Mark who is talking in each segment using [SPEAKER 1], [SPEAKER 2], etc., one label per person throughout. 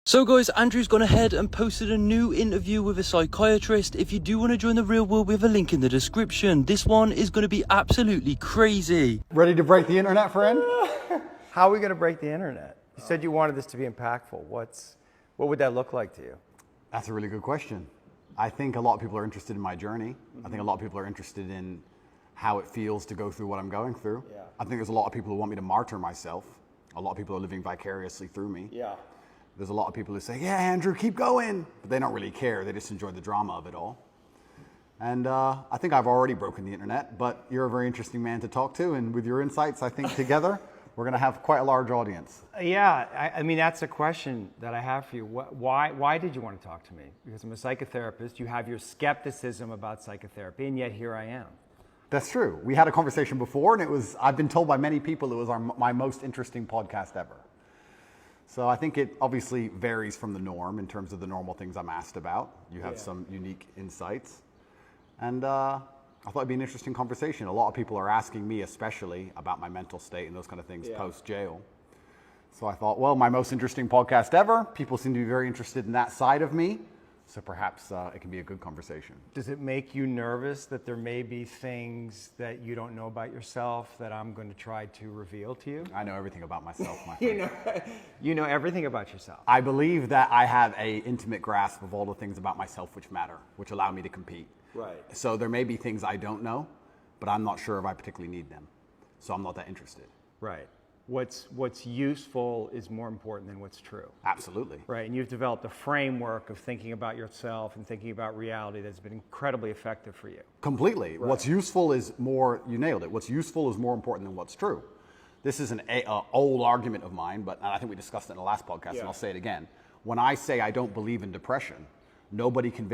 [SPEAKER 1] So guys, Andrew's gone ahead and posted a new interview with a psychiatrist. If you do want to join the real world, we have a link in the description. This one is going to be absolutely crazy.
[SPEAKER 2] Ready to break the internet, friend?
[SPEAKER 3] How are we going to break the internet? You said you wanted this to be impactful. What would that look like to you?
[SPEAKER 2] That's a really good question. I think a lot of people are interested in my journey. I think a lot of people are interested in how it feels to go through what I'm going through.
[SPEAKER 3] Yeah.
[SPEAKER 2] I think there's a lot of people who want me to martyr myself. A lot of people are living vicariously through me.
[SPEAKER 3] Yeah.
[SPEAKER 2] There's a lot of people who say, yeah, Andrew, keep going. But they don't really care. They just enjoy the drama of it all. And I think I've already broken the internet, but you're a very interesting man to talk to. And with your insights, I think together, we're going to have quite a large audience.
[SPEAKER 3] Yeah, I mean, that's a question that I have for you. Why did you want to talk to me? Because I'm a psychotherapist. You have your skepticism about psychotherapy, and yet here I am.
[SPEAKER 2] That's true. We had a conversation before, and I've been told by many people it was my most interesting podcast ever. So I think it obviously varies from the norm in terms of the normal things I'm asked about. You have some unique insights. And I thought it'd be an interesting conversation. A lot of people are asking me especially about my mental state and those kind of things post-jail. So I thought, well, my most interesting podcast ever. People seem to be very interested in that side of me. So perhaps it can be a good conversation.
[SPEAKER 3] Does it make you nervous that there may be things that you don't know about yourself that I'm going to try to reveal to you?
[SPEAKER 2] I know everything about myself, my friend.
[SPEAKER 3] You know everything about yourself.
[SPEAKER 2] I believe that I have an intimate grasp of all the things about myself which matter, which allow me to compete.
[SPEAKER 3] Right.
[SPEAKER 2] So there may be things I don't know, but I'm not sure if I particularly need them. So I'm not that interested.
[SPEAKER 3] Right. What's useful is more important than what's true.
[SPEAKER 2] Absolutely.
[SPEAKER 3] Right, and you've developed a framework of thinking about yourself and thinking about reality that's been incredibly effective for you.
[SPEAKER 2] Completely. Right. What's useful is more, you nailed it, what's useful is more important than what's true. This is an old argument of mine, but I think we discussed it in the last podcast, and I'll say it again. When I say I don't believe in depression, nobody can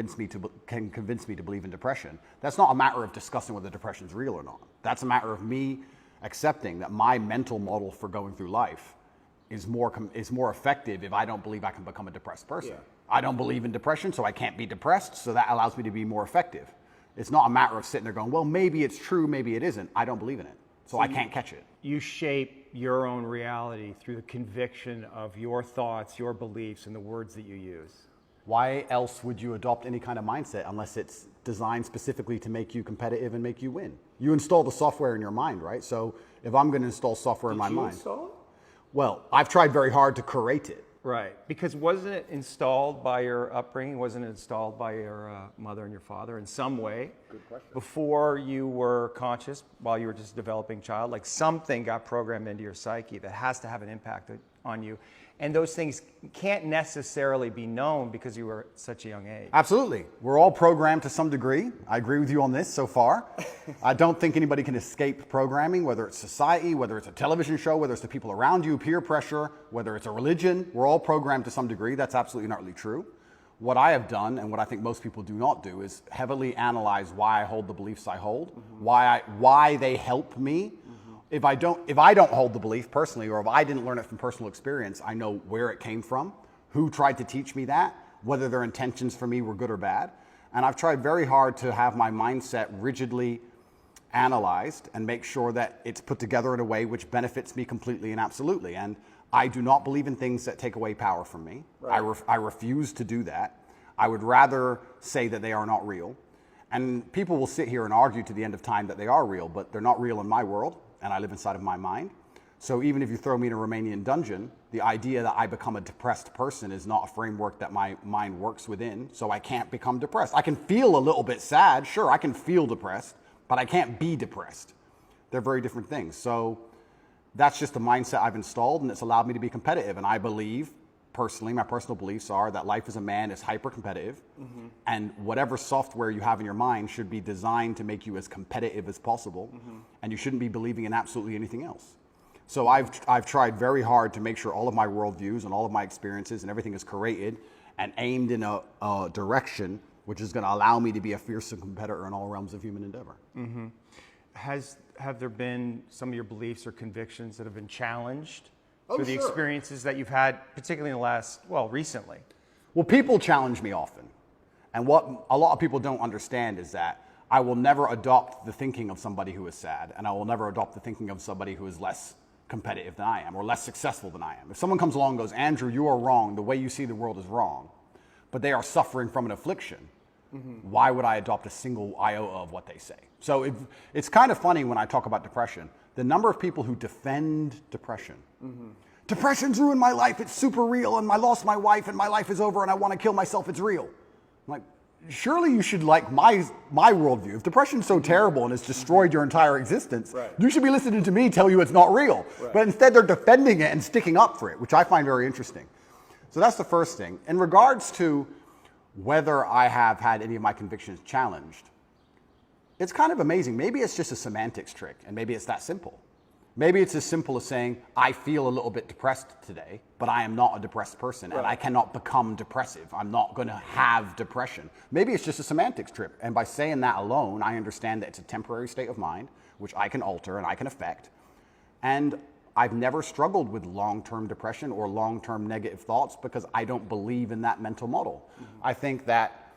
[SPEAKER 2] convince me to believe in depression. That's not a matter of discussing whether depression is real or not. That's a matter of me accepting that my mental model for going through life is more effective if I don't believe I can become a depressed person. Yeah. I don't believe in depression, so I can't be depressed, so that allows me to be more effective. It's not a matter of sitting there going, well, maybe it's true, maybe it isn't. I don't believe in it, so I can't catch it.
[SPEAKER 3] You shape your own reality through the conviction of your thoughts, your beliefs, and the words that you use.
[SPEAKER 2] Why else would you adopt any kind of mindset unless it's designed specifically to make you competitive and make you win? You install the software in your mind, right? So if I'm going to install software in my mind.
[SPEAKER 3] Install it?
[SPEAKER 2] Well, I've tried very hard to curate it.
[SPEAKER 3] Right, because wasn't it installed by your upbringing? Wasn't it installed by your mother and your father in some way?
[SPEAKER 2] Good question.
[SPEAKER 3] Before you were conscious, while you were just a developing child, like something got programmed into your psyche that has to have an impact on you. And those things can't necessarily be known because you were at such a young age.
[SPEAKER 2] Absolutely. We're all programmed to some degree. I agree with you on this so far. I don't think anybody can escape programming, whether it's society, whether it's a television show, whether it's the people around you, peer pressure, whether it's a religion. We're all programmed to some degree. That's absolutely not really true. What I have done, and what I think most people do not do, is heavily analyze why I hold the beliefs I hold, why they help me. If I don't hold the belief personally, or if I didn't learn it from personal experience, I know where it came from, who tried to teach me that, whether their intentions for me were good or bad. And I've tried very hard to have my mindset rigidly analyzed and make sure that it's put together in a way which benefits me completely and absolutely. And I do not believe in things that take away power from me. Right. I refuse to do that. I would rather say that they are not real. And people will sit here and argue to the end of time that they are real, but they're not real in my world. And I live inside of my mind. So even if you throw me in a Romanian dungeon, the idea that I become a depressed person is not a framework that my mind works within, so I can't become depressed. I can feel a little bit sad, sure, I can feel depressed, but I can't be depressed. They're very different things. So that's just the mindset I've installed, and it's allowed me to be competitive. And I believe, personally, my personal beliefs are that life as a man is hyper-competitive, and whatever software you have in your mind should be designed to make you as competitive as possible, and you shouldn't be believing in absolutely anything else. So I've tried very hard to make sure all of my worldviews and all of my experiences and everything is curated and aimed in a direction which is going to allow me to be a fearsome competitor in all realms of human endeavor.
[SPEAKER 3] Have there been some of your beliefs or convictions that have been challenged? For the
[SPEAKER 2] Sure.
[SPEAKER 3] experiences that you've had, particularly in the recently?
[SPEAKER 2] Well, people challenge me often. And what a lot of people don't understand is that I will never adopt the thinking of somebody who is sad, and I will never adopt the thinking of somebody who is less competitive than I am or less successful than I am. If someone comes along and goes, Andrew, you are wrong, the way you see the world is wrong, but they are suffering from an affliction, why would I adopt a single iota of what they say? So it's kind of funny when I talk about depression, the number of people who defend depression. Depression's ruined my life, it's super real, and I lost my wife and my life is over and I want to kill myself, it's real. I'm like, surely you should like my worldview. If depression's so terrible and it's destroyed your entire existence, you should be listening to me tell you it's not real. But instead they're defending it and sticking up for it, which I find very interesting. So that's the first thing. In regards to whether I have had any of my convictions challenged, it's kind of amazing. Maybe it's just a semantics trick, and maybe it's that simple. Maybe it's as simple as saying, I feel a little bit depressed today, but I am not a depressed person, and I cannot become depressive. I'm not going to have depression. Maybe it's just a semantics trick, and by saying that alone, I understand that it's a temporary state of mind, which I can alter and I can affect, and I've never struggled with long-term depression or long-term negative thoughts because I don't believe in that mental model. I think that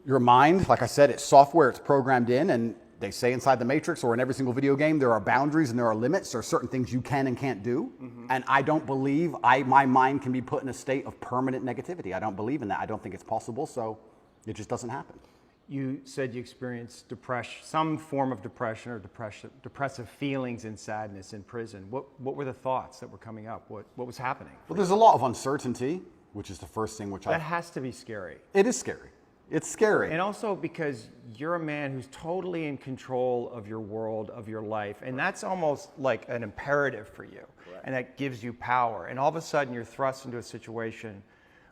[SPEAKER 2] your mind, like I said, it's software, it's programmed in, and they say inside the Matrix or in every single video game, there are boundaries and there are limits. There are certain things you can and can't do. And I don't believe my mind can be put in a state of permanent negativity. I don't believe in that. I don't think it's possible, so it just doesn't happen.
[SPEAKER 3] You said you experienced depression, some form of depression or depressive feelings and sadness in prison. What were the thoughts that were coming up? What was happening?
[SPEAKER 2] Well, there's a lot of uncertainty, which is the first thing
[SPEAKER 3] That has to be scary.
[SPEAKER 2] It is scary. It's scary.
[SPEAKER 3] And also because you're a man who's totally in control of your world, of your life, and that's almost like an imperative for you. And that gives you power. And all of a sudden you're thrust into a situation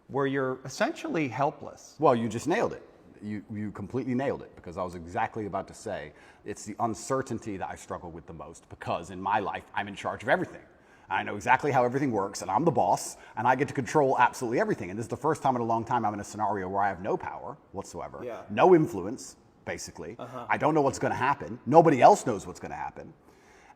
[SPEAKER 3] where you're essentially helpless.
[SPEAKER 2] Well, you just nailed it. You completely nailed it, because I was exactly about to say it's the uncertainty that I struggle with the most, because in my life I'm in charge of everything. I know exactly how everything works, and I'm the boss, and I get to control absolutely everything. And this is the first time in a long time I'm in a scenario where I have no power whatsoever, no influence, basically. I don't know what's going to happen. Nobody else knows what's going to happen.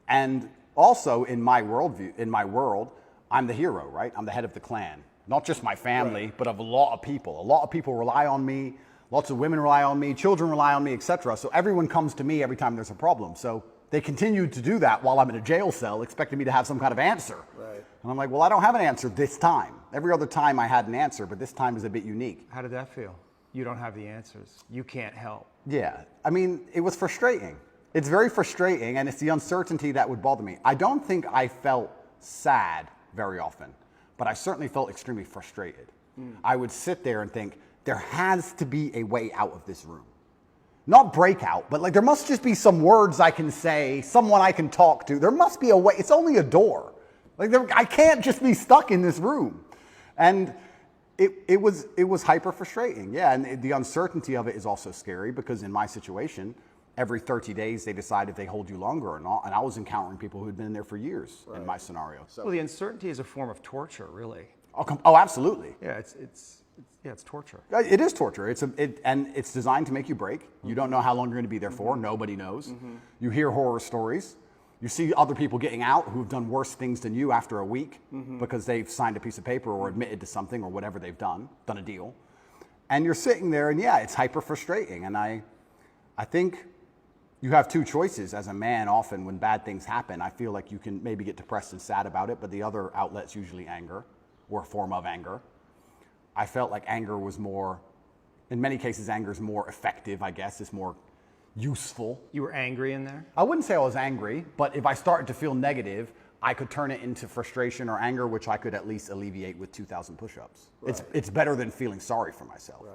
[SPEAKER 2] And also in my worldview, in my world, I'm the hero, right? I'm the head of the clan. Not just my family, but of a lot of people. A lot of people rely on me. Lots of women rely on me, children rely on me, etc. So everyone comes to me every time there's a problem. So they continue to do that while I'm in a jail cell, expecting me to have some kind of answer. And I'm like, well, I don't have an answer this time. Every other time I had an answer, but this time is a bit unique.
[SPEAKER 3] How did that feel? You don't have the answers. You can't help.
[SPEAKER 2] Yeah, I mean, it was frustrating. It's very frustrating, and it's the uncertainty that would bother me. I don't think I felt sad very often, but I certainly felt extremely frustrated. I would sit there and think, there has to be a way out of this room. Not breakout, but like there must just be some words I can say, someone I can talk to. There must be a way. It's only a door. Like I can't just be stuck in this room. And it was hyper frustrating. Yeah, and the uncertainty of it is also scary, because in my situation, every 30 days they decide if they hold you longer or not. And I was encountering people who had been in there for years in my scenario. So,
[SPEAKER 3] well, the uncertainty is a form of torture, really.
[SPEAKER 2] Oh, absolutely.
[SPEAKER 3] Yeah, it's torture.
[SPEAKER 2] It is torture. And it's designed to make you break. You don't know how long you're going to be there for. Nobody knows. You hear horror stories. You see other people getting out who've done worse things than you after a week because they've signed a piece of paper or admitted to something or whatever they've done a deal. And you're sitting there, and yeah, it's hyper frustrating. And I think you have two choices as a man. Often when bad things happen, I feel like you can maybe get depressed and sad about it, but the other outlet's usually anger or a form of anger. I felt like anger was more, in many cases, anger is more effective, I guess. It's more useful.
[SPEAKER 3] You were angry in there?
[SPEAKER 2] I wouldn't say I was angry, but if I started to feel negative, I could turn it into frustration or anger, which I could at least alleviate with 2,000 push-ups. It's better than feeling sorry for myself.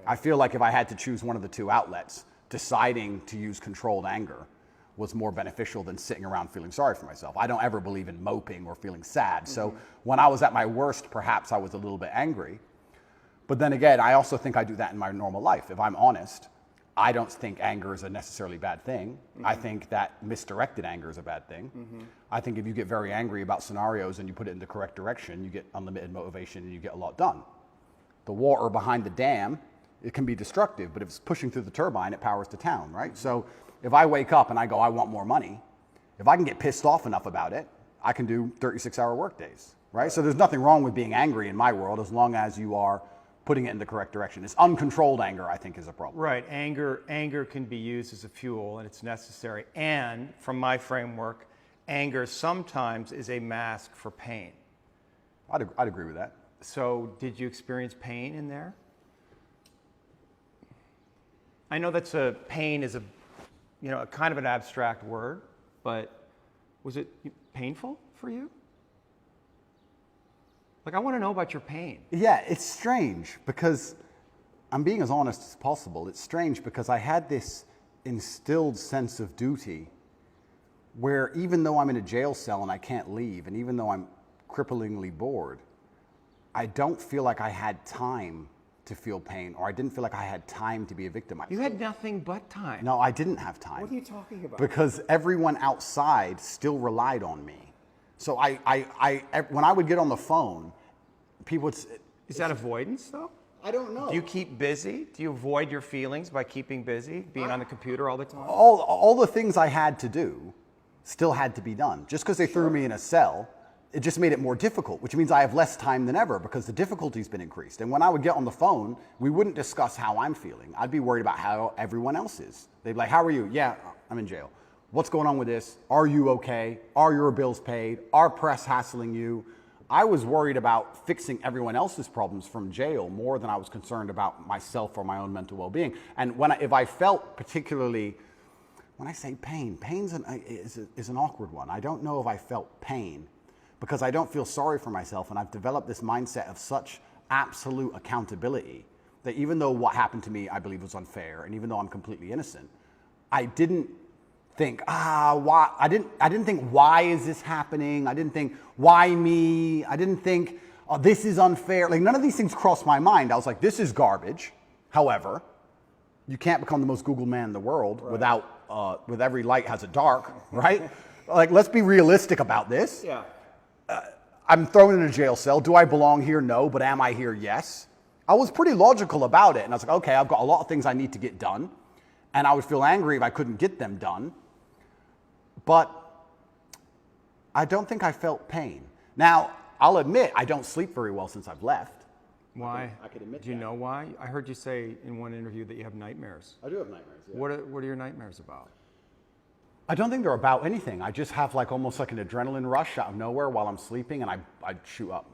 [SPEAKER 2] I feel like if I had to choose one of the two outlets, deciding to use controlled anger was more beneficial than sitting around feeling sorry for myself. I don't ever believe in moping or feeling sad. So when I was at my worst, perhaps I was a little bit angry. But then again, I also think I do that in my normal life. If I'm honest, I don't think anger is a necessarily bad thing. I think that misdirected anger is a bad thing. I think if you get very angry about scenarios and you put it in the correct direction, you get unlimited motivation and you get a lot done. The water behind the dam, it can be destructive, but if it's pushing through the turbine, it powers the town, right? So if I wake up and I go, I want more money, if I can get pissed off enough about it, I can do 36-hour work days, right? So there's nothing wrong with being angry in my world as long as you are putting it in the correct direction. It's uncontrolled anger, I think, is a problem.
[SPEAKER 3] Right. Anger can be used as a fuel, and it's necessary. And from my framework, anger sometimes is a mask for pain.
[SPEAKER 2] I'd agree with that.
[SPEAKER 3] So did you experience pain in there? I know pain is a kind of an abstract word, but was it painful for you? Like, I want to know about your pain.
[SPEAKER 2] Yeah, it's strange because I'm being as honest as possible. It's strange because I had this instilled sense of duty where even though I'm in a jail cell and I can't leave, and even though I'm cripplingly bored, I don't feel like I had time to feel pain, or I didn't feel like I had time to be a victim.
[SPEAKER 3] You had nothing but time.
[SPEAKER 2] No, I didn't have time.
[SPEAKER 3] What are you talking about?
[SPEAKER 2] Because everyone outside still relied on me. So when I would get on the phone, people would...
[SPEAKER 3] Is that avoidance, though?
[SPEAKER 2] I don't know.
[SPEAKER 3] Do you keep busy? Do you avoid your feelings by keeping busy, being on the computer all the time?
[SPEAKER 2] All the things I had to do still had to be done. Just because they threw me in a cell, it just made it more difficult, which means I have less time than ever because the difficulty's been increased. And when I would get on the phone, we wouldn't discuss how I'm feeling. I'd be worried about how everyone else is. They'd be like, how are you? Yeah, I'm in jail. What's going on with this? Are you okay? Are your bills paid? Are press hassling you? I was worried about fixing everyone else's problems from jail more than I was concerned about myself or my own mental well-being. And if I felt particularly, when I say pain, is an awkward one. I don't know if I felt pain because I don't feel sorry for myself, and I've developed this mindset of such absolute accountability that even though what happened to me I believe was unfair, and even though I'm completely innocent, I didn't think, why? I didn't think, why is this happening? I didn't think, why me? I didn't think, oh, this is unfair. Like, none of these things crossed my mind. I was like, this is garbage. However, you can't become the most Googled man in the world with every light has a dark, right? Like, let's be realistic about this.
[SPEAKER 3] Yeah.
[SPEAKER 2] I'm thrown in a jail cell. Do I belong here? No. But am I here? Yes. I was pretty logical about it. And I was like, okay, I've got a lot of things I need to get done. And I would feel angry if I couldn't get them done. But I don't think I felt pain. Now, I'll admit I don't sleep very well since I've left.
[SPEAKER 3] Why?
[SPEAKER 2] I could admit
[SPEAKER 3] Do you know why? I heard you say in one interview that you have nightmares.
[SPEAKER 2] I do have nightmares. Yeah.
[SPEAKER 3] What are your nightmares about?
[SPEAKER 2] I don't think they're about anything. I just have almost like an adrenaline rush out of nowhere while I'm sleeping, and I shoot up.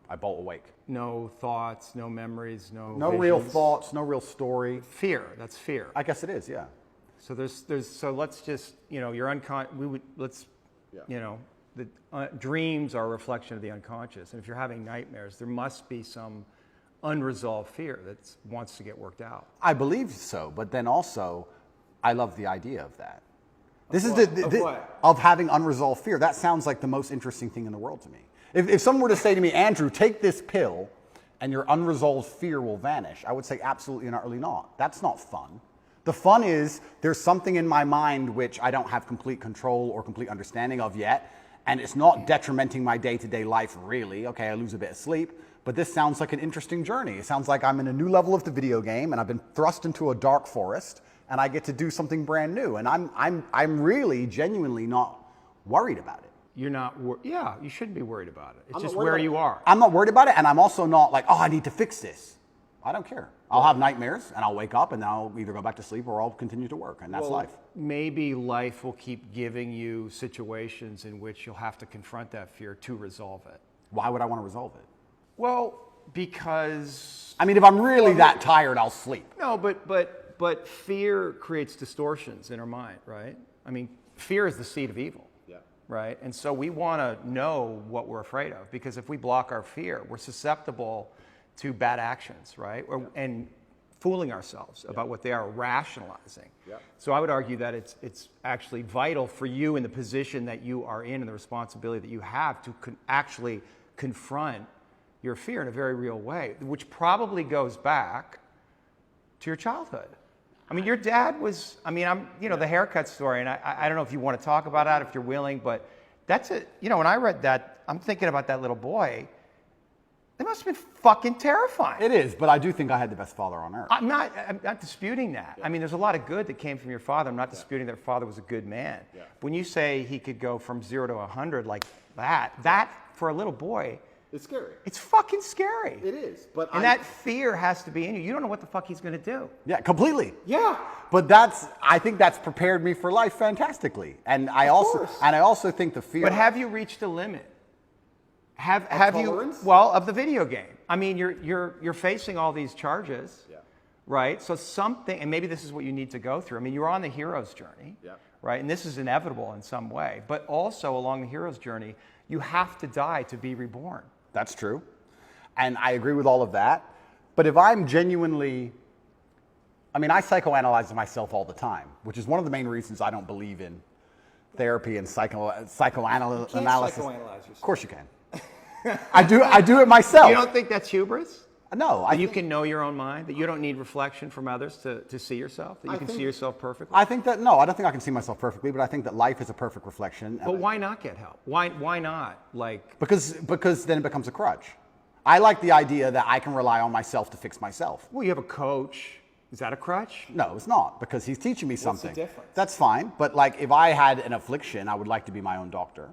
[SPEAKER 2] I bolt awake.
[SPEAKER 3] No thoughts, no memories, no
[SPEAKER 2] real
[SPEAKER 3] visions?
[SPEAKER 2] thoughts, no real story.
[SPEAKER 3] Fear. That's fear.
[SPEAKER 2] I guess it is, yeah.
[SPEAKER 3] So so let's just, you're dreams are a reflection of the unconscious. And if you're having nightmares, there must be some unresolved fear that wants to get worked out.
[SPEAKER 2] I believe so, but then also, I love the idea of that. Of having unresolved fear. That sounds like the most interesting thing in the world to me. If someone were to say to me, Andrew, take this pill and your unresolved fear will vanish, I would say absolutely and utterly not. That's not fun. The fun is there's something in my mind which I don't have complete control or complete understanding of yet, and it's not detrimenting my day-to-day life really. Okay, I lose a bit of sleep, but this sounds like an interesting journey. It sounds like I'm in a new level of the video game and I've been thrust into a dark forest and I get to do something brand new. And I'm really genuinely not worried about it.
[SPEAKER 3] You're not, yeah, you shouldn't be worried about it. It's just where you are.
[SPEAKER 2] I'm not worried about it, and I'm also not like, oh, I need to fix this. I don't care. I'll have nightmares, and I'll wake up, and I'll either go back to sleep or I'll continue to work, and that's life.
[SPEAKER 3] Maybe life will keep giving you situations in which you'll have to confront that fear to resolve it.
[SPEAKER 2] Why would I want to resolve it?
[SPEAKER 3] Well, because...
[SPEAKER 2] I mean, if I'm really that tired, I'll sleep.
[SPEAKER 3] No, but fear creates distortions in our mind, right? I mean, fear is the seed of evil. Right? And so we want to know what we're afraid of, because if we block our fear, we're susceptible to bad actions, right? And fooling ourselves about what they are, rationalizing. So I would argue that it's actually vital for you in the position that you are in and the responsibility that you have to actually confront your fear in a very real way, which probably goes back to your childhood. I mean, your dad was, the haircut story, and I don't know if you want to talk about that, if you're willing, but that's it. When I read that, I'm thinking about that little boy. It must have been fucking terrifying.
[SPEAKER 2] It is, but I do think I had the best father on earth.
[SPEAKER 3] I'm not disputing that. Yeah. I mean, there's a lot of good that came from your father. I'm not disputing that your father was a good man. Yeah. When you say he could go from 0 to 100 like that for a little boy,
[SPEAKER 2] It's scary.
[SPEAKER 3] It's fucking scary.
[SPEAKER 2] It is. But
[SPEAKER 3] And that fear has to be in you. You don't know what the fuck he's going to do.
[SPEAKER 2] Yeah, completely.
[SPEAKER 3] Yeah.
[SPEAKER 2] But I think that's prepared me for life fantastically. And I also think the fear.
[SPEAKER 3] But have you reached a limit? Have
[SPEAKER 2] tolerance?
[SPEAKER 3] you? Well, of the video game. I mean, you're facing all these charges.
[SPEAKER 2] Yeah.
[SPEAKER 3] Right? So something, and maybe this is what you need to go through. I mean, you're on the hero's journey.
[SPEAKER 2] Yeah.
[SPEAKER 3] Right? And this is inevitable in some way. But also along the hero's journey, you have to die to be reborn.
[SPEAKER 2] That's true. And I agree with all of that. But if I'm genuinely, I mean, I psychoanalyze myself all the time, which is one of the main reasons I don't believe in therapy and psychoanalysis.
[SPEAKER 3] You can't psychoanalyze yourself.
[SPEAKER 2] Of course you can. I do it myself.
[SPEAKER 3] You don't think that's hubris?
[SPEAKER 2] No.
[SPEAKER 3] You can know your own mind, that you don't need reflection from others to see yourself, that you can see yourself perfectly?
[SPEAKER 2] I think that, no, I don't think I can see myself perfectly, but I think that life is a perfect reflection.
[SPEAKER 3] But why not get help? Why not? Like,
[SPEAKER 2] Because then it becomes a crutch. I like the idea that I can rely on myself to fix myself.
[SPEAKER 3] well, you have a coach. Is that a crutch?
[SPEAKER 2] No, it's not, because he's teaching me something.
[SPEAKER 3] difference?
[SPEAKER 2] That's fine, but like if I had an affliction, I would like to be my own doctor.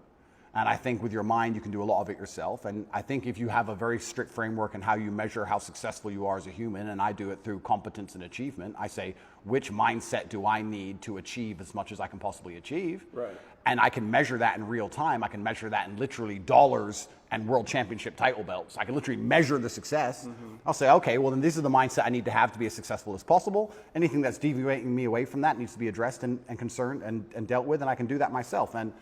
[SPEAKER 2] And I think with your mind, you can do a lot of it yourself. And I think if you have a very strict framework in how you measure how successful you are as a human, and I do it through competence and achievement, I say, which mindset do I need to achieve as much as I can possibly achieve?
[SPEAKER 3] Right.
[SPEAKER 2] And I can measure that in real time. I can measure that in literally dollars and world championship title belts. I can literally measure the success. Mm-hmm. I'll say, okay, well then this is the mindset I need to have to be as successful as possible. Anything that's deviating me away from that needs to be addressed and concerned and dealt with, and I can do that myself. And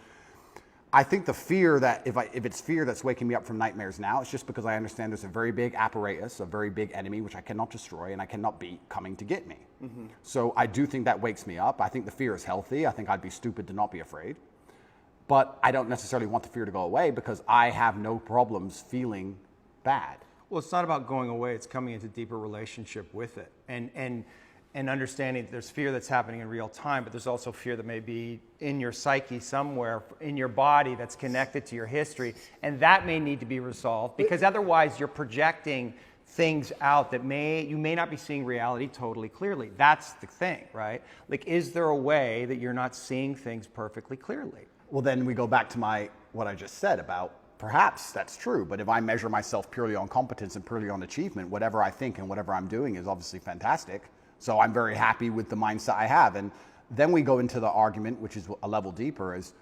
[SPEAKER 2] I think the fear that if it's fear that's waking me up from nightmares now, it's just because I understand there's a very big apparatus, a very big enemy which I cannot destroy and I cannot beat coming to get me. Mm-hmm. So I do think that wakes me up. I think the fear is healthy. I think I'd be stupid to not be afraid. But I don't necessarily want the fear to go away because I have no problems feeling bad.
[SPEAKER 3] Well, it's not about going away. It's coming into deeper relationship with it. And understanding that there's fear that's happening in real time, but there's also fear that may be in your psyche somewhere, in your body that's connected to your history. And that may need to be resolved because otherwise you're projecting things out that you may not be seeing reality totally clearly. That's the thing, right? Like, is there a way that you're not seeing things perfectly clearly?
[SPEAKER 2] Well, then we go back to what I just said about perhaps that's true, but if I measure myself purely on competence and purely on achievement, whatever I think and whatever I'm doing is obviously fantastic. So I'm very happy with the mindset I have. And then we go into the argument, which is a level deeper, is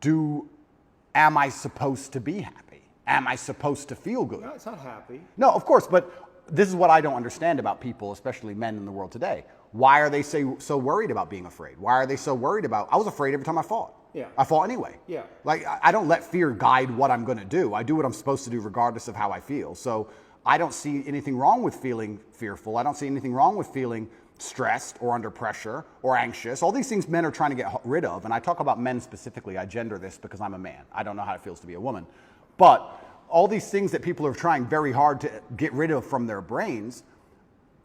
[SPEAKER 2] am I supposed to be happy? Am I supposed to feel good?
[SPEAKER 3] No, it's not happy.
[SPEAKER 2] No, of course, but this is what I don't understand about people, especially men in the world today. Why are they so worried about being afraid? Why are they so worried about, I was afraid every time I fought.
[SPEAKER 3] Yeah.
[SPEAKER 2] I fought anyway.
[SPEAKER 3] Yeah.
[SPEAKER 2] Like, I don't let fear guide what I'm going to do. I do what I'm supposed to do regardless of how I feel. So I don't see anything wrong with feeling fearful. I don't see anything wrong with feeling stressed or under pressure or anxious. All these things men are trying to get rid of. And I talk about men specifically. I gender this because I'm a man. I don't know how it feels to be a woman. But all these things that people are trying very hard to get rid of from their brains,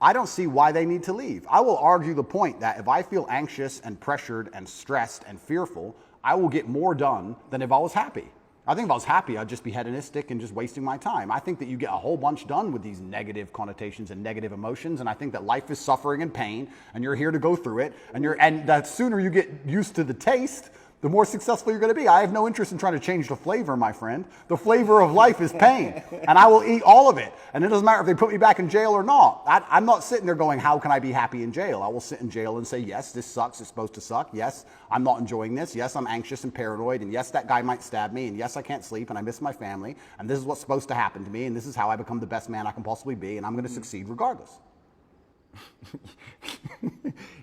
[SPEAKER 2] I don't see why they need to leave. I will argue the point that if I feel anxious and pressured and stressed and fearful, I will get more done than if I was happy. I think if I was happy, I'd just be hedonistic and just wasting my time. I think that you get a whole bunch done with these negative connotations and negative emotions, and I think that life is suffering and pain, and you're here to go through it, and the sooner you get used to the taste, the more successful you're going to be. I have no interest in trying to change the flavor, my friend. The flavor of life is pain, and I will eat all of it. And it doesn't matter if they put me back in jail or not. I'm not sitting there going, how can I be happy in jail? I will sit in jail and say, yes, this sucks. It's supposed to suck. Yes, I'm not enjoying this. Yes, I'm anxious and paranoid. And yes, that guy might stab me. And yes, I can't sleep. And I miss my family. And this is what's supposed to happen to me. And this is how I become the best man I can possibly be. And I'm going to succeed regardless.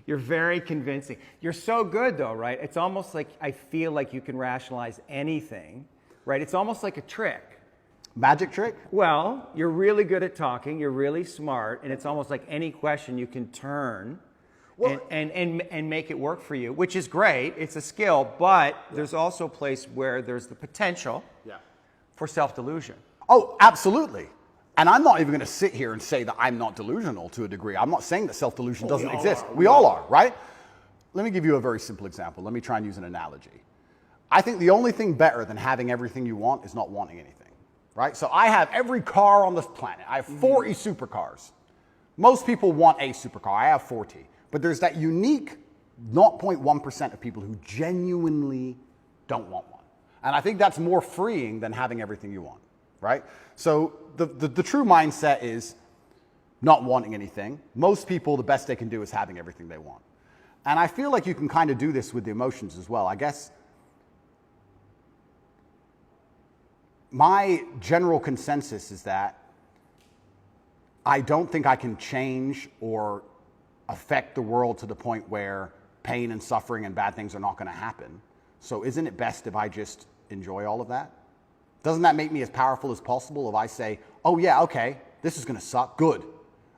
[SPEAKER 3] You're very convincing. You're so good though, right? It's almost like I feel like you can rationalize anything, right? It's almost like a trick.
[SPEAKER 2] Magic trick?
[SPEAKER 3] Well, you're really good at talking, you're really smart, and it's almost like any question you can turn and make it work for you, which is great. It's a skill, but there's also a place where there's the potential for self-delusion.
[SPEAKER 2] Oh, absolutely. And I'm not even going to sit here and say that I'm not delusional to a degree. I'm not saying that self-delusion doesn't exist. We all are, right? Let me give you a very simple example. Let me try and use an analogy. I think the only thing better than having everything you want is not wanting anything, right? So I have every car on this planet. I have 40 supercars. Most people want a supercar. I have 40. But there's that unique 0.1% of people who genuinely don't want one. And I think that's more freeing than having everything you want. right? So the true mindset is not wanting anything. Most people, the best they can do is having everything they want. And I feel like you can kind of do this with the emotions as well. I guess my general consensus is that I don't think I can change or affect the world to the point where pain and suffering and bad things are not going to happen. So isn't it best if I just enjoy all of that? Doesn't that make me as powerful as possible if I say, oh yeah, okay, this is going to suck, good.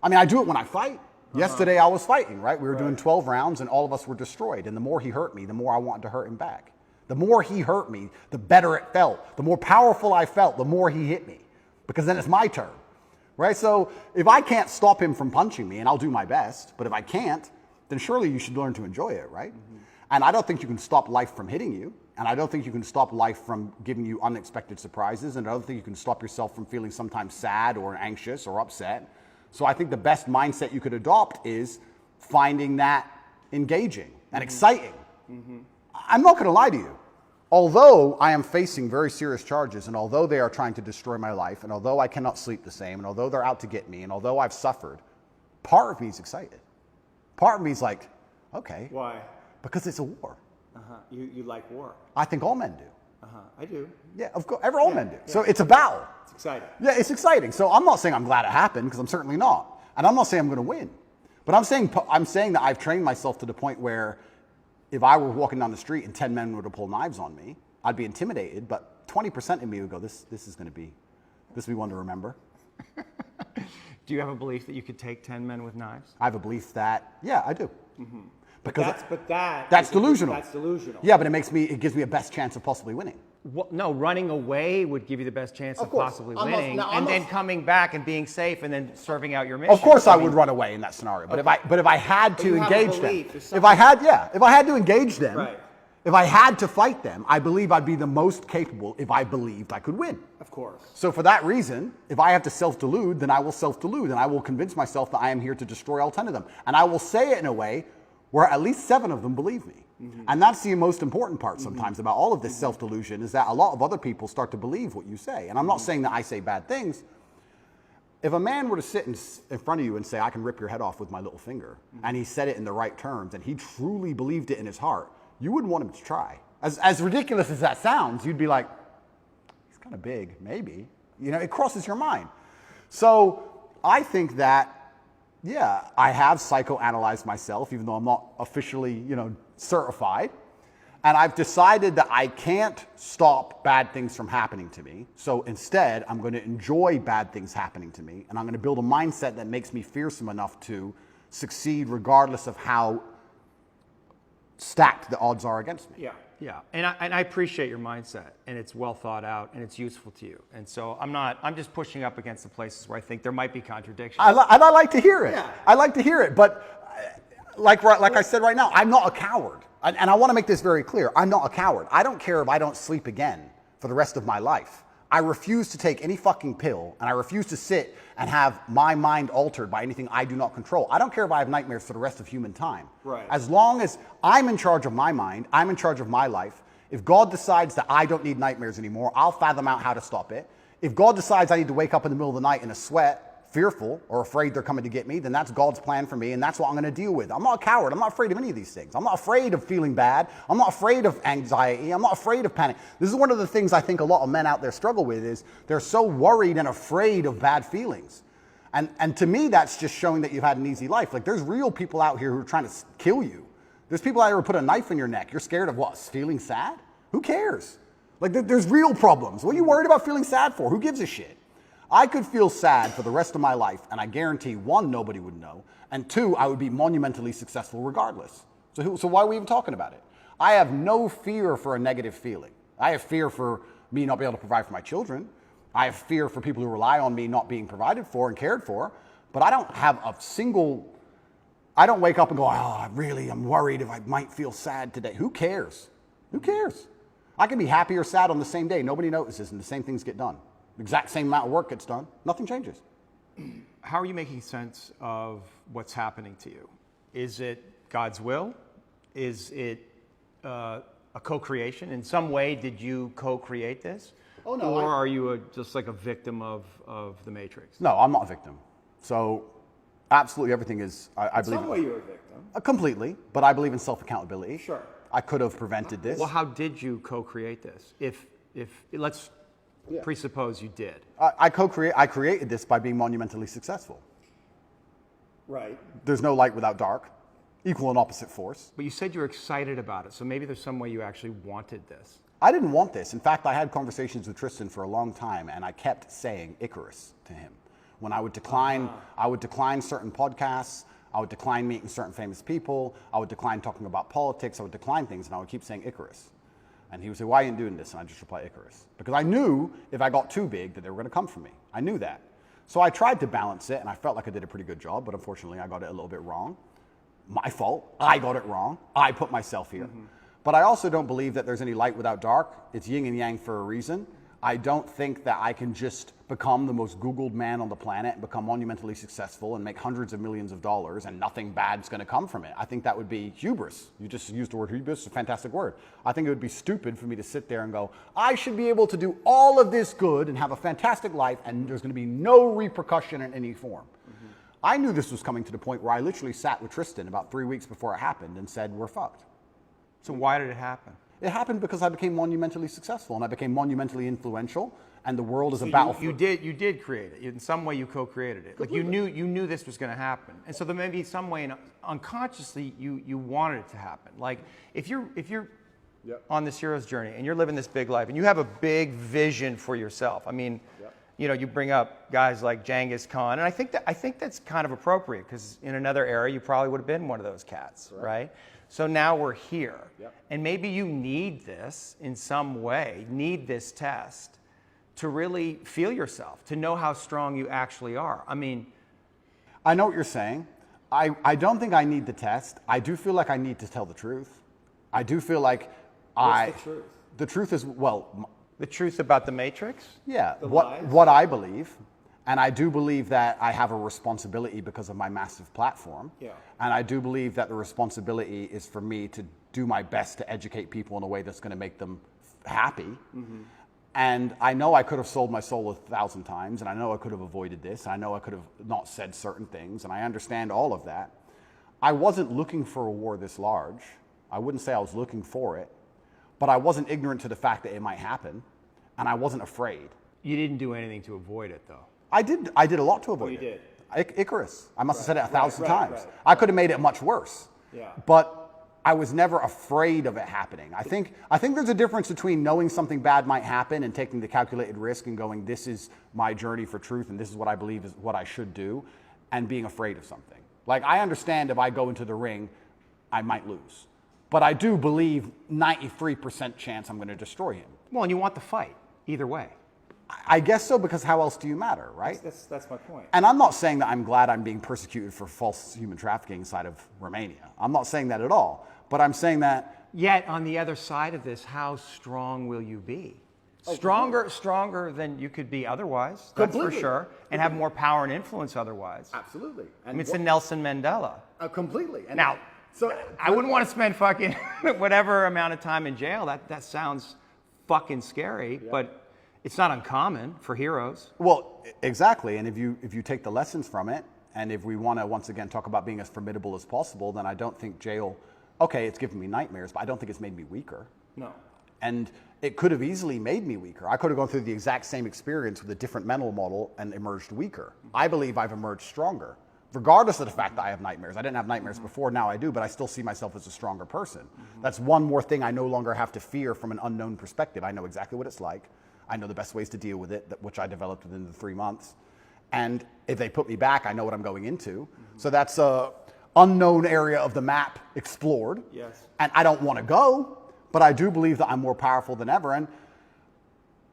[SPEAKER 2] I mean, I do it when I fight. Yesterday I was fighting, right? We were doing 12 rounds and all of us were destroyed. And the more he hurt me, the more I wanted to hurt him back. The more he hurt me, the better it felt. The more powerful I felt, the more he hit me. Because then it's my turn, right? So if I can't stop him from punching me, and I'll do my best, but if I can't, then surely you should learn to enjoy it, right? Mm-hmm. And I don't think you can stop life from hitting you. And I don't think you can stop life from giving you unexpected surprises. And I don't think you can stop yourself from feeling sometimes sad or anxious or upset. So I think the best mindset you could adopt is finding that engaging and exciting. Mm-hmm. I'm not going to lie to you. Although I am facing very serious charges, and although they are trying to destroy my life, and although I cannot sleep the same, and although they're out to get me, and although I've suffered, part of me is excited. Part of me is like, okay.
[SPEAKER 3] Why?
[SPEAKER 2] Because it's a war.
[SPEAKER 3] Uh-huh. You like war.
[SPEAKER 2] I think all men do.
[SPEAKER 3] Uh-huh. I do.
[SPEAKER 2] Yeah, of course. All men do. Yeah. So it's a battle.
[SPEAKER 3] It's exciting.
[SPEAKER 2] Yeah, it's exciting. So I'm not saying I'm glad it happened, because I'm certainly not. And I'm not saying I'm going to win. But I'm saying that I've trained myself to the point where if I were walking down the street and 10 men were to pull knives on me, I'd be intimidated, but 20% of me would go, this is going to be one to remember.
[SPEAKER 3] Do you have a belief that you could take 10 men with knives?
[SPEAKER 2] I have a belief that, yeah, I do. Mm-hmm. Because
[SPEAKER 3] that's
[SPEAKER 2] delusional.
[SPEAKER 3] That's delusional.
[SPEAKER 2] Yeah, but it gives me a best chance of possibly winning.
[SPEAKER 3] Well, no, running away would give you the best chance of possibly winning, and then coming back and being safe, and then serving out your mission.
[SPEAKER 2] Of course, I would run away in that scenario. But if I had to engage them, if I had to engage them,
[SPEAKER 3] right.
[SPEAKER 2] If I had to fight them, I believe I'd be the most capable if I believed I could win.
[SPEAKER 3] Of course.
[SPEAKER 2] So for that reason, if I have to self-delude, then I will self-delude, and I will convince myself that I am here to destroy all 10 of them, and I will say it in a way where at least 7 of them believe me. Mm-hmm. And that's the most important part sometimes about all of this self-delusion, is that a lot of other people start to believe what you say. And I'm not saying that I say bad things. If a man were to sit in front of you and say, I can rip your head off with my little finger, and he said it in the right terms, and he truly believed it in his heart, you wouldn't want him to try. As ridiculous as that sounds, you'd be like, he's kind of big, maybe. It crosses your mind. So I think that, yeah, I have psychoanalyzed myself, even though I'm not officially, certified. And I've decided that I can't stop bad things from happening to me. So instead, I'm going to enjoy bad things happening to me. And I'm going to build a mindset that makes me fearsome enough to succeed regardless of how stacked the odds are against me.
[SPEAKER 3] Yeah. And I appreciate your mindset, and it's well thought out, and it's useful to you. And so I'm just pushing up against the places where I think there might be contradictions.
[SPEAKER 2] And I like to hear it. Yeah. I like to hear it. But like I said right now, I'm not a coward. And I want to make this very clear. I'm not a coward. I don't care if I don't sleep again for the rest of my life. I refuse to take any fucking pill, and I refuse to sit and have my mind altered by anything I do not control. I don't care if I have nightmares for the rest of human time.
[SPEAKER 3] Right.
[SPEAKER 2] As long as I'm in charge of my mind, I'm in charge of my life. If God decides that I don't need nightmares anymore, I'll fathom out how to stop it. If God decides I need to wake up in the middle of the night in a sweat, fearful or afraid they're coming to get me, then that's God's plan for me, and that's what I'm going to deal with. I'm not a coward. I'm not afraid of any of these things. I'm not afraid of feeling bad. I'm not afraid of anxiety. I'm not afraid of panic. This is one of the things I think a lot of men out there struggle with, is they're so worried and afraid of bad feelings. And to me, that's just showing that you've had an easy life. Like, there's real people out here who are trying to kill you. There's people out here who put a knife in your neck. You're scared of what? Feeling sad? Who cares? Like, there's real problems. What are you worried about feeling sad for? Who gives a shit? I could feel sad for the rest of my life, and I guarantee, 1, nobody would know, and 2, I would be monumentally successful regardless. So why are we even talking about it? I have no fear for a negative feeling. I have fear for me not being able to provide for my children. I have fear for people who rely on me not being provided for and cared for, but I don't have I don't wake up and go, I'm worried if I might feel sad today. Who cares? Who cares? I can be happy or sad on the same day. Nobody notices, and the same things get done. The exact same amount of work gets done. Nothing changes.
[SPEAKER 3] How are you making sense of what's happening to you? Is it God's will? Is it a co-creation? In some way, did you co-create this?
[SPEAKER 2] Oh, no,
[SPEAKER 3] Or are you just like a victim of the Matrix?
[SPEAKER 2] No, I'm not a victim. So absolutely everything is, I believe.
[SPEAKER 3] In some way you're a victim.
[SPEAKER 2] Completely, but I believe in self-accountability.
[SPEAKER 3] Sure.
[SPEAKER 2] I could have prevented this.
[SPEAKER 3] Well, how did you co-create this? If let's presuppose you did.
[SPEAKER 2] I created this by being monumentally successful.
[SPEAKER 3] Right.
[SPEAKER 2] There's no light without dark, equal and opposite force.
[SPEAKER 3] But you said you were excited about it, so maybe there's some way you actually wanted this.
[SPEAKER 2] I didn't want this. In fact, I had conversations with Tristan for a long time, and I kept saying Icarus to him. When I would decline, certain podcasts, I would decline meeting certain famous people, I would decline talking about politics, I would decline things, and I would keep saying Icarus. And he would say, why are you doing this? And I just reply, Icarus. Because I knew if I got too big that they were going to come for me. I knew that. So I tried to balance it, and I felt like I did a pretty good job, but unfortunately I got it a little bit wrong. My fault. I got it wrong. I put myself here. But I also don't believe that there's any light without dark. It's yin and yang for a reason. I don't think that I can just become the most Googled man on the planet and become monumentally successful and make hundreds of millions of dollars and nothing bad's going to come from it. I think that would be hubris. You just used the word hubris, it's a fantastic word. I think it would be stupid for me to sit there and go, I should be able to do all of this good and have a fantastic life and there's going to be no repercussion in any form. I knew this was coming to the point where I literally sat with Tristan about 3 weeks before it happened and said, we're fucked.
[SPEAKER 3] So why did it happen?
[SPEAKER 2] It happened because I became monumentally successful and I became monumentally influential, and the world is a battlefield.
[SPEAKER 3] You did create it. In some way, you co-created it. Like you knew this was going to happen, and so there may be some way unconsciously you wanted it to happen. Like if you're on this hero's journey and you're living this big life and you have a big vision for yourself. I mean, you bring up guys like Genghis Khan, and I think that's kind of appropriate because in another era you probably would have been one of those cats, right? So now we're here, and maybe you need this in some way, need this test to really feel yourself, to know how strong you actually are. I mean,
[SPEAKER 2] I know what you're saying. I don't think I need the test. I do feel like I need to tell the truth. I do feel like
[SPEAKER 3] what's the truth?
[SPEAKER 2] The truth is,
[SPEAKER 3] the truth about the Matrix?
[SPEAKER 2] Yeah,
[SPEAKER 3] The lies?
[SPEAKER 2] what I believe. And I do believe that I have a responsibility because of my massive platform.
[SPEAKER 3] Yeah.
[SPEAKER 2] And I do believe that the responsibility is for me to do my best to educate people in a way that's going to make them happy. And I know I could have sold my soul 1,000 times, and I know I could have avoided this. I know I could have not said certain things, and I understand all of that. I wasn't looking for a war this large. I wouldn't say I was looking for it, but I wasn't ignorant to the fact that it might happen, and I wasn't afraid.
[SPEAKER 3] You didn't do anything to avoid it, though.
[SPEAKER 2] I did a lot to avoid it.
[SPEAKER 3] You did?
[SPEAKER 2] Icarus. I must have said it 1,000 times.
[SPEAKER 3] Right.
[SPEAKER 2] I could have made it much worse.
[SPEAKER 3] Yeah.
[SPEAKER 2] But I was never afraid of it happening. I think there's a difference between knowing something bad might happen and taking the calculated risk and going, this is my journey for truth and this is what I believe is what I should do, and being afraid of something. Like, I understand if I go into the ring, I might lose. But I do believe 93% chance I'm going to destroy him.
[SPEAKER 3] Well, and you want the fight, either way.
[SPEAKER 2] I guess so, because how else do you matter, right?
[SPEAKER 3] That's my point.
[SPEAKER 2] And I'm not saying that I'm glad I'm being persecuted for false human trafficking inside of Romania. I'm not saying that at all. But I'm saying that...
[SPEAKER 3] Yet, on the other side of this, how strong will you be? Stronger than you could be otherwise, that's for sure. And have more power and influence otherwise.
[SPEAKER 2] Absolutely.
[SPEAKER 3] I mean, it's the Nelson Mandela.
[SPEAKER 2] Completely. And
[SPEAKER 3] Now, I wouldn't want to spend fucking whatever amount of time in jail. That sounds fucking scary, but... It's not uncommon for heroes.
[SPEAKER 2] Well, exactly. And if you take the lessons from it, and if we want to once again talk about being as formidable as possible, then I don't think jail, okay, it's given me nightmares, but I don't think it's made me weaker.
[SPEAKER 3] No.
[SPEAKER 2] And it could have easily made me weaker. I could have gone through the exact same experience with a different mental model and emerged weaker. I believe I've emerged stronger, regardless of the fact that I have nightmares. I didn't have nightmares before, now I do, but I still see myself as a stronger person. That's one more thing I no longer have to fear from an unknown perspective. I know exactly what it's like. I know the best ways to deal with it, which I developed within the 3 months. And if they put me back, I know what I'm going into. So that's a unknown area of the map explored.
[SPEAKER 3] Yes.
[SPEAKER 2] And I don't want to go, but I do believe that I'm more powerful than ever. And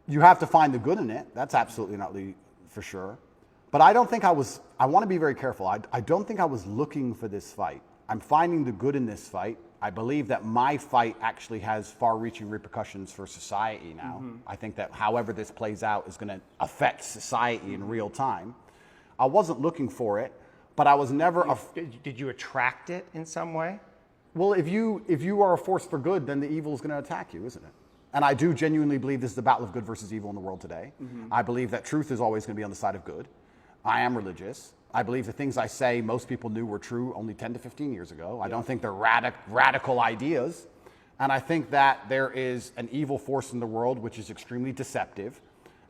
[SPEAKER 2] you have to find the good in it. That's absolutely not for sure. But I don't think I want to be very careful. I don't think I was looking for this fight. I'm finding the good in this fight. I believe that my fight actually has far-reaching repercussions for society now. I think that however this plays out is going to affect society in real time. I wasn't looking for it, but I was never...
[SPEAKER 3] Did you attract it in some way?
[SPEAKER 2] Well, if you are a force for good, then the evil is going to attack you, isn't it? And I do genuinely believe this is the battle of good versus evil in the world today. I believe that truth is always going to be on the side of good. I am religious. I believe the things I say most people knew were true only 10 to 15 years ago. I don't think they're radical ideas. And I think that there is an evil force in the world which is extremely deceptive.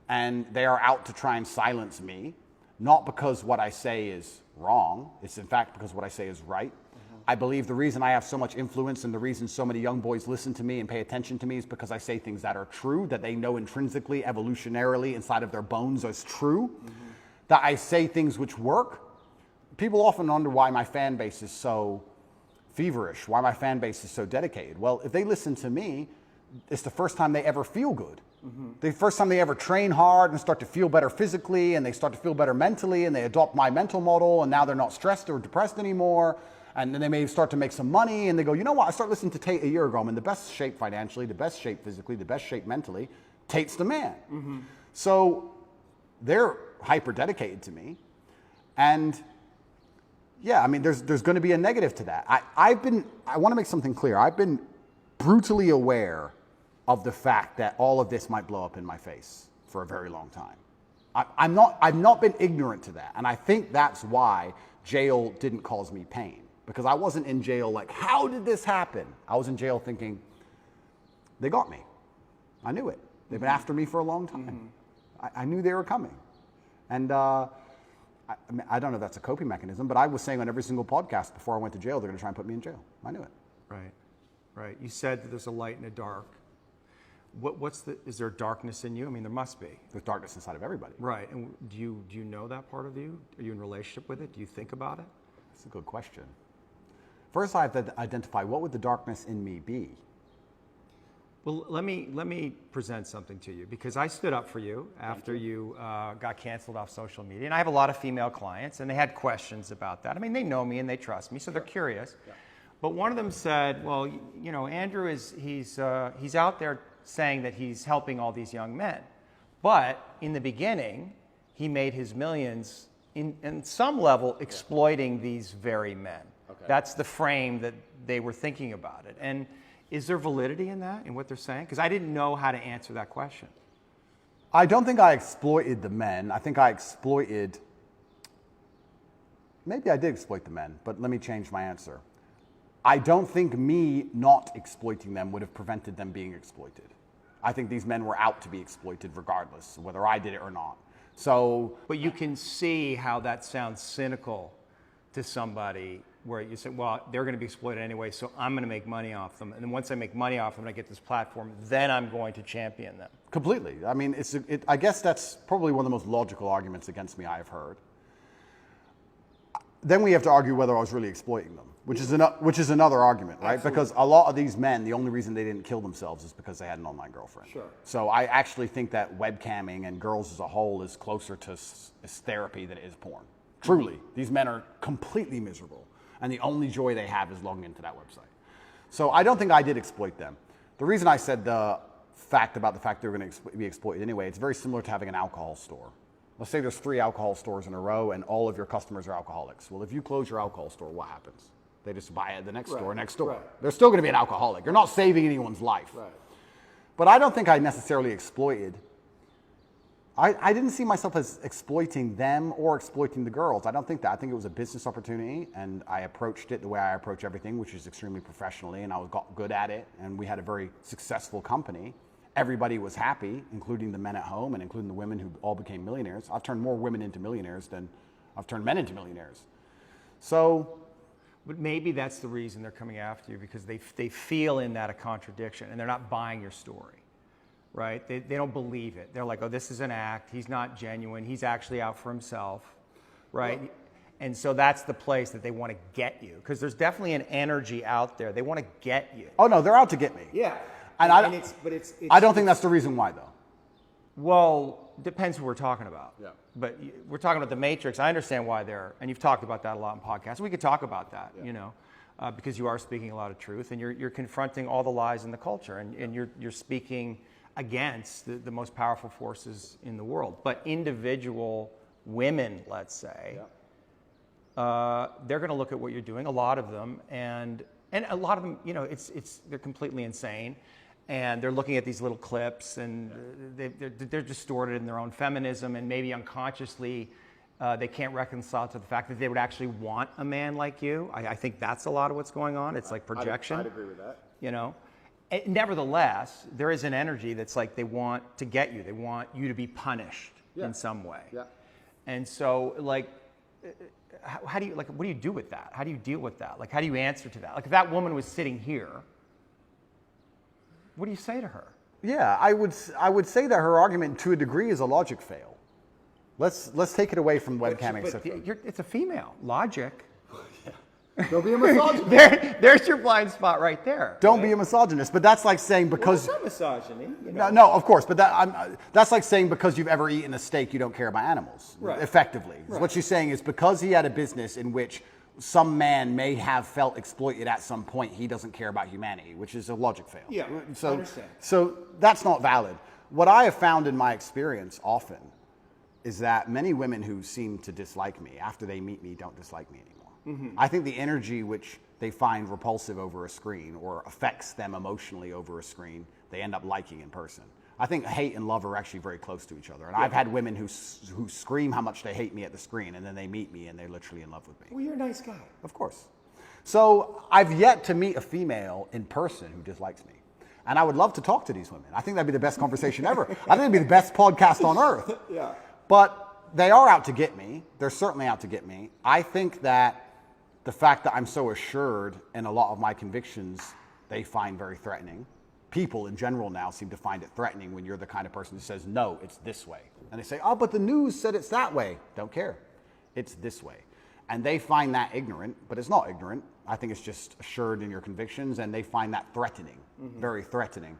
[SPEAKER 2] And they are out to try and silence me, not because what I say is wrong. It's in fact because what I say is right. I believe the reason I have so much influence and the reason so many young boys listen to me and pay attention to me is because I say things that are true, that they know intrinsically, evolutionarily, inside of their bones as true, that I say things which work. People often wonder why my fan base is so feverish, why my fan base is so dedicated. Well, if they listen to me, it's the first time they ever feel good. The first time they ever train hard and start to feel better physically, and they start to feel better mentally, and they adopt my mental model, and now they're not stressed or depressed anymore. And then they may start to make some money, and they go, you know what, I started listening to Tate a year ago. I'm in the best shape financially, the best shape physically, the best shape mentally. Tate's the man. So they're hyper dedicated to me. And yeah, I mean, there's going to be a negative to that. I want to make something clear. I've been brutally aware of the fact that all of this might blow up in my face for a very long time. I've not been ignorant to that. And I think that's why jail didn't cause me pain. Because I wasn't in jail like, how did this happen? I was in jail thinking, they got me. I knew it. They've been after me for a long time. I knew they were coming. And I don't know if that's a coping mechanism, but I was saying on every single podcast before I went to jail, they're going to try and put me in jail. I knew it.
[SPEAKER 3] Right, right. You said that there's a light and a dark. Is there darkness in you? I mean, there must be.
[SPEAKER 2] There's darkness inside of everybody.
[SPEAKER 3] Right. And do you know that part of you? Are you in relationship with it? Do you think about it?
[SPEAKER 2] That's a good question. First, I have to identify what would the darkness in me be.
[SPEAKER 3] Well, let me present something to you, because I stood up for you after you got canceled off social media, and I have a lot of female clients, and they had questions about that. I mean, they know me and they trust me, so they're curious. Yeah. But one of them said, "Well, you know, Andrew he's out there saying that he's helping all these young men, but in the beginning, he made his millions in some level exploiting these very men." Okay. That's the frame that they were thinking about it. And is there validity in that, in what they're saying? Because I didn't know how to answer that question.
[SPEAKER 2] I don't think I exploited the men. I think I exploited, maybe I did exploit the men, but let me change my answer. I don't think me not exploiting them would have prevented them being exploited. I think these men were out to be exploited regardless, whether I did it or not. So,
[SPEAKER 3] but you can see how that sounds cynical to somebody, where you say, well, they're going to be exploited anyway, so I'm going to make money off them. And then once I make money off them and I get this platform, then I'm going to champion them. Completely.
[SPEAKER 2] I mean, I guess that's probably one of the most logical arguments against me I have heard. Then we have to argue whether I was really exploiting them, which is another argument, right? Absolutely. Because a lot of these men, the only reason they didn't kill themselves is because they had an online girlfriend. Sure. So I actually think that webcamming and girls as a whole is closer to therapy than it is porn. Truly. These men are completely miserable. And the only joy they have is logging into that website. So I don't think I did exploit them. The reason I said the fact they were going to be exploited anyway, it's very similar to having an alcohol store. Let's say there's 3 alcohol stores in a row and all of your customers are alcoholics. Well, if you close your alcohol store, what happens? They just buy at the next store next door. Right. They're still going to be an alcoholic. You're not saving anyone's life. Right. But I don't think I necessarily exploited. I didn't see myself as exploiting them or exploiting the girls. I don't think that. I think it was a business opportunity, and I approached it the way I approach everything, which is extremely professionally, and I got good at it, and we had a very successful company. Everybody was happy, including the men at home and including the women who all became millionaires. I've turned more women into millionaires than I've turned men into millionaires. So,
[SPEAKER 3] but maybe that's the reason they're coming after you, because they feel in that a contradiction, and they're not buying your story. Right? They don't believe it. They're like, oh, this is an act. He's not genuine. He's actually out for himself. Right? Well, and so that's the place that they want to get you, because there's definitely an energy out there. They want to get you.
[SPEAKER 2] Oh, no, they're out to get me.
[SPEAKER 3] Yeah.
[SPEAKER 2] And I don't think that's the reason why, though.
[SPEAKER 3] Well, depends who we're talking about.
[SPEAKER 2] Yeah.
[SPEAKER 3] But we're talking about the Matrix. I understand why and you've talked about that a lot in podcasts. We could talk about that, because you are speaking a lot of truth, and you're confronting all the lies in the culture, and you're speaking against the most powerful forces in the world. But individual women, let's say, they're going to look at what you're doing, a lot of them, and a lot of them, they're completely insane, and they're looking at these little clips, and they're distorted in their own feminism, and maybe unconsciously they can't reconcile to the fact that they would actually want a man like you. I think that's a lot of what's going on. It's like projection.
[SPEAKER 2] I'd agree with that.
[SPEAKER 3] You know, nevertheless, there is an energy that's like they want to get you. They want you to be punished in some way.
[SPEAKER 2] Yeah.
[SPEAKER 3] And so, like, how do you, like, what do you do with that? How do you deal with that? Like, how do you answer to that? Like, if that woman was sitting here, what do you say to her?
[SPEAKER 2] Yeah, I would say that her argument to a degree is a logic fail. Let's take it away from webcamming.
[SPEAKER 3] It's a female. Logic.
[SPEAKER 2] Don't be a misogynist.
[SPEAKER 3] There's your blind spot right there.
[SPEAKER 2] Don't be a misogynist, but that's like saying because
[SPEAKER 3] well, it's not misogyny. You know?
[SPEAKER 2] no, of course, but that's like saying because you've ever eaten a steak, you don't care about animals.
[SPEAKER 3] Right.
[SPEAKER 2] Effectively,
[SPEAKER 3] right.
[SPEAKER 2] What she's saying is because he had a business in which some man may have felt exploited at some point, he doesn't care about humanity, which is a logic fail.
[SPEAKER 3] Yeah, I understand.
[SPEAKER 2] So that's not valid. What I have found in my experience often is that many women who seem to dislike me after they meet me don't dislike me anymore. Mm-hmm. I think the energy which they find repulsive over a screen or affects them emotionally over a screen, they end up liking in person. I think hate and love are actually very close to each other. And I've had women who scream how much they hate me at the screen, and then they meet me and they're literally in love with me.
[SPEAKER 3] Well, you're a nice guy.
[SPEAKER 2] Of course. So I've yet to meet a female in person who dislikes me. And I would love to talk to these women. I think that'd be the best conversation ever. I think it'd be the best podcast on earth.
[SPEAKER 3] Yeah.
[SPEAKER 2] But they are out to get me. They're certainly out to get me. I think that the fact that I'm so assured in a lot of my convictions, they find very threatening. People in general now seem to find it threatening when you're the kind of person who says, no, it's this way. And they say, oh, but the news said it's that way. Don't care. It's this way. And they find that ignorant, but it's not ignorant. I think it's just assured in your convictions, and they find that threatening, very threatening.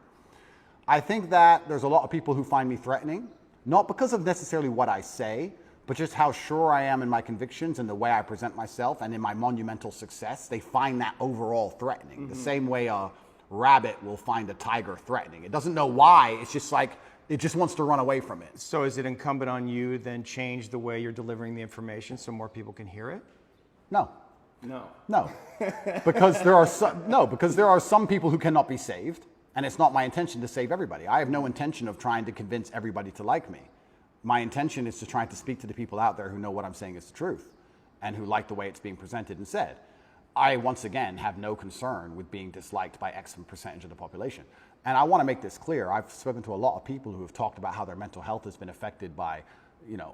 [SPEAKER 2] I think that there's a lot of people who find me threatening, not because of necessarily what I say, but just how sure I am in my convictions and the way I present myself and in my monumental success. They find that overall threatening, the same way a rabbit will find a tiger threatening. It doesn't know why, it's just like, it just wants to run away from it.
[SPEAKER 3] So is it incumbent on you then change the way you're delivering the information so more people can hear it?
[SPEAKER 2] No.
[SPEAKER 3] No.
[SPEAKER 2] Because there are some people who cannot be saved, and it's not my intention to save everybody. I have no intention of trying to convince everybody to like me. My intention is to try to speak to the people out there who know what I'm saying is the truth and who like the way it's being presented and said. I, once again, have no concern with being disliked by X percentage of the population. And I want to make this clear. I've spoken to a lot of people who have talked about how their mental health has been affected by,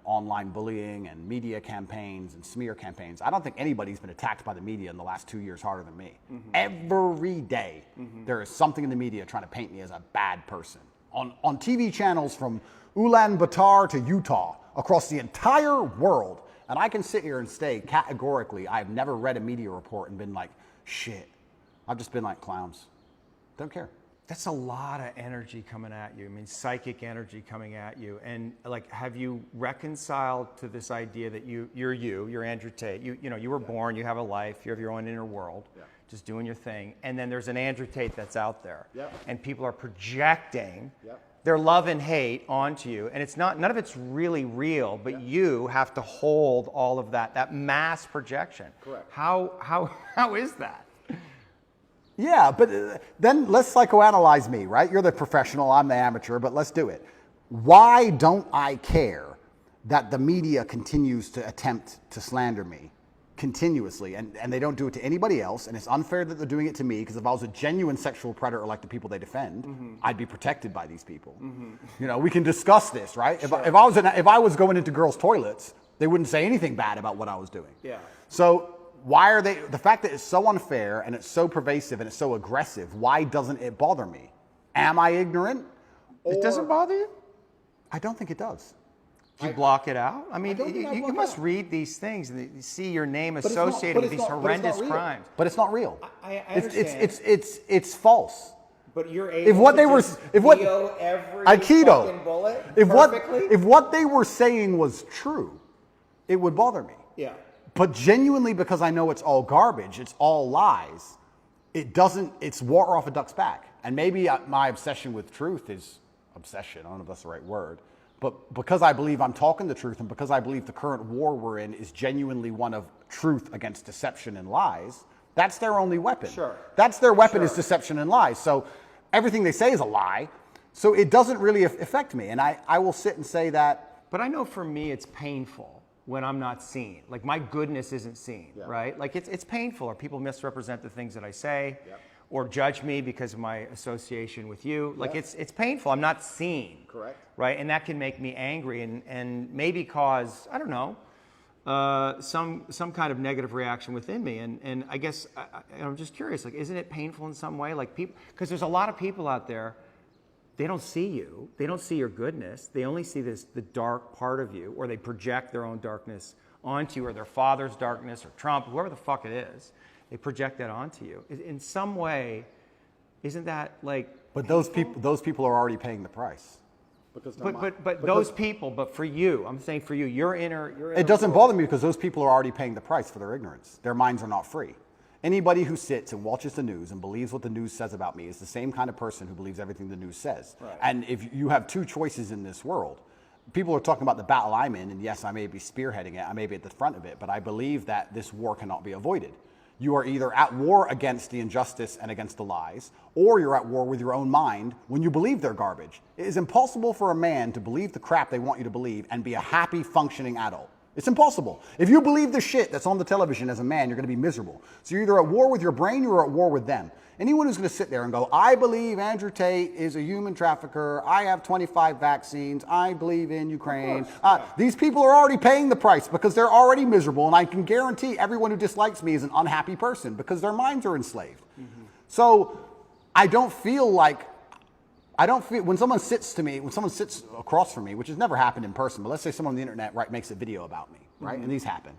[SPEAKER 2] online bullying and media campaigns and smear campaigns. I don't think anybody's been attacked by the media in the last 2 years harder than me. Mm-hmm. Every day, there is something in the media trying to paint me as a bad person. On TV channels from Ulaanbaatar to Utah, across the entire world. And I can sit here and say categorically, I've never read a media report and been like, shit. I've just been like, clowns. Don't care.
[SPEAKER 3] That's a lot of energy coming at you. I mean, psychic energy coming at you. And like, have you reconciled to this idea that you're Andrew Tate. You were born, you have a life, you have your own inner world, just doing your thing. And then there's an Andrew Tate that's out there. And people are projecting their love and hate onto you. And it's none of it's really real, but you have to hold all of that mass projection.
[SPEAKER 2] Correct.
[SPEAKER 3] How is that?
[SPEAKER 2] Yeah, but then let's psychoanalyze me, right? You're the professional, I'm the amateur, but let's do it. Why don't I care that the media continues to attempt to slander me continuously, and they don't do it to anybody else, and it's unfair that they're doing it to me, because if I was a genuine sexual predator like the people they defend, I'd be protected by these people. We can discuss this, right? Sure. If I was going into girls' toilets, they wouldn't say anything bad about what I was doing.
[SPEAKER 3] Yeah.
[SPEAKER 2] So why are they, the fact that it's so unfair and it's so pervasive and it's so aggressive, why doesn't it bother me? Am I ignorant?
[SPEAKER 3] It doesn't bother you?
[SPEAKER 2] I don't think it does.
[SPEAKER 3] Do you block it out? I mean, you must read these things and you see your name associated with these horrendous crimes.
[SPEAKER 2] But it's not real.
[SPEAKER 3] I understand.
[SPEAKER 2] It's false.
[SPEAKER 3] But you're able to every fucking bullet perfectly?
[SPEAKER 2] If what they were saying was true, it would bother me.
[SPEAKER 3] Yeah.
[SPEAKER 2] But genuinely, because I know it's all garbage, it's all lies, it's water off a duck's back. And maybe my obsession with truth is obsession, I don't know if that's the right word, but because I believe I'm talking the truth and because I believe the current war we're in is genuinely one of truth against deception and lies, that's their only weapon.
[SPEAKER 3] Sure.
[SPEAKER 2] That's their weapon is deception and lies. So everything they say is a lie. So it doesn't really affect me. And I will sit and say that.
[SPEAKER 3] But I know for me, it's painful when I'm not seen. Like my goodness isn't seen, right? Like it's painful, or people misrepresent the things that I say, or judge me because of my association with you. Like it's painful. I'm not seen.
[SPEAKER 2] Correct.
[SPEAKER 3] Right, and that can make me angry and maybe cause, I don't know, some kind of negative reaction within me. And I guess I'm just curious, like, isn't it painful in some way? Like people, because there's a lot of people out there, they don't see you. They don't see your goodness. They only see the dark part of you, or they project their own darkness onto you, or their father's darkness, or Trump, whoever the fuck it is. They project that onto you. In some way, isn't that like?
[SPEAKER 2] But those people are already paying the price.
[SPEAKER 3] But those people, but for you, I'm saying for you, your inner
[SPEAKER 2] it doesn't bother me because those people are already paying the price for their ignorance. Their minds are not free. Anybody who sits and watches the news and believes what the news says about me is the same kind of person who believes everything the news says. Right. And if you have two choices in this world, people are talking about the battle I'm in, and yes, I may be spearheading it, I may be at the front of it, but I believe that this war cannot be avoided. You are either at war against the injustice and against the lies, or you're at war with your own mind when you believe they're garbage. It is impossible for a man to believe the crap they want you to believe and be a happy, functioning adult. It's impossible. If you believe the shit that's on the television as a man, you're going to be miserable. So you're either at war with your brain or you're at war with them. Anyone who's going to sit there and go, I believe Andrew Tate is a human trafficker, I have 25 vaccines, I believe in Ukraine. These people are already paying the price because they're already miserable, and I can guarantee everyone who dislikes me is an unhappy person because their minds are enslaved. Mm-hmm. So I don't feel, when someone sits across from me, which has never happened in person, but let's say someone on the internet makes a video about me, right? Mm-hmm. And these happen.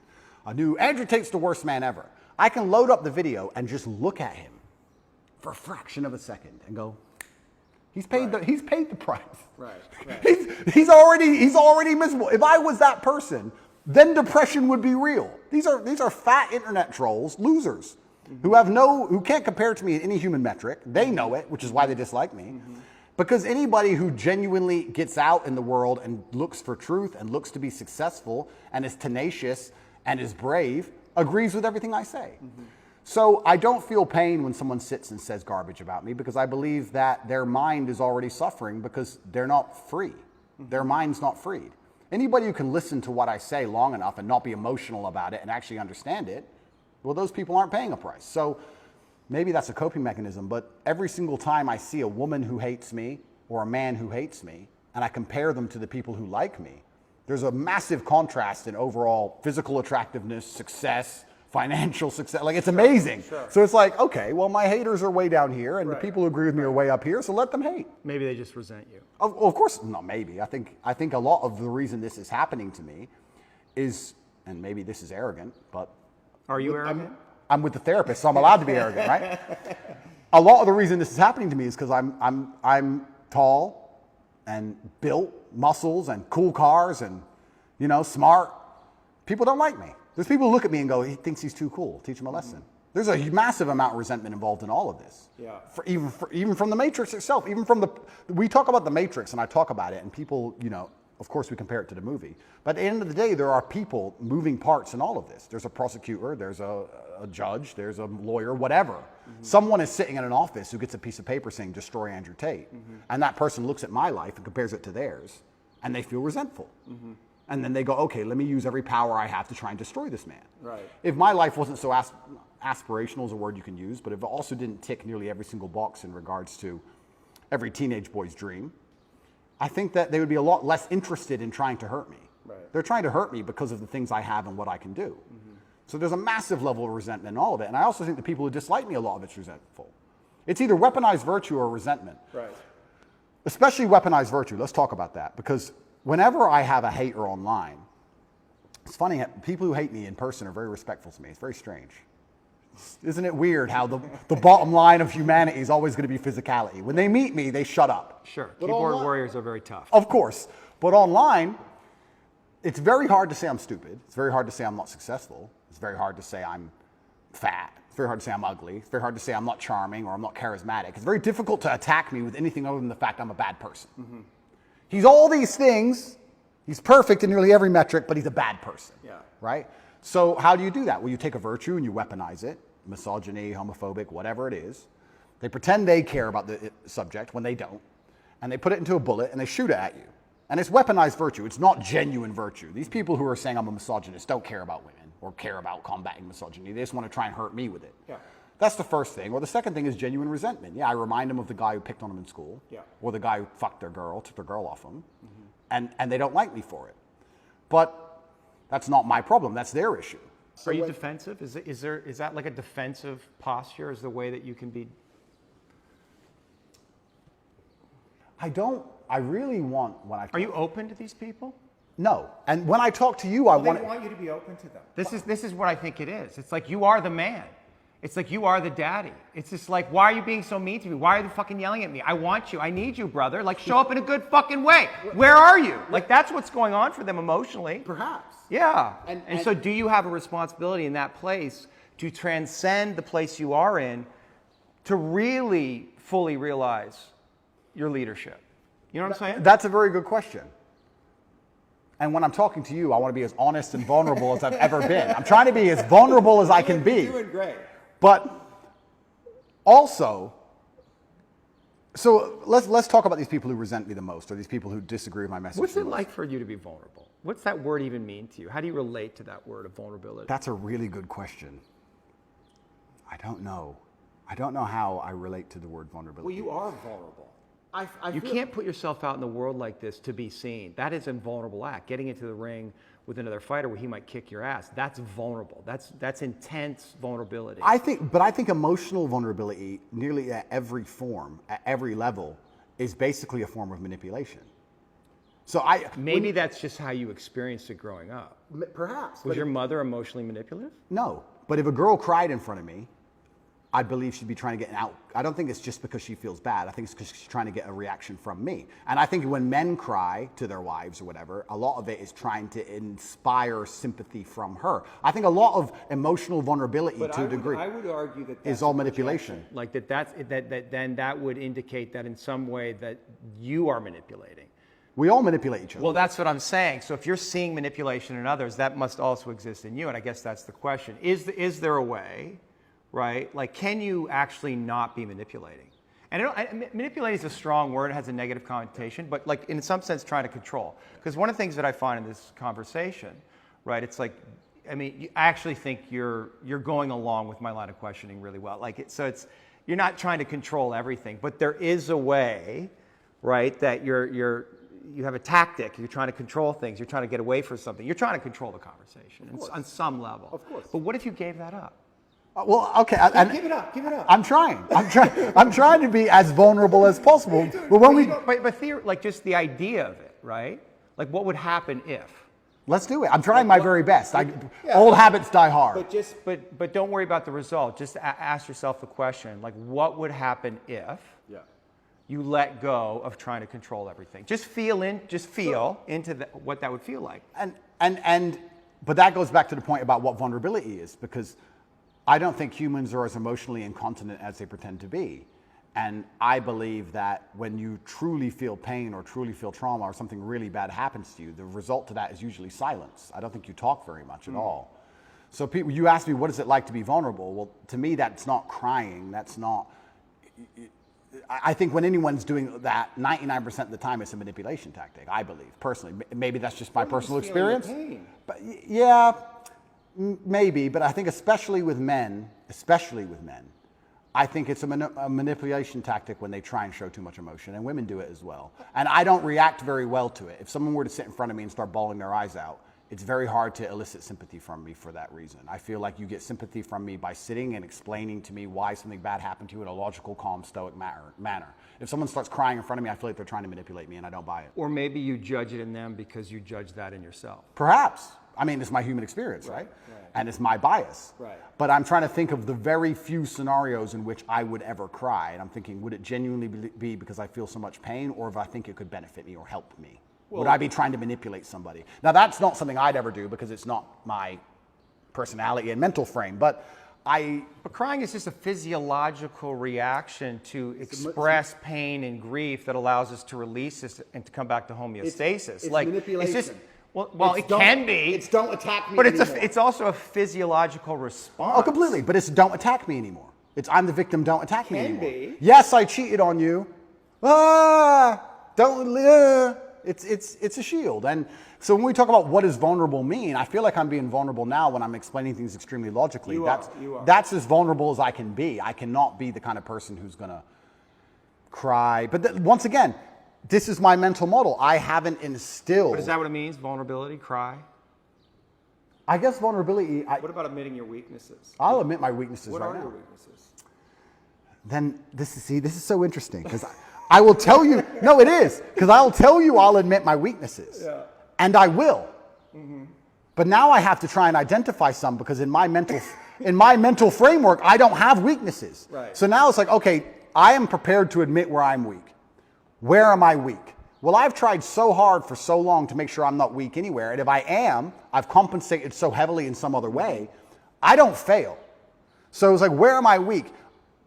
[SPEAKER 2] A new Andrew Tate's the worst man ever. I can load up the video and just look at him for a fraction of a second and go, he's paid the price. Right. He's already miserable. If I was that person, then depression would be real. These are fat internet trolls, losers, who can't compare to me in any human metric. They know it, which is why they dislike me. Mm-hmm. Because anybody who genuinely gets out in the world and looks for truth and looks to be successful and is tenacious and is brave agrees with everything I say. Mm-hmm. So I don't feel pain when someone sits and says garbage about me because I believe that their mind is already suffering because they're not free. Mm-hmm. Their mind's not freed. Anybody who can listen to what I say long enough and not be emotional about it and actually understand it, well, those people aren't paying a price. So maybe that's a coping mechanism, but every single time I see a woman who hates me or a man who hates me and I compare them to the people who like me, there's a massive contrast in overall physical attractiveness, success, financial success. Like, it's amazing. Sure. So it's like, okay, well, my haters are way down here and the people who agree with me are way up here, so let them hate.
[SPEAKER 3] Maybe they just resent you.
[SPEAKER 2] Of course, not maybe. I think a lot of the reason this is happening to me is, and maybe this is arrogant, but...
[SPEAKER 3] Are you arrogant?
[SPEAKER 2] I'm with the therapist, so I'm allowed to be arrogant, right? A lot of the reason this is happening to me is because I'm tall and built, muscles and cool cars and, smart. People don't like me. There's people who look at me and go, he thinks he's too cool. Teach him a lesson. There's a massive amount of resentment involved in all of this. Yeah. Even from the Matrix itself, we talk about the Matrix and I talk about it and people, of course we compare it to the movie. But at the end of the day, there are people moving parts in all of this. There's a prosecutor, there's a judge, there's a lawyer, whatever. Mm-hmm. Someone is sitting in an office who gets a piece of paper saying, destroy Andrew Tate. Mm-hmm. And that person looks at my life and compares it to theirs and they feel resentful. Mm-hmm. And then they go, okay, let me use every power I have to try and destroy this man. Right. If my life wasn't so aspirational is a word you can use, but if it also didn't tick nearly every single box in regards to every teenage boy's dream, I think that they would be a lot less interested in trying to hurt me. Right. They're trying to hurt me because of the things I have and what I can do. Mm-hmm. So there's a massive level of resentment in all of it. And I also think the people who dislike me, a lot of it's resentful. It's either weaponized virtue or resentment. Right. Especially weaponized virtue. Let's talk about that. Because whenever I have a hater online, it's funny, people who hate me in person are very respectful to me. It's very strange. Isn't it weird how the bottom line of humanity is always going to be physicality? When they meet me, they shut up.
[SPEAKER 3] Sure. Keyboard warriors are very tough.
[SPEAKER 2] Of course. But online, it's very hard to say I'm stupid. It's very hard to say I'm not successful. It's very hard to say I'm fat. It's very hard to say I'm ugly. It's very hard to say I'm not charming or I'm not charismatic. It's very difficult to attack me with anything other than the fact I'm a bad person. Mm-hmm. He's all these things. He's perfect in nearly every metric, but he's a bad person. Yeah. Right? So how do you do that? Well, you take a virtue and you weaponize it. Misogyny, homophobic, whatever it is. They pretend they care about the subject when they don't, and they put it into a bullet and they shoot it at you. And it's weaponized virtue. It's not genuine virtue. These people who are saying I'm a misogynist don't care about women or care about combating misogyny. They just want to try and hurt me with it.
[SPEAKER 3] Yeah.
[SPEAKER 2] That's the first thing. Or the second thing is genuine resentment. Yeah, I remind them of the guy who picked on them in school, or the guy who fucked their girl, took their girl off them, and they don't like me for it. But that's not my problem. That's their issue.
[SPEAKER 3] Are you defensive? Is that like a defensive posture? Is the way that you can be?
[SPEAKER 2] I really want when I talk.
[SPEAKER 3] Are you open to these people?
[SPEAKER 2] No. And when I talk to you, I want
[SPEAKER 4] you to be open to them.
[SPEAKER 3] This is what I think it is. It's like you are the man. It's like you are the daddy. It's just like, why are you being so mean to me? Why are you fucking yelling at me? I want you. I need you, brother. Like, show up in a good fucking way. Where are you? Like, that's what's going on for them emotionally.
[SPEAKER 2] Perhaps.
[SPEAKER 3] Yeah. And so do you have a responsibility in that place to transcend the place you are in to really fully realize your leadership? You know what I'm saying?
[SPEAKER 2] That's a very good question. And when I'm talking to you, I want to be as honest and vulnerable as I've ever been. I'm trying to be as vulnerable as I can be.
[SPEAKER 4] You're doing great.
[SPEAKER 2] But also, so let's talk about these people who resent me the most, or these people who disagree with my message.
[SPEAKER 3] What's it like for you to be vulnerable? What's that word even mean to you? How do you relate to that word of vulnerability?
[SPEAKER 2] That's a really good question. I don't know. I don't know how I relate to the word vulnerability.
[SPEAKER 4] Well, you are vulnerable.
[SPEAKER 3] You can't put yourself out in the world like this to be seen. That is a vulnerable act. Getting into the ring with another fighter where he might kick your ass, that's vulnerable. That's intense vulnerability.
[SPEAKER 2] I think emotional vulnerability, nearly at every form, at every level, is basically a form of manipulation. So
[SPEAKER 3] Maybe that's just how you experienced it growing up.
[SPEAKER 2] Perhaps.
[SPEAKER 3] Was your mother emotionally manipulative?
[SPEAKER 2] No. But if a girl cried in front of me, I believe she'd be trying to get an out. I don't think it's just because she feels bad. I think it's because she's trying to get a reaction from me. And I think when men cry to their wives or whatever, a lot of it is trying to inspire sympathy from her. I think a lot of emotional vulnerability to a degree
[SPEAKER 4] I would argue that
[SPEAKER 2] is all manipulation.
[SPEAKER 3] Like then that would indicate that in some way that you are manipulating.
[SPEAKER 2] We all manipulate each other.
[SPEAKER 3] Well, that's what I'm saying. So if you're seeing manipulation in others, that must also exist in you. And I guess that's the question. Is there a way, right? Like, can you actually not be manipulating? And manipulating is a strong word. It has a negative connotation, but like in some sense trying to control. Because one of the things that I find in this conversation, right, it's like, I mean, I actually think you're going along with my line of questioning really well. Like, you're not trying to control everything, but there is a way, right, that you have a tactic. You're trying to control things. You're trying to get away from something. You're trying to control the conversation on some level.
[SPEAKER 4] Of course.
[SPEAKER 3] But what if you gave that up?
[SPEAKER 2] Well, okay.
[SPEAKER 4] Give it up. Give it up.
[SPEAKER 2] I'm trying. I'm trying to be as vulnerable as possible. But when
[SPEAKER 3] But just the idea of it, right? Like, what would happen if?
[SPEAKER 2] Let's do it. I'm trying my very best. Old habits die hard.
[SPEAKER 3] But don't worry about the result. Just ask yourself the question, like, what would happen if you let go of trying to control everything? Just feel into what that would feel like.
[SPEAKER 2] But that goes back to the point about what vulnerability is, because I don't think humans are as emotionally incontinent as they pretend to be. And I believe that when you truly feel pain or truly feel trauma or something really bad happens to you, the result to that is usually silence. I don't think you talk very much at all. So people, you ask me, what is it like to be vulnerable? Well, to me, that's not crying. That's not... I think when anyone's doing that, 99% of the time, it's a manipulation tactic, I believe, personally. Maybe that's just my personal experience. But yeah, maybe. But I think especially with men, I think it's a manipulation tactic when they try and show too much emotion, and women do it as well. And I don't react very well to it. If someone were to sit in front of me and start bawling their eyes out, it's very hard to elicit sympathy from me for that reason. I feel like you get sympathy from me by sitting and explaining to me why something bad happened to you in a logical, calm, stoic manner. If someone starts crying in front of me, I feel like they're trying to manipulate me, and I don't buy it.
[SPEAKER 3] Or maybe you judge it in them because you judge that in yourself.
[SPEAKER 2] Perhaps. I mean, it's my human experience, right? And it's my bias.
[SPEAKER 4] Right.
[SPEAKER 2] But I'm trying to think of the very few scenarios in which I would ever cry. And I'm thinking, would it genuinely be because I feel so much pain, or if I think it could benefit me or help me? Would I be trying to manipulate somebody? Now, that's not something I'd ever do because it's not my personality and mental frame. But
[SPEAKER 3] crying is just a physiological reaction to express pain and grief that allows us to release this and to come back to homeostasis.
[SPEAKER 4] It's manipulation.
[SPEAKER 3] It's just, well, it can be.
[SPEAKER 4] It's don't attack me
[SPEAKER 3] but
[SPEAKER 4] anymore.
[SPEAKER 3] it's also a physiological response.
[SPEAKER 2] Oh, completely. But it's don't attack me anymore. It's I'm the victim, don't attack me
[SPEAKER 4] Can
[SPEAKER 2] anymore.
[SPEAKER 4] be.
[SPEAKER 2] Yes, I cheated on you. It's a shield. And so when we talk about what does vulnerable mean, I feel like I'm being vulnerable now when I'm explaining things extremely logically.
[SPEAKER 4] You are.
[SPEAKER 2] That's as vulnerable as I can be. I cannot be the kind of person who's going to cry. But once again, this is my mental model. I haven't instilled.
[SPEAKER 3] But is that what it means? Vulnerability, cry?
[SPEAKER 2] I guess vulnerability.
[SPEAKER 3] What about admitting your weaknesses?
[SPEAKER 2] I'll admit my weaknesses
[SPEAKER 3] What
[SPEAKER 2] right
[SPEAKER 3] are
[SPEAKER 2] now.
[SPEAKER 3] your weaknesses?
[SPEAKER 2] Then this is so interesting because I will tell you. No, it is because I'll tell you I'll admit my weaknesses, and I will. But now I have to try and identify some because in my mental framework I don't have weaknesses.
[SPEAKER 4] Right.
[SPEAKER 2] So now it's like, okay, I am prepared to admit where I'm weak. Where am I weak? Well, I've tried so hard for so long to make sure I'm not weak anywhere. And if I am, I've compensated so heavily in some other way, I don't fail. So it's like, where am I weak?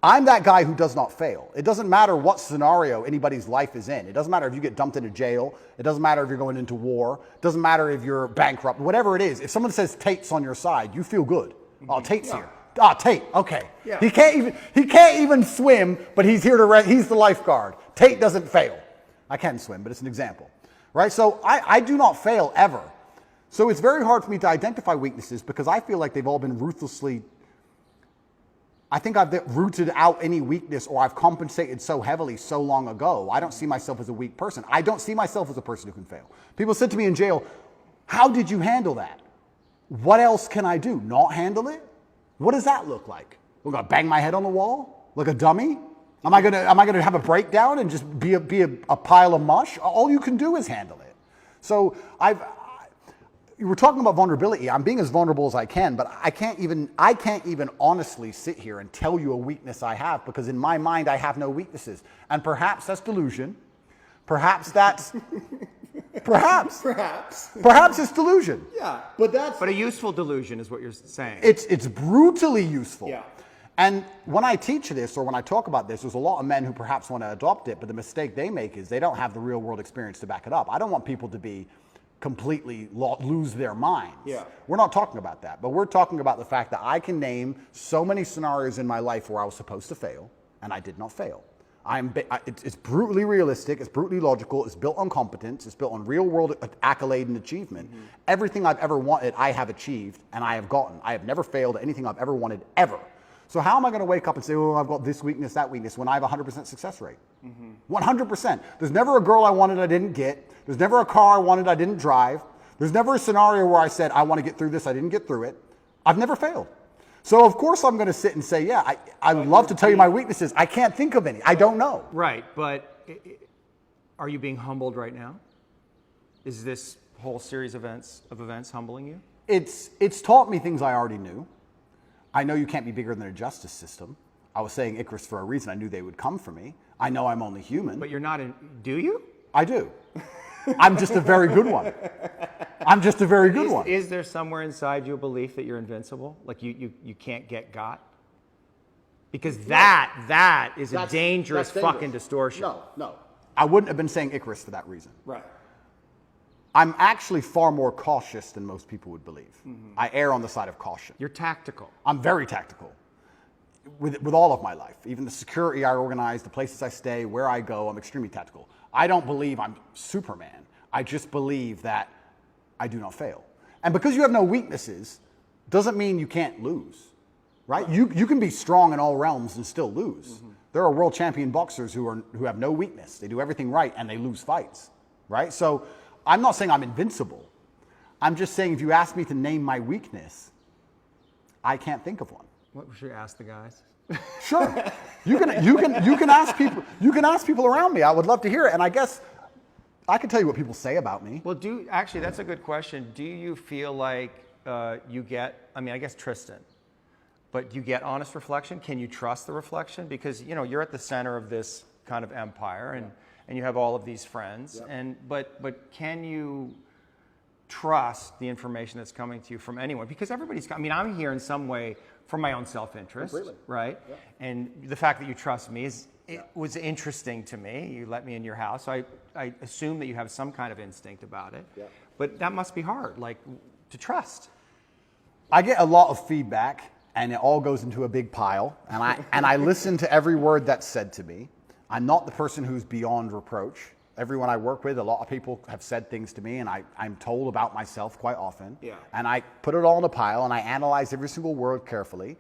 [SPEAKER 2] I'm that guy who does not fail. It doesn't matter what scenario anybody's life is in. It doesn't matter if you get dumped into jail. It doesn't matter if you're going into war. It doesn't matter if you're bankrupt. Whatever it is, if someone says Tate's on your side, you feel good. Oh, Tate's here. Ah, Tate, okay.
[SPEAKER 4] Yeah.
[SPEAKER 2] He can't even swim, but he's here to he's the lifeguard. Tate doesn't fail. I can swim, but it's an example, right? So I do not fail ever. So it's very hard for me to identify weaknesses because I feel like they've all been ruthlessly, I think I've rooted out any weakness or I've compensated so heavily so long ago. I don't see myself as a weak person. I don't see myself as a person who can fail. People said to me in jail, how did you handle that? What else can I do? Not handle it? What does that look like? We're gonna bang my head on the wall like a dummy? Am I gonna have a breakdown and just be a pile of mush? All you can do is handle it. So we're talking about vulnerability. I'm being as vulnerable as I can, but I can't even honestly sit here and tell you a weakness I have because in my mind I have no weaknesses. And perhaps that's delusion. Perhaps that's perhaps it's delusion.
[SPEAKER 4] Yeah, but that's
[SPEAKER 3] But a useful delusion is what you're saying.
[SPEAKER 2] It's brutally useful.
[SPEAKER 4] Yeah.
[SPEAKER 2] And when I teach this or when I talk about this, there's a lot of men who perhaps want to adopt it, but the mistake they make is they don't have the real world experience to back it up. I don't want people to be completely lose their minds.
[SPEAKER 4] Yeah.
[SPEAKER 2] We're not talking about that, but we're talking about the fact that I can name so many scenarios in my life where I was supposed to fail and I did not fail. It's brutally realistic, it's brutally logical, it's built on competence, it's built on real world accolade and achievement. Mm-hmm. Everything I've ever wanted, I have achieved and I have gotten. I have never failed at anything I've ever wanted, ever. So how am I going to wake up and say, oh, I've got this weakness, that weakness, when I have a 100% success rate? 100%. There's never a girl I wanted I didn't get. There's never a car I wanted I didn't drive. There's never a scenario where I said, I want to get through this, I didn't get through it. I've never failed. So of course I'm going to sit and say, yeah, I would love to tell you my weaknesses. I can't think of any. I don't know.
[SPEAKER 3] Right, but are you being humbled right now? Is this whole series of events humbling you?
[SPEAKER 2] It's taught me things I already knew. I know you can't be bigger than a justice system. I was saying Icarus for a reason. I knew they would come for me. I know I'm only human.
[SPEAKER 3] But you're not do you?
[SPEAKER 2] I do. I'm just a very good one. I'm just a very good one.
[SPEAKER 3] Is there somewhere inside you a belief that you're invincible? Like you can't get got? Because that is a dangerous fucking distortion.
[SPEAKER 2] No. I wouldn't have been saying Icarus for that reason.
[SPEAKER 4] right.
[SPEAKER 2] I'm actually far more cautious than most people would believe. Mm-hmm. I err on the side of caution.
[SPEAKER 3] You're tactical.
[SPEAKER 2] I'm very tactical with all of my life. Even the security I organize, the places I stay, where I go, I'm extremely tactical. I don't believe I'm Superman. I just believe that I do not fail. And because you have no weaknesses, doesn't mean you can't lose, right? You can be strong in all realms and still lose. Mm-hmm. There are world champion boxers who have no weakness. They do everything right and they lose fights, right? So I'm not saying I'm invincible. I'm just saying if you ask me to name my weakness, I can't think of one.
[SPEAKER 3] What should we ask the guys?
[SPEAKER 2] Sure. You can ask people. You can ask people around me. I would love to hear it. And I guess I can tell you what people say about me.
[SPEAKER 3] Well, actually, that's a good question. Do you feel like you get? I mean, I guess Tristan, but you get honest reflection. Can you trust the reflection? Because you're at the center of this kind of empire, and you have all of these friends. Yeah. But can you trust the information that's coming to you from anyone? Because everybody's. I mean, I'm here in some way for my own self-interest, right? Yeah. And the fact that you trust me was interesting to me. You let me in your house. I assume that you have some kind of instinct about it. Yeah. But that must be hard, like to trust.
[SPEAKER 2] I get a lot of feedback and it all goes into a big pile, and I listen to every word that's said to me. I'm not the person who's beyond reproach. Everyone I work with, a lot of people have said things to me, and I'm told about myself quite often.
[SPEAKER 4] Yeah.
[SPEAKER 2] And I put it all in a pile, and I analyze every single word carefully.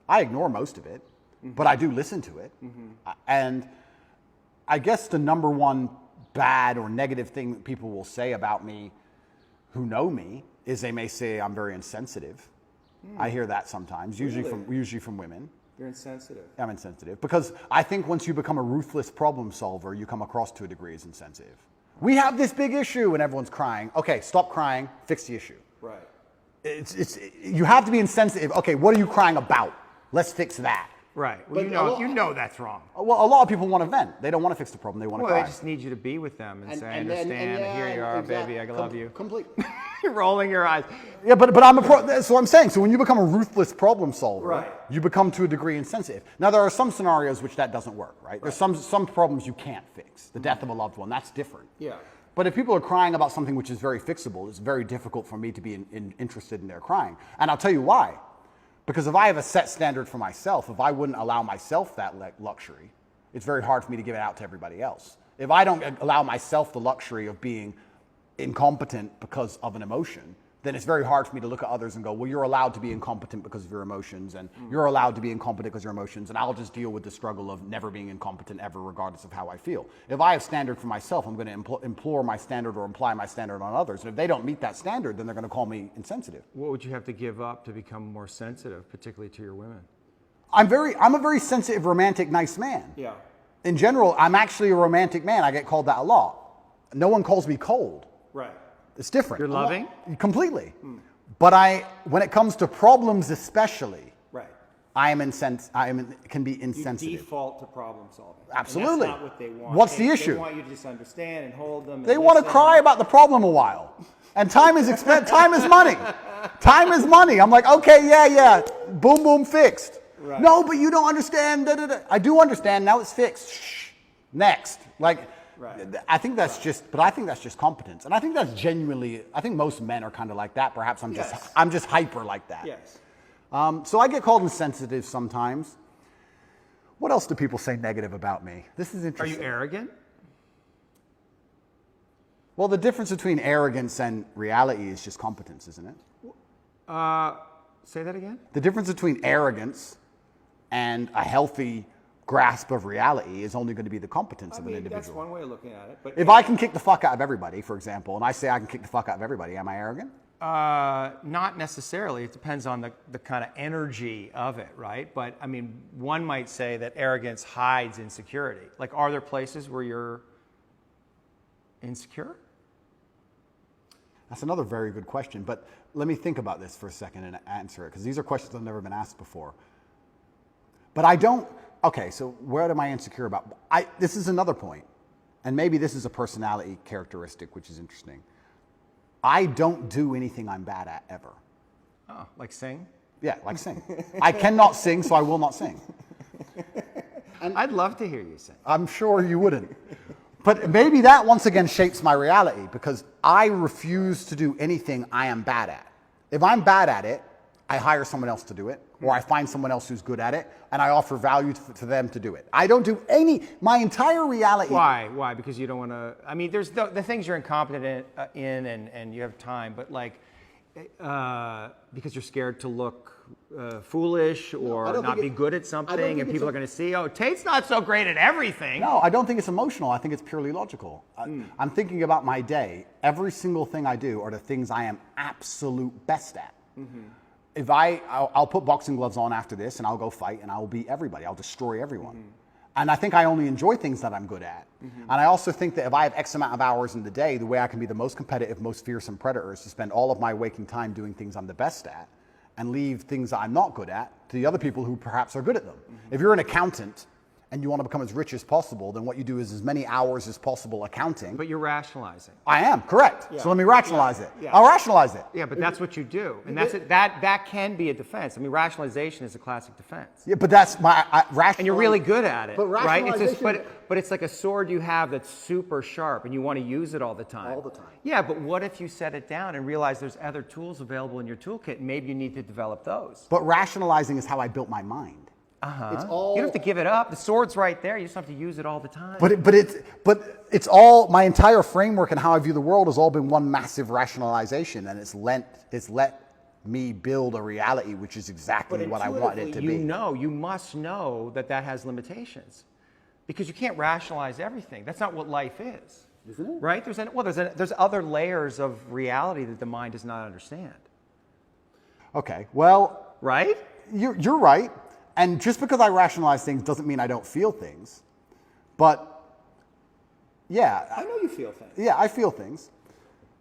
[SPEAKER 2] I ignore most of it, but I do listen to it. And I guess the number one bad or negative thing that people will say about me who know me is they may say I'm very insensitive. I hear that sometimes, usually from women.
[SPEAKER 4] You're insensitive.
[SPEAKER 2] I'm insensitive because I think once you become a ruthless problem solver, you come across to a degree as insensitive. We have this big issue and everyone's crying. Okay, stop crying, fix the issue.
[SPEAKER 4] Right.
[SPEAKER 2] You have to be insensitive. Okay, what are you crying about? Let's fix that.
[SPEAKER 3] Right. Well, you know that's wrong.
[SPEAKER 2] Well, a lot of people want to vent. They don't want to fix the problem. They want to cry.
[SPEAKER 3] They just need you to be with them and say, I understand. Here you are, baby. I love you.
[SPEAKER 2] Completely.
[SPEAKER 3] You're rolling your eyes.
[SPEAKER 2] Yeah, but that's what I'm saying. So when you become a ruthless problem solver, you become to a degree insensitive. Now, there are some scenarios which that doesn't work, right? There's some problems you can't fix. The death of a loved one, that's different.
[SPEAKER 4] Yeah.
[SPEAKER 2] But if people are crying about something which is very fixable, it's very difficult for me to be interested in their crying. And I'll tell you why. Because if I have a set standard for myself, if I wouldn't allow myself that luxury, it's very hard for me to give it out to everybody else. If I don't allow myself the luxury of being incompetent because of an emotion, then it's very hard for me to look at others and go, well, you're allowed to be incompetent because of your emotions, and you're allowed to be incompetent because of your emotions, and I'll just deal with the struggle of never being incompetent ever, regardless of how I feel. If I have standard for myself, I'm going to implore my standard or imply my standard on others, and if they don't meet that standard, then they're going to call me insensitive.
[SPEAKER 3] What would you have to give up to become more sensitive, particularly to your women?
[SPEAKER 2] I'm a very sensitive, romantic, nice man.
[SPEAKER 4] Yeah.
[SPEAKER 2] In general, I'm actually a romantic man. I get called that a lot. No one calls me cold.
[SPEAKER 4] Right.
[SPEAKER 2] It's different.
[SPEAKER 3] You're loving?
[SPEAKER 2] Completely. But when it comes to problems especially,
[SPEAKER 4] Right.
[SPEAKER 2] can be insensitive.
[SPEAKER 4] You default to problem solving.
[SPEAKER 2] Absolutely.
[SPEAKER 4] And that's not what they want.
[SPEAKER 2] What's the issue?
[SPEAKER 4] They want you to just understand and hold them.
[SPEAKER 2] They want to cry about the problem a while. And time is time is money. Time is money. I'm like, okay, yeah. Boom, boom, fixed.
[SPEAKER 4] Right.
[SPEAKER 2] No, but you don't understand. I do understand. Now it's fixed. Shh. Next. Like,
[SPEAKER 4] Right.
[SPEAKER 2] I think that's just competence. And I think that's genuinely, I think most men are kind of like that. Perhaps I'm just hyper like that.
[SPEAKER 4] Yes.
[SPEAKER 2] So I get called insensitive sometimes. What else do people say negative about me? This is
[SPEAKER 3] Are
[SPEAKER 2] interesting.
[SPEAKER 3] you arrogant?
[SPEAKER 2] Well, the difference between arrogance and reality is just competence, isn't it?
[SPEAKER 3] Say that again?
[SPEAKER 2] The difference between arrogance and a healthy grasp of reality is only going to be the competence of an individual.
[SPEAKER 4] That's one way of looking at it. But
[SPEAKER 2] if I can kick the fuck out of everybody, for example, and I say I can kick the fuck out of everybody, am I arrogant?
[SPEAKER 3] Not necessarily. It depends on the kind of energy of it, right? But I mean, one might say that arrogance hides insecurity. Like, are there places where you're insecure?
[SPEAKER 2] That's another very good question, but let me think about this for a second and answer it, because these are questions I've never been asked before. But I don't, okay, so what am I insecure about? This is another point, and maybe this is a personality characteristic, which is interesting. I don't do anything I'm bad at, ever.
[SPEAKER 3] Oh, like sing?
[SPEAKER 2] Yeah, like sing. I cannot sing, so I will not sing.
[SPEAKER 3] I'd love to hear you sing.
[SPEAKER 2] I'm sure you wouldn't. But maybe that once again shapes my reality, because I refuse to do anything I am bad at. If I'm bad at it, I hire someone else to do it, or I find someone else who's good at it, and I offer value to them to do it. I don't do my entire reality.
[SPEAKER 3] Why? Because you don't want to, I mean, there's the things you're incompetent in and you have time, but like, because you're scared to look foolish or not be good at something, and people are going to see, oh, Tate's not so great at everything.
[SPEAKER 2] No, I don't think it's emotional. I think it's purely logical. I'm thinking about my day. Every single thing I do are the things I am absolute best at. If I'll put boxing gloves on after this and I'll go fight and I'll beat everybody. I'll destroy everyone. And I think I only enjoy things that I'm good at. And I also think that if I have X amount of hours in the day, the way I can be the most competitive, most fearsome predator is to spend all of my waking time doing things I'm the best at and leave things that I'm not good at to the other people who perhaps are good at them. If you're an accountant and you want to become as rich as possible, then what you do is as many hours as possible accounting.
[SPEAKER 3] But you're rationalizing.
[SPEAKER 2] I am, correct.
[SPEAKER 4] Yeah.
[SPEAKER 2] So let me rationalize it.
[SPEAKER 4] Yeah.
[SPEAKER 2] I'll rationalize it.
[SPEAKER 3] Yeah, but that's what you do, and that can be a defense. I mean, rationalization is a classic defense.
[SPEAKER 2] Yeah, but that's my rational.
[SPEAKER 3] And you're really good at it,
[SPEAKER 2] But
[SPEAKER 3] right? It's just,
[SPEAKER 2] rationalization-
[SPEAKER 3] but it's like a sword you have that's super sharp, and you want to use it all the time.
[SPEAKER 2] All the time.
[SPEAKER 3] Yeah, but what if you set it down and realize there's other tools available in your toolkit, and maybe you need to develop those?
[SPEAKER 2] But rationalizing is how I built my mind. It's all.
[SPEAKER 3] You don't have to give it up. The sword's right there. You just have to use it all the time.
[SPEAKER 2] But it's all, my entire framework and how I view the world has all been one massive rationalization, and it's let me build a reality which is exactly
[SPEAKER 4] But
[SPEAKER 2] what I wanted it to be.
[SPEAKER 3] You must know that has limitations, because you can't rationalize everything. That's not what life is.
[SPEAKER 2] Isn't it?
[SPEAKER 3] Right? There's other layers of reality that the mind does not understand.
[SPEAKER 2] Okay, well,
[SPEAKER 3] Right?
[SPEAKER 2] you're right. And just because I rationalize things doesn't mean I don't feel things. But yeah,
[SPEAKER 4] I know you feel things.
[SPEAKER 2] yeah, I feel things.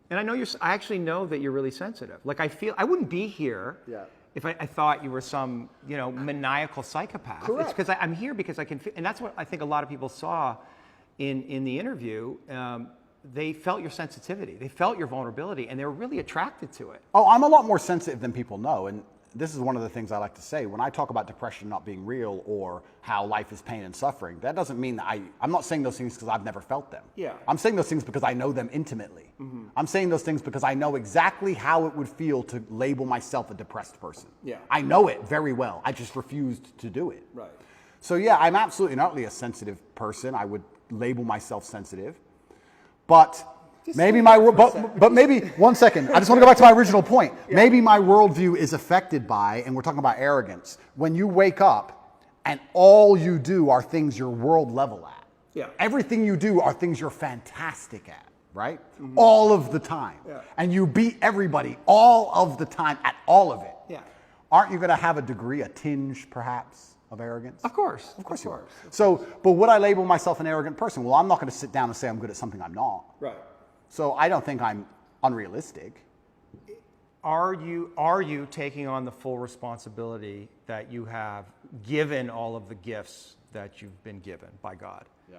[SPEAKER 3] And I actually know that you're really sensitive. Like I wouldn't be here if I thought you were some, maniacal psychopath.
[SPEAKER 2] Correct.
[SPEAKER 3] It's because I'm here because I can feel, and that's what I think a lot of people saw in the interview. They felt your sensitivity, they felt your vulnerability, and they were really attracted to it.
[SPEAKER 2] Oh, I'm a lot more sensitive than people know. And this is one of the things I like to say. When I talk about depression not being real or how life is pain and suffering, that doesn't mean that I'm not saying those things because I've never felt them.
[SPEAKER 4] Yeah.
[SPEAKER 2] I'm saying those things because I know them intimately. I'm saying those things because I know exactly how it would feel to label myself a depressed person.
[SPEAKER 4] Yeah.
[SPEAKER 2] I know it very well. I just refused to do it.
[SPEAKER 4] Right.
[SPEAKER 2] So yeah, I'm absolutely not really a sensitive person. I would label myself sensitive. But maybe but maybe, one second, I just want to go back to my original point. Yeah. Maybe my worldview is affected by, and we're talking about arrogance, when you wake up and all you do are things you're world level at.
[SPEAKER 4] Yeah.
[SPEAKER 2] Everything you do are things you're fantastic at, right? All of the time.
[SPEAKER 4] Yeah.
[SPEAKER 2] And you beat everybody all of the time at all of it.
[SPEAKER 4] Yeah.
[SPEAKER 2] Aren't you going to have a degree, a tinge perhaps, of arrogance?
[SPEAKER 3] Of course.
[SPEAKER 2] Of course you are. So, but would I label myself an arrogant person? Well, I'm not going to sit down and say I'm good at something I'm not.
[SPEAKER 4] Right.
[SPEAKER 2] So I don't think I'm unrealistic.
[SPEAKER 3] Are you taking on the full responsibility that you have given all of the gifts that you've been given by God? Yeah.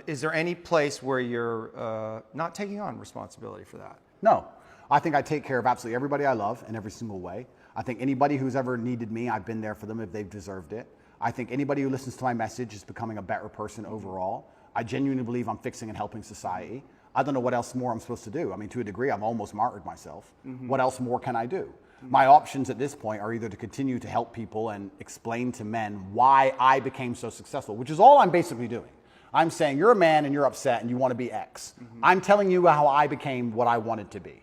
[SPEAKER 3] Is there any place where you're not taking on responsibility for that?
[SPEAKER 2] No. I think I take care of absolutely everybody I love in every single way. I think anybody who's ever needed me, I've been there for them if they've deserved it. I think anybody who listens to my message is becoming a better person overall. I genuinely believe I'm fixing and helping society. I don't know what else more I'm supposed to do. I mean, to a degree, I've almost martyred myself. What else more can I do? My options at this point are either to continue to help people and explain to men why I became so successful, which is all I'm basically doing. I'm saying you're a man and you're upset and you want to be X. I'm telling you how I became what I wanted to be.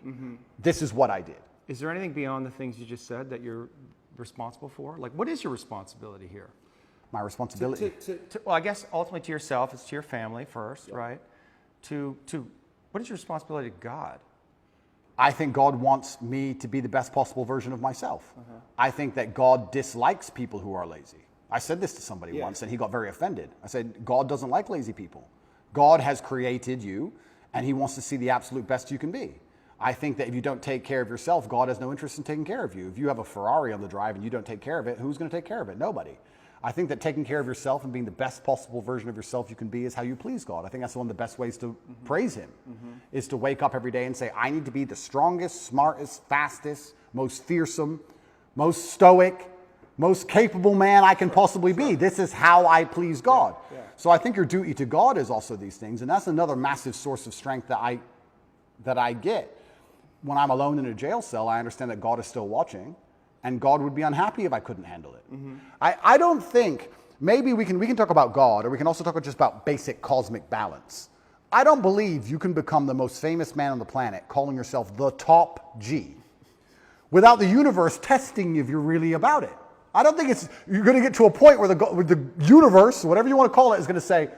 [SPEAKER 2] This is what I did.
[SPEAKER 3] Is there anything beyond the things you just said that you're responsible for? Like, what is your responsibility here?
[SPEAKER 2] My responsibility.
[SPEAKER 3] Well, I guess ultimately to yourself, it's to your family first, right? To what is your responsibility to God?
[SPEAKER 2] I think God wants me to be the best possible version of myself. I think that God dislikes people who are lazy. I said this to somebody once and he got very offended. I said, God doesn't like lazy people. God has created you and he wants to see the absolute best you can be. I think that if you don't take care of yourself, God has no interest in taking care of you. If you have a Ferrari on the drive and you don't take care of it, who's going to take care of it? Nobody. I think that taking care of yourself and being the best possible version of yourself you can be is how you please God. I think that's one of the best ways to praise him, is to wake up every day and say, I need to be the strongest, smartest, fastest, most fearsome, most stoic, most capable man I can possibly be. This is how I please God. Yeah. So I think your duty to God is also these things, and that's another massive source of strength that I get. When I'm alone in a jail cell, I understand that God is still watching. And God would be unhappy if I couldn't handle it. I don't think, maybe we can talk about God, or we can also talk just about basic cosmic balance. I don't believe you can become the most famous man on the planet calling yourself the top G without the universe testing if you're really about it. I don't think you're going to get to a point where the universe, whatever you want to call it, is going to say,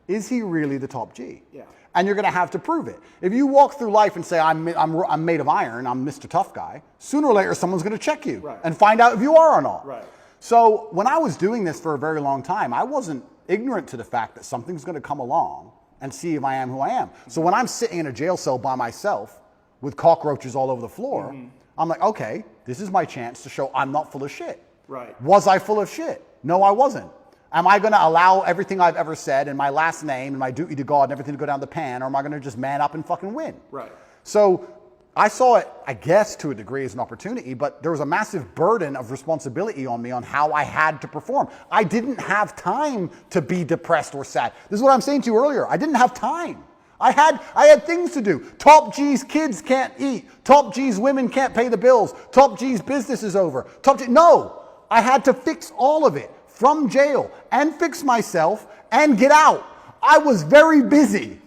[SPEAKER 2] is he really the top G? Yeah. And you're going to have to prove it. If you walk through life and say, I'm made of iron, I'm Mr. Tough Guy, sooner or later someone's going to check you and find out if you are or not. Right. So when I was doing this for a very long time, I wasn't ignorant to the fact that something's going to come along and see if I am who I am. So when I'm sitting in a jail cell by myself with cockroaches all over the floor, I'm like, okay, this is my chance to show I'm not full of shit. Right. Was I full of shit? No, I wasn't. Am I going to allow everything I've ever said and my last name and my duty to God and everything to go down the pan, or am I going to just man up and fucking win?
[SPEAKER 4] Right.
[SPEAKER 2] So I saw it, I guess, to a degree as an opportunity, but there was a massive burden of responsibility on me on how I had to perform. I didn't have time to be depressed or sad. This is what I'm saying to you earlier. I didn't have time. I had things to do. Top G's kids can't eat. Top G's women can't pay the bills. Top G's business is over. No, I had to fix all of it from jail and fix myself and get out. I was very busy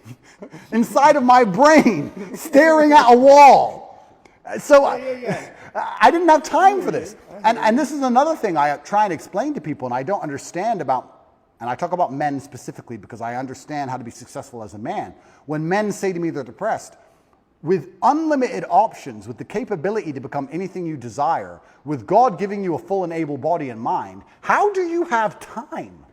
[SPEAKER 2] inside of my brain, staring at a wall. So I didn't have time for this. And this is another thing I try and explain to people, and I don't understand about, and I talk about men specifically because I understand how to be successful as a man. When men say to me they're depressed, with unlimited options, with the capability to become anything you desire, with God giving you a full and able body and mind, how do you have time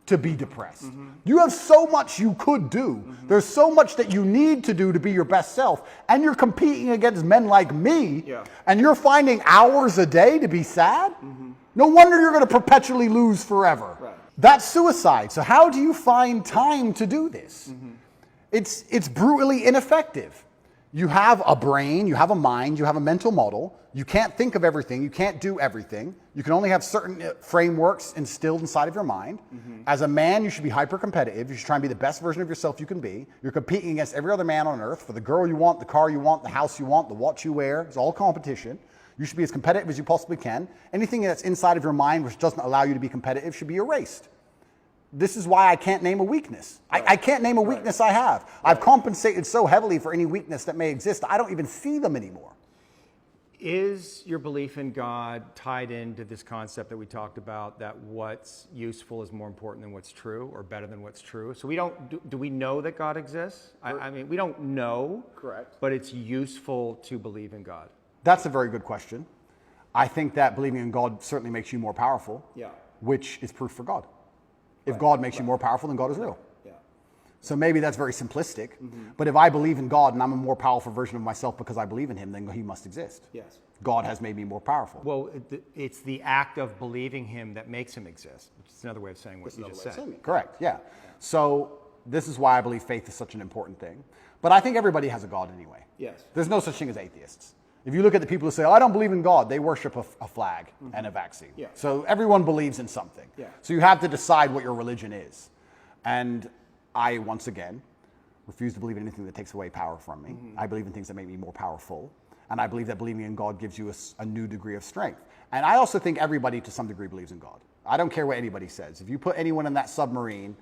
[SPEAKER 2] to be depressed? You have so much you could do. There's so much that you need to do to be your best self. And you're competing against men like me, and you're finding hours a day to be sad? No wonder you're going to perpetually lose forever.
[SPEAKER 4] Right.
[SPEAKER 2] That's suicide. So how do you find time to do this? It's brutally ineffective. You have a brain, you have a mind, you have a mental model. You can't think of everything, you can't do everything. You can only have certain frameworks instilled inside of your mind. As a man, you should be hyper-competitive. You should try and be the best version of yourself you can be. You're competing against every other man on earth for the girl you want, the car you want, the house you want, the watch you wear. It's all competition. You should be as competitive as you possibly can. Anything that's inside of your mind which doesn't allow you to be competitive should be erased. This is why I can't name a weakness. I can't name a weakness I have. I've compensated so heavily for any weakness that may exist, I don't even see them anymore.
[SPEAKER 3] Is your belief in God tied into this concept that we talked about, that what's useful is more important than what's true, or better than what's true? So we don't, do we know that God exists? I mean, we don't know.
[SPEAKER 4] Correct.
[SPEAKER 3] But it's useful to believe in God.
[SPEAKER 2] That's a very good question. I think that believing in God certainly makes you more powerful,
[SPEAKER 4] Yeah.
[SPEAKER 2] which is proof for God. If God makes you more powerful, then God is real.
[SPEAKER 4] Yeah.
[SPEAKER 2] So maybe that's very simplistic, but if I believe in God and I'm a more powerful version of myself because I believe in him, then he must exist.
[SPEAKER 4] Yes.
[SPEAKER 2] God has made me more powerful.
[SPEAKER 3] Well, it's the act of believing him that makes him exist, which is another way of saying what you just said.
[SPEAKER 2] Correct, yeah. So this is why I believe faith is such an important thing. But I think everybody has a God anyway.
[SPEAKER 4] Yes.
[SPEAKER 2] There's no such thing as atheists. If you look at the people who say, oh, I don't believe in God, they worship a flag and a vaccine.
[SPEAKER 4] Yeah.
[SPEAKER 2] So everyone believes in something.
[SPEAKER 4] Yeah.
[SPEAKER 2] So you have to decide what your religion is. And I, once again, refuse to believe in anything that takes away power from me. I believe in things that make me more powerful. And I believe that believing in God gives you a new degree of strength. And I also think everybody to some degree believes in God. I don't care what anybody says. If you put anyone in that submarine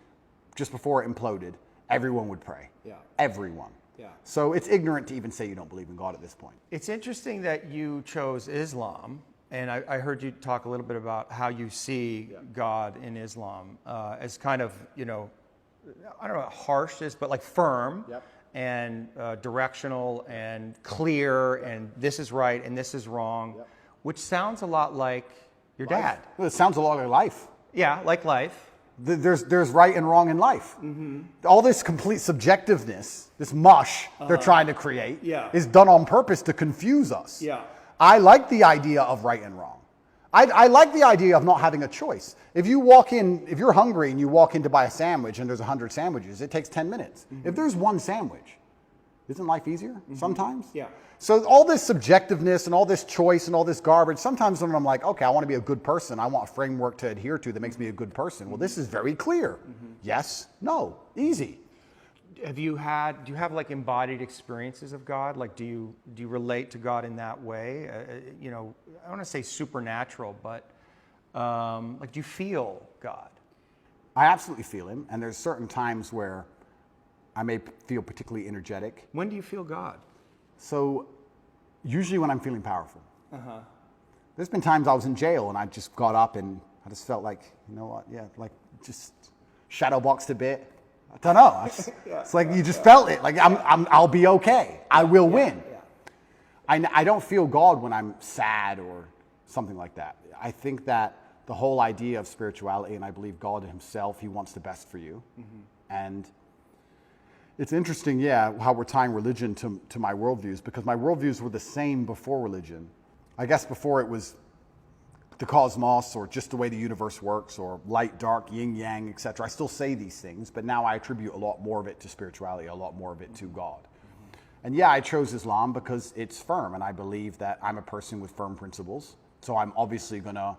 [SPEAKER 2] just before it imploded, everyone would pray.
[SPEAKER 4] Yeah.
[SPEAKER 2] Everyone.
[SPEAKER 4] Yeah.
[SPEAKER 2] So it's ignorant to even say you don't believe in God at this point.
[SPEAKER 3] It's interesting that you chose Islam, and I heard you talk a little bit about how you see God in Islam as kind of, you know, I don't know, harsh is, but like firm and directional and clear, and this is right and this is wrong, which sounds a lot like your dad.
[SPEAKER 2] Well, it sounds a lot like life.
[SPEAKER 3] Yeah, like life.
[SPEAKER 2] There's right and wrong in life. All this complete subjectiveness, this mush they're trying to create, is done on purpose to confuse us.
[SPEAKER 4] Yeah.
[SPEAKER 2] I like the idea of right and wrong. I like the idea of not having a choice. If you walk in, if you're hungry and you walk in to buy a sandwich and there's 100 sandwiches, it takes 10 minutes. If there's one sandwich, isn't life easier sometimes?
[SPEAKER 4] Yeah.
[SPEAKER 2] So all this subjectiveness and all this choice and all this garbage, sometimes when I'm like, okay, I want to be a good person, I want a framework to adhere to that makes me a good person. Well, this is very clear. Yes, no, easy.
[SPEAKER 3] Do you have like embodied experiences of God? Like, do you relate to God in that way? You know, I don't want to say supernatural, but like, do you feel God?
[SPEAKER 2] I absolutely feel him, and there's certain times where I may feel particularly energetic.
[SPEAKER 3] When do you feel God?
[SPEAKER 2] So usually when I'm feeling powerful. There's been times I was in jail and I just got up and I just felt like, you know what, yeah, like just shadow boxed a bit. I don't know. It's like you just felt it. Like I'll be okay. I will win. I don't feel God when I'm sad or something like that. I think that the whole idea of spirituality, and I believe God himself, he wants the best for you. And it's interesting, how we're tying religion to my worldviews, because my worldviews were the same before religion. I guess before it was the cosmos, or just the way the universe works, or light, dark, yin, yang, etc. I still say these things, but now I attribute a lot more of it to spirituality, a lot more of it to God. And yeah, I chose Islam because it's firm, and I believe that I'm a person with firm principles. So I'm obviously going to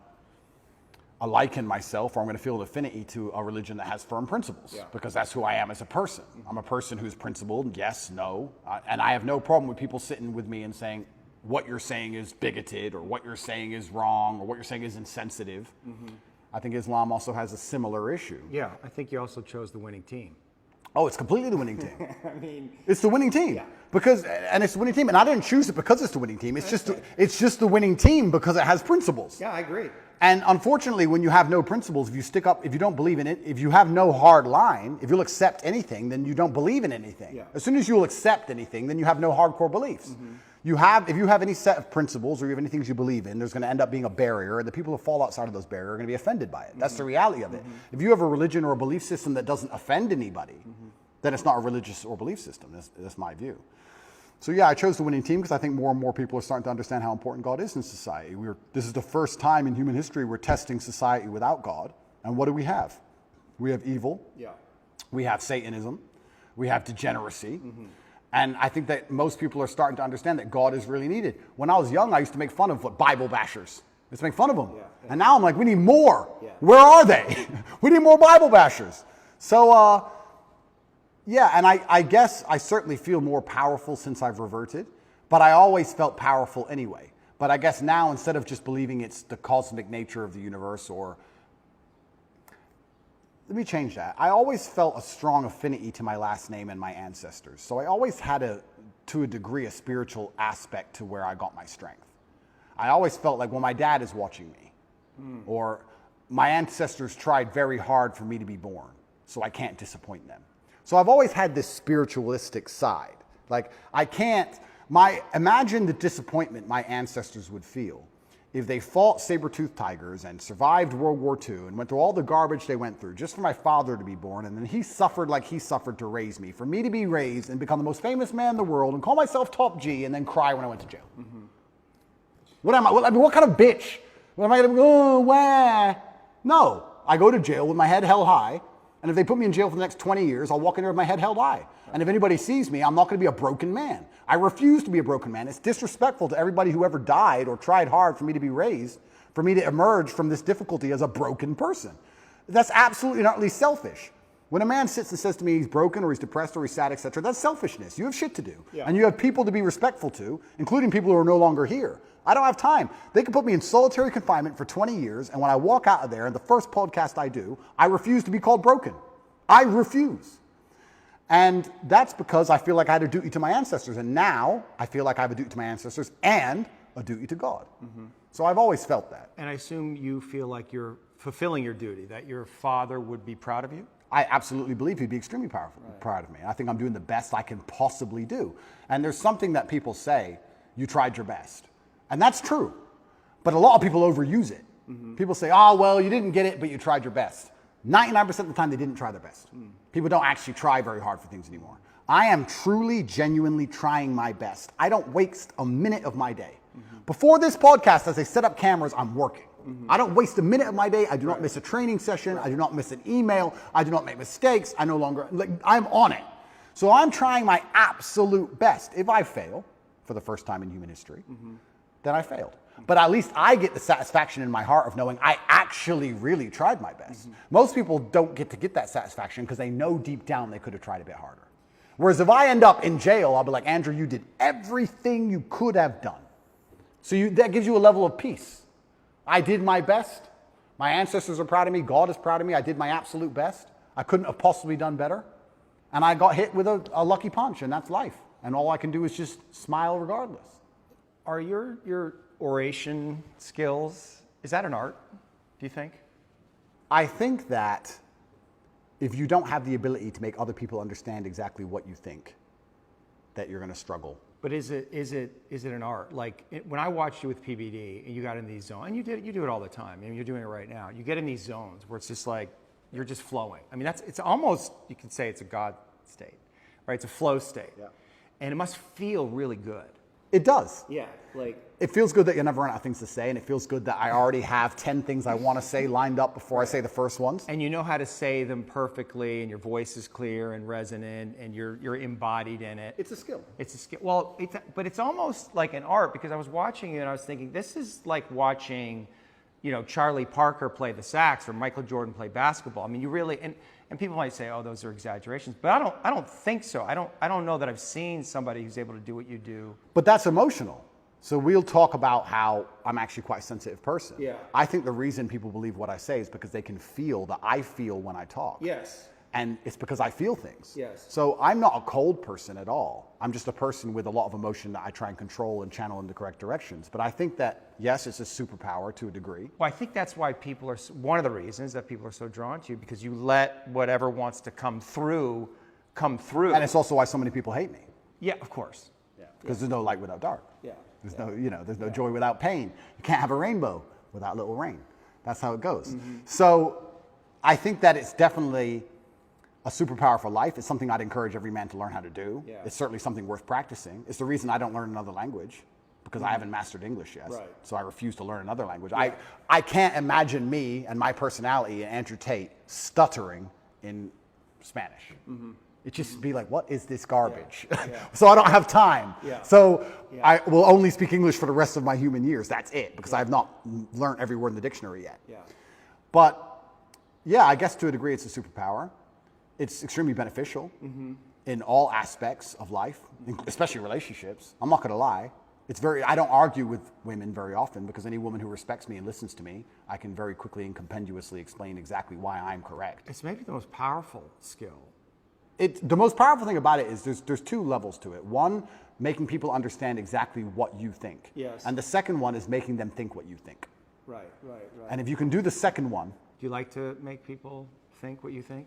[SPEAKER 2] liken myself, or I'm going to feel an affinity to a religion that has firm principles, because that's who I am as a person. I'm a person who's principled, yes, no, and I have no problem with people sitting with me and saying, what you're saying is bigoted, or what you're saying is wrong, or what you're saying is insensitive. I think Islam also has a similar issue.
[SPEAKER 3] Yeah, I think you also chose the winning team.
[SPEAKER 2] Oh, it's completely the winning team.
[SPEAKER 4] I mean,
[SPEAKER 2] It's the winning team. And it's the winning team. And I didn't choose it because it's the winning team. It's just the winning team because it has principles.
[SPEAKER 4] yeah, I agree.
[SPEAKER 2] And unfortunately, when you have no principles, if you stick up, if you don't believe in it, if you have no hard line, if you'll accept anything, then you don't believe in anything.
[SPEAKER 4] Yeah.
[SPEAKER 2] As soon as you'll accept anything, then you have no hardcore beliefs. If you have any set of principles, or you have any things you believe in, there's going to end up being a barrier, and the people who fall outside of those barriers are going to be offended by it. That's the reality of it. If you have a religion or a belief system that doesn't offend anybody, then it's not a religious or belief system. That's my view. So yeah, I chose the winning team because I think more and more people are starting to understand how important God is in society. This is the first time in human history we're testing society without God. And what do we have? We have evil.
[SPEAKER 4] Yeah.
[SPEAKER 2] We have Satanism. We have degeneracy. And I think that most people are starting to understand that God is really needed. When I was young, I used to make fun of Bible bashers. I used to make fun of them.
[SPEAKER 4] Yeah.
[SPEAKER 2] And now I'm like, we need more.
[SPEAKER 4] Yeah.
[SPEAKER 2] Where are they? We need more Bible bashers. So, yeah, and I guess I certainly feel more powerful since I've reverted, but I always felt powerful anyway. But I guess now, instead of just believing it's the cosmic nature of the universe, or let me change that. I always felt a strong affinity to my last name and my ancestors. So I always had to a degree, a spiritual aspect to where I got my strength. I always felt like, well, my dad is watching me, or my ancestors tried very hard for me to be born, so I can't disappoint them. So I've always had this spiritualistic side. Like, imagine the disappointment my ancestors would feel if they fought saber-toothed tigers and survived World War II and went through all the garbage they went through just for my father to be born, and then he suffered like he suffered to raise me, for me to be raised and become the most famous man in the world and call myself top G and then cry when I went to jail. What am I? What kind of bitch? What am I going to go, wah? No, I go to jail with my head held high. And if they put me in jail for the next 20 years, I'll walk in there with my head held high. And if anybody sees me, I'm not going to be a broken man. I refuse to be a broken man. It's disrespectful to everybody who ever died or tried hard for me to be raised, for me to emerge from this difficulty as a broken person. That's absolutely and utterly selfish. When a man sits and says to me he's broken or he's depressed or he's sad, etc., that's selfishness. You have shit to do.
[SPEAKER 4] Yeah.
[SPEAKER 2] And you have people to be respectful to, including people who are no longer here. I don't have time. They can put me in solitary confinement for 20 years, and when I walk out of there, and the first podcast I do, I refuse to be called broken. I refuse. And that's because I feel like I had a duty to my ancestors. And now I feel like I have a duty to my ancestors and a duty to God. So I've always felt that.
[SPEAKER 3] And I assume you feel like you're fulfilling your duty, that your father would be proud of you?
[SPEAKER 2] I absolutely believe he'd be extremely proud of me. I think I'm doing the best I can possibly do. And there's something that people say, you tried your best. And that's true. But a lot of people overuse it. People say, oh, well, you didn't get it, but you tried your best. 99% of the time, they didn't try their best. People don't actually try very hard for things anymore. I am truly, genuinely trying my best. I don't waste a minute of my day. Before this podcast, as I set up cameras, I'm working. I don't waste a minute of my day. I do not miss a training session. I do not miss an email. I do not make mistakes. I'm on it. So I'm trying my absolute best. If I fail, for the first time in human history, then I failed. But at least I get the satisfaction in my heart of knowing I actually really tried my best. Most people don't get to get that satisfaction because they know deep down they could have tried a bit harder. Whereas if I end up in jail, I'll be like, Andrew, you did everything you could have done. So that gives you a level of peace. I did my best. My ancestors are proud of me. God is proud of me. I did my absolute best. I couldn't have possibly done better. And I got hit with a lucky punch, and that's life. And all I can do is just smile regardless.
[SPEAKER 3] Are your oration skills, is that an art, do you think?
[SPEAKER 2] I think that if you don't have the ability to make other people understand exactly what you think, that you're going to struggle.
[SPEAKER 3] But is it an art? Like when I watched you with PBD and you got in these zones, and you do it all the time. I mean, you're doing it right now. You get in these zones where it's just like you're just flowing. I mean, it's almost, you could say it's a God state, right? It's a flow state, and it must feel really good.
[SPEAKER 2] It does.
[SPEAKER 4] Yeah, like
[SPEAKER 2] It feels good that you never run out of things to say, and it feels good that I already have 10 things I want to say lined up before I say the first ones.
[SPEAKER 3] And you know how to say them perfectly, and your voice is clear and resonant, and you're embodied in it.
[SPEAKER 2] It's a skill.
[SPEAKER 3] It's a skill. Well, but it's almost like an art, because I was watching you and I was thinking, this is like watching, Charlie Parker play the sax or Michael Jordan play basketball. I mean, you really, and people might say, oh, those are exaggerations, but I don't think so. I don't know that I've seen somebody who's able to do what you do.
[SPEAKER 2] But that's emotional. So we'll talk about how I'm actually quite a sensitive person.
[SPEAKER 4] Yeah.
[SPEAKER 2] I think the reason people believe what I say is because they can feel that I feel when I talk.
[SPEAKER 4] yes,
[SPEAKER 2] And it's because I feel things.
[SPEAKER 4] Yes.
[SPEAKER 2] So I'm not a cold person at all. I'm just a person with a lot of emotion that I try and control and channel in the correct directions. But I think that, yes, it's a superpower to a degree.
[SPEAKER 3] Well, I think that's why one of the reasons that people are so drawn to you, because you let whatever wants to come through.
[SPEAKER 2] And it's also why so many people hate me.
[SPEAKER 3] Yeah, of course.
[SPEAKER 2] Because there's no light without dark.
[SPEAKER 4] yeah,
[SPEAKER 2] There's there's no joy without pain. You can't have a rainbow without little rain. That's how it goes.
[SPEAKER 4] Mm-hmm.
[SPEAKER 2] So I think that it's definitely a superpower for life. It's something I'd encourage every man to learn how to do.
[SPEAKER 4] Yeah.
[SPEAKER 2] It's certainly something worth practicing. It's the reason I don't learn another language, because I haven't mastered English yet.
[SPEAKER 4] Right.
[SPEAKER 2] So I refuse to learn another language. I can't imagine me and my personality and Andrew Tate stuttering in Spanish. It just be like, what is this garbage? So I don't have time.
[SPEAKER 4] Yeah.
[SPEAKER 2] So I will only speak English for the rest of my human years. That's it, because I have not learned every word in the dictionary yet.
[SPEAKER 4] yeah,
[SPEAKER 2] But yeah, I guess to a degree it's a superpower. It's extremely beneficial in all aspects of life, especially relationships. I'm not going to lie. I don't argue with women very often, because any woman who respects me and listens to me, I can very quickly and compendiously explain exactly why I'm correct.
[SPEAKER 3] It's maybe the most powerful skill.
[SPEAKER 2] The most powerful thing about it is there's two levels to it. One, making people understand exactly what you think.
[SPEAKER 4] Yes.
[SPEAKER 2] And the second one is making them think what you think.
[SPEAKER 4] right.
[SPEAKER 2] And if you can do the second one,
[SPEAKER 3] Do you like to make people think what you think?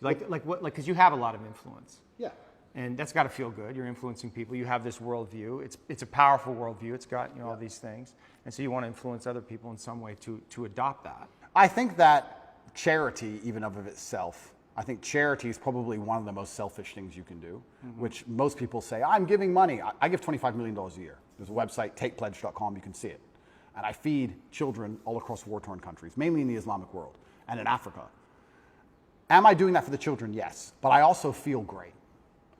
[SPEAKER 3] Because you have a lot of influence.
[SPEAKER 2] yeah.
[SPEAKER 3] And that's got to feel good. You're influencing people. You have this worldview. It's a powerful worldview. It's got all these things. And so you want to influence other people in some way to adopt that.
[SPEAKER 2] I think that charity, even of itself, I think charity is probably one of the most selfish things you can do, which most people say, I'm giving money. I give $25 million a year. There's a website, takepledge.com, you can see it. And I feed children all across war-torn countries, mainly in the Islamic world and in Africa. Am I doing that for the children? Yes. But I also feel great.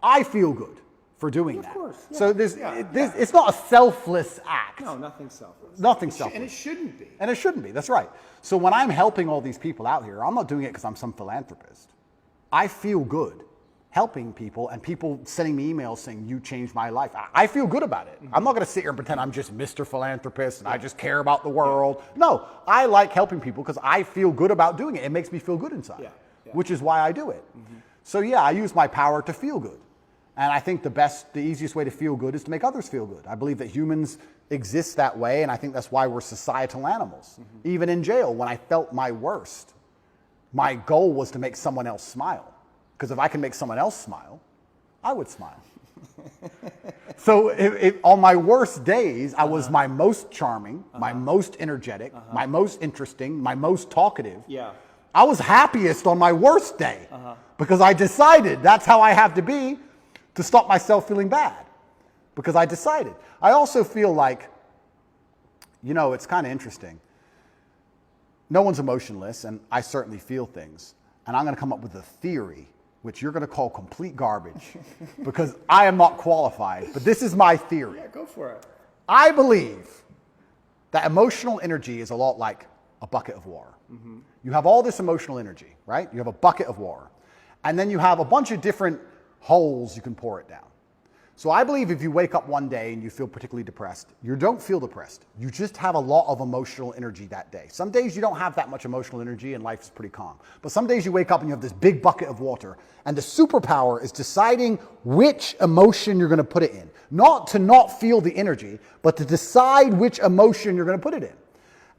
[SPEAKER 2] I feel good for doing that.
[SPEAKER 4] course, yeah.
[SPEAKER 2] So it's not a selfless act.
[SPEAKER 4] No, nothing selfless.
[SPEAKER 2] Nothing selfless.
[SPEAKER 4] And it shouldn't be.
[SPEAKER 2] And it shouldn't be. That's right. So when I'm helping all these people out here, I'm not doing it because I'm some philanthropist. I feel good helping people, and people sending me emails saying, you changed my life. I feel good about it. I'm not going to sit here and pretend I'm just Mr. Philanthropist and I just care about the world. No, I like helping people because I feel good about doing it. It makes me feel good inside, which is why I do it. So yeah, I use my power to feel good. And I think the easiest way to feel good is to make others feel good. I believe that humans exist that way, and I think that's why we're societal animals. Even in jail, when I felt my worst, my goal was to make someone else smile. Because if I can make someone else smile, I would smile. So on my worst days, I was my most charming, my most energetic, my most interesting, my most talkative.
[SPEAKER 4] Yeah.
[SPEAKER 2] I was happiest on my worst day because I decided that's how I have to be to stop myself feeling bad, because I decided. I also feel like, it's kind of interesting. No one's emotionless, and I certainly feel things. And I'm going to come up with a theory, which you're going to call complete garbage, because I am not qualified. But this is my theory.
[SPEAKER 4] Yeah, go for it.
[SPEAKER 2] I believe that emotional energy is a lot like a bucket of water. You have all this emotional energy, right? You have a bucket of water. And then you have a bunch of different holes you can pour it down. So I believe if you wake up one day and you feel particularly depressed, you don't feel depressed. You just have a lot of emotional energy that day. Some days you don't have that much emotional energy and life is pretty calm. But some days you wake up and you have this big bucket of water, and the superpower is deciding which emotion you're going to put it in. Not to not feel the energy, but to decide which emotion you're going to put it in.